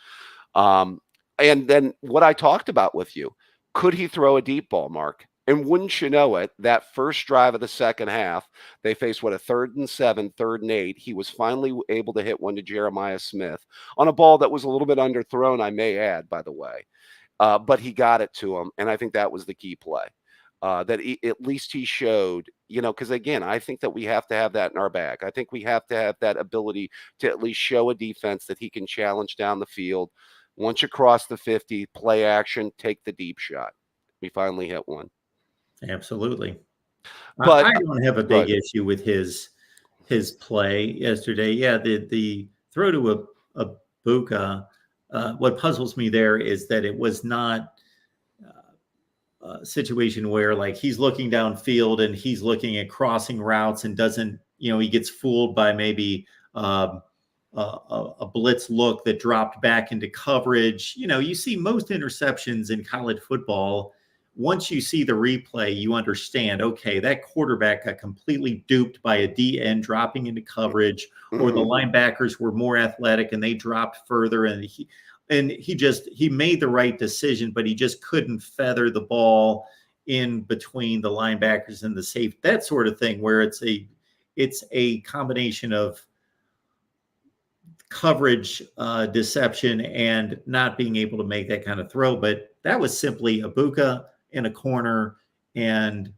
And then what I talked about with you, could he throw a deep ball, Mark? And wouldn't you know it, that first drive of the second half, they faced what, a 3rd and 7, 3rd and 8. He was finally able to hit one to Jeremiah Smith on a ball that was a little bit underthrown, I may add, by the way. But he got it to him, and I think that was the key play. That at least he showed, because again, I think that we have to have that in our bag. I think we have to have that ability to at least show a defense that he can challenge down the field. Once you cross the 50, play action, take the deep shot. We finally hit one. Absolutely. But I don't have a go big issue with his play yesterday. Yeah, the throw to a Buka. What puzzles me there is that it was not a situation where like he's looking downfield and he's looking at crossing routes and doesn't, he gets fooled by maybe a blitz look that dropped back into coverage. You see most interceptions in college football. Once you see the replay, you understand, okay, that quarterback got completely duped by a DN dropping into coverage, or the linebackers were more athletic and they dropped further, and he made the right decision, but he just couldn't feather the ball in between the linebackers and the safety, that sort of thing, where it's a combination of coverage deception and not being able to make that kind of throw. But that was simply Ibuka in a corner, and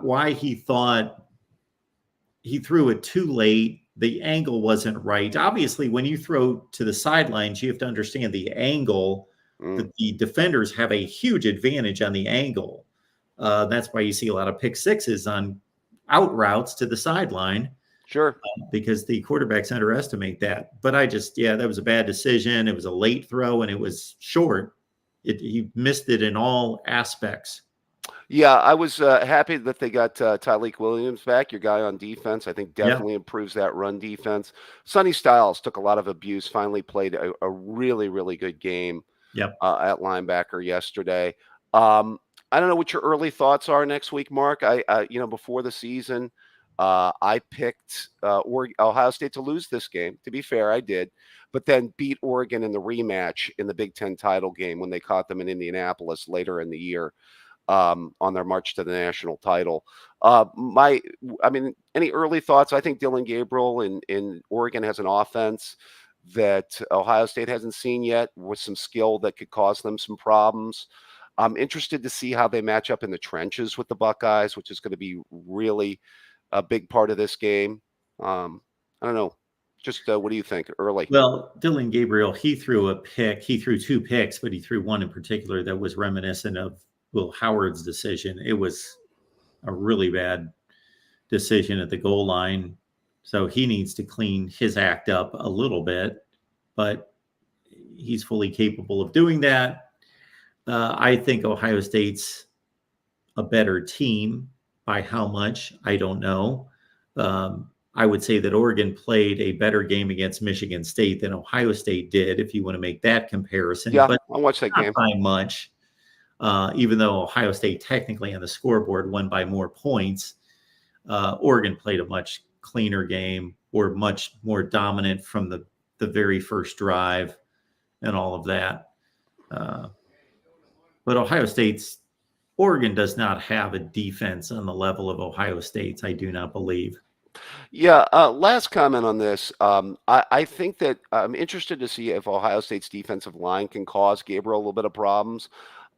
why he thought he threw it too late. The angle wasn't right. Obviously, when you throw to the sidelines, you have to understand the angle. That the defenders have a huge advantage on the angle. That's why you see a lot of pick sixes on out routes to the sideline. Sure. Because the quarterbacks underestimate that. But that was a bad decision. It was a late throw and it was short. He missed it in all aspects. Yeah, I was happy that they got Tyleik Williams back, your guy on defense. I think definitely improves that run defense. Sonny Styles took a lot of abuse, finally played a really, really good game at linebacker yesterday. I don't know what your early thoughts are next week, Mark. Before the season, I picked Ohio State to lose this game. To be fair, I did, but then beat Oregon in the rematch in the Big Ten title game when they caught them in Indianapolis later in the year on their march to the national title. Any early thoughts? I think Dylan Gabriel in Oregon has an offense that Ohio State hasn't seen yet, with some skill that could cause them some problems. I'm interested to see how they match up in the trenches with the Buckeyes, which is going to be really a big part of this game. I don't know. Just what do you think early? Well, Dylan Gabriel, he threw a pick. He threw 2 picks, but he threw one in particular that was reminiscent of Will Howard's decision. It was a really bad decision at the goal line. So he needs to clean his act up a little bit, but he's fully capable of doing that. I think Ohio State's a better team. By how much, I don't know. I would say that Oregon played a better game against Michigan State than Ohio State did, if you want to make that comparison. Yeah, but I'll watch that game. Not by much, even though Ohio State technically on the scoreboard won by more points. Oregon played a much cleaner game, or much more dominant from the very first drive and all of that. But Oregon does not have a defense on the level of Ohio State's, I do not believe. Yeah, last comment on this. I think that I'm interested to see if Ohio State's defensive line can cause Gabriel a little bit of problems.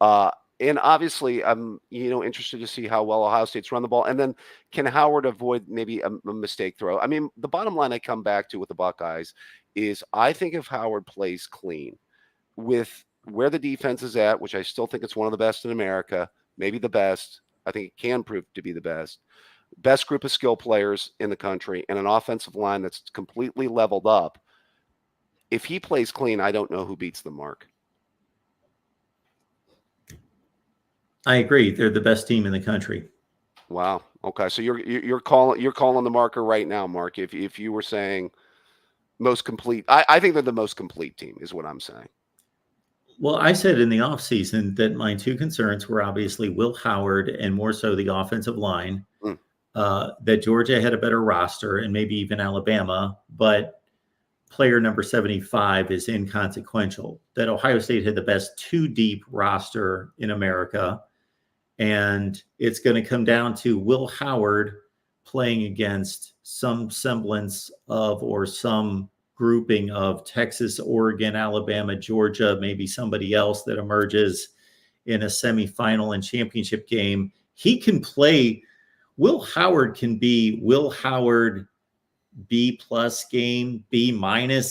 And obviously, I'm interested to see how well Ohio State's run the ball. And then can Howard avoid maybe a mistake throw? I mean, the bottom line I come back to with the Buckeyes is I think if Howard plays clean with where the defense is at, which I still think it's one of the best in America, maybe the best. I think it can prove to be the best group of skill players in the country, and an offensive line that's completely leveled up. If he plays clean, I don't know who beats the mark. I agree. They're the best team in the country. Wow. Okay. So you're calling the marker right now, Mark. If you were saying most complete, I think they're the most complete team is what I'm saying. Well, I said in the offseason that my 2 concerns were obviously Will Howard and more so the offensive line, that Georgia had a better roster and maybe even Alabama, but player number 75 is inconsequential. That Ohio State had the best 2 deep roster in America, And it's going to come down to Will Howard playing against some semblance of or some grouping of Texas, Oregon, Alabama, Georgia, maybe somebody else that emerges in a semifinal and championship game. He can play. Will Howard can be Will Howard B+ game, B-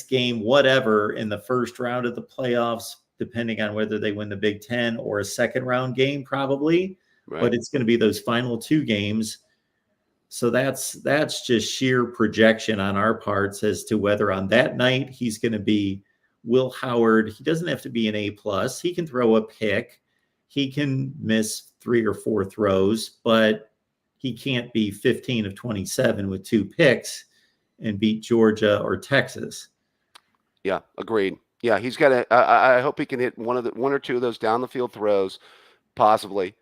game, whatever in the first round of the playoffs, depending on whether they win the Big Ten or a second round game, probably. Right. But it's going to be those final two games. So that's just sheer projection on our parts as to whether on that night he's going to be Will Howard. He doesn't have to be an A+. He can throw a pick. He can miss 3 or 4 throws, but he can't be 15 of 27 with 2 picks and beat Georgia or Texas. Yeah, agreed. Yeah, he's got to. I hope he can hit one or two of those down the field throws, possibly,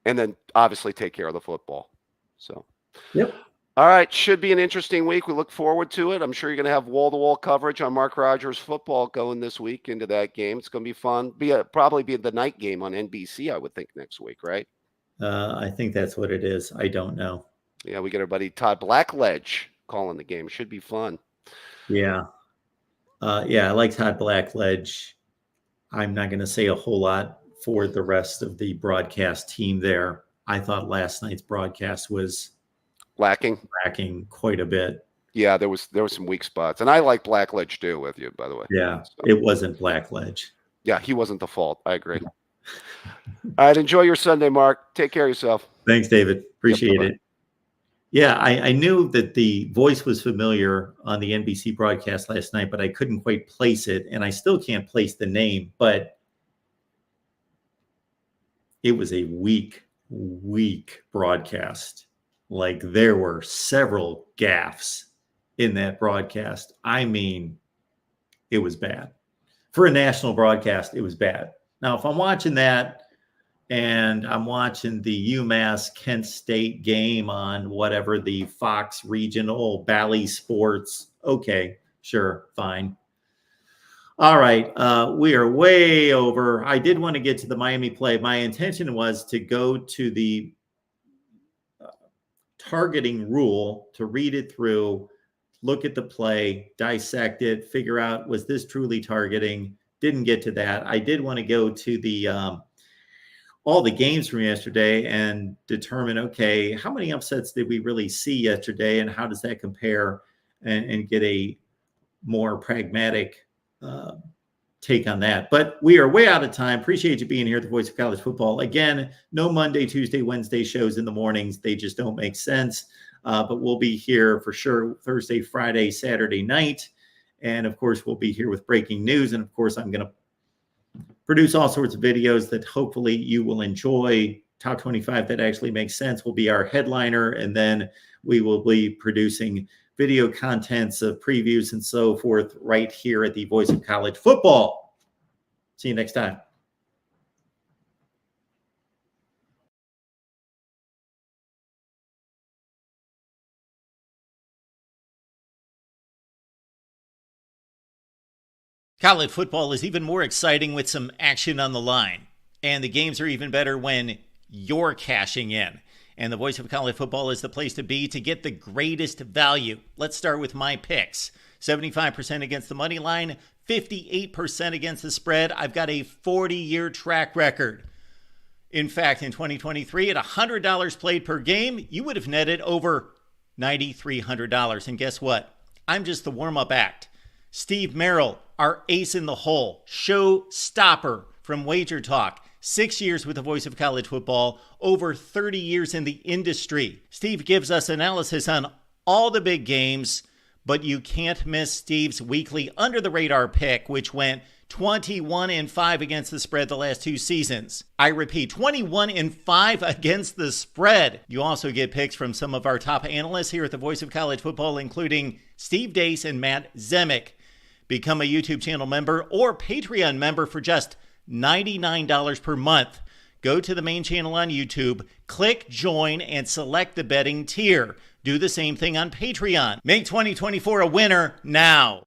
and then obviously take care of the football. So, yep. All right, should be an interesting week. We look forward to it. I'm sure you're going to have wall-to-wall coverage on Mark Rogers football going this week into that game. It's going to be fun. Probably be the night game on NBC, I would think, next week, right? I think that's what it is. I don't know. Yeah, we get our buddy Todd Blackledge calling the game. It should be fun. Yeah. I like Todd Blackledge. I'm not going to say a whole lot for the rest of the broadcast team there. I thought last night's broadcast was lacking quite a bit. Yeah, there was some weak spots. And I like Blackledge too with you, by the way. Yeah, so. It wasn't Blackledge. Yeah, he wasn't the fault. I agree. All right, enjoy your Sunday, Mark. Take care of yourself. Thanks, David. Appreciate it. Yeah, I knew that the voice was familiar on the NBC broadcast last night, but I couldn't quite place it, and I still can't place the name, but it was a weak broadcast. Like, there were several gaffes in that broadcast. I mean, it was bad. For a national broadcast, it was bad. Now, if I'm watching that and I'm watching the UMass Kent State game on whatever the Fox regional Bally Sports, okay, sure, fine. All right, we are way over. I did want to get to the Miami play. My intention was to go to the targeting rule, to read it through, look at the play, dissect it, figure out, was this truly targeting? Didn't get to that. I did want to go to the all the games from yesterday and determine, okay, how many upsets did we really see yesterday, and how does that compare, and get a more pragmatic take on that. But we are way out of time. Appreciate you being here at the Voice of College Football. Again, no Monday, Tuesday, Wednesday shows in the mornings. They just don't make sense. But we'll be here for sure Thursday, Friday, Saturday night. And of course, we'll be here with breaking news. And of course, I'm going to produce all sorts of videos that hopefully you will enjoy. Top 25 that actually makes sense will be our headliner. And then we will be producing video contents of previews and so forth right here at the Voice of College Football. See you next time. College football is even more exciting with some action on the line. And the games are even better when you're cashing in. And the Voice of College Football is the place to be to get the greatest value. Let's start with my picks. 75% against the money line, 58% against the spread. I've got a 40-year track record. In fact, in 2023, at $100 played per game, you would have netted over $9,300. And guess what? I'm just the warm-up act. Steve Merrill, our ace in the hole, show stopper from Wager Talk. 6 years with the Voice of College Football, over 30 years in the industry. Steve gives us analysis on all the big games, but you can't miss Steve's weekly under-the-radar pick, which went 21-5 against the spread the last 2 seasons. I repeat, 21-5 against the spread. You also get picks from some of our top analysts here at the Voice of College Football, including Steve Dace and Matt Zemek. Become a YouTube channel member or Patreon member for just $99 per month. Go to the main channel on YouTube, click join, and select the betting tier. Do the same thing on Patreon. Make 2024 a winner now.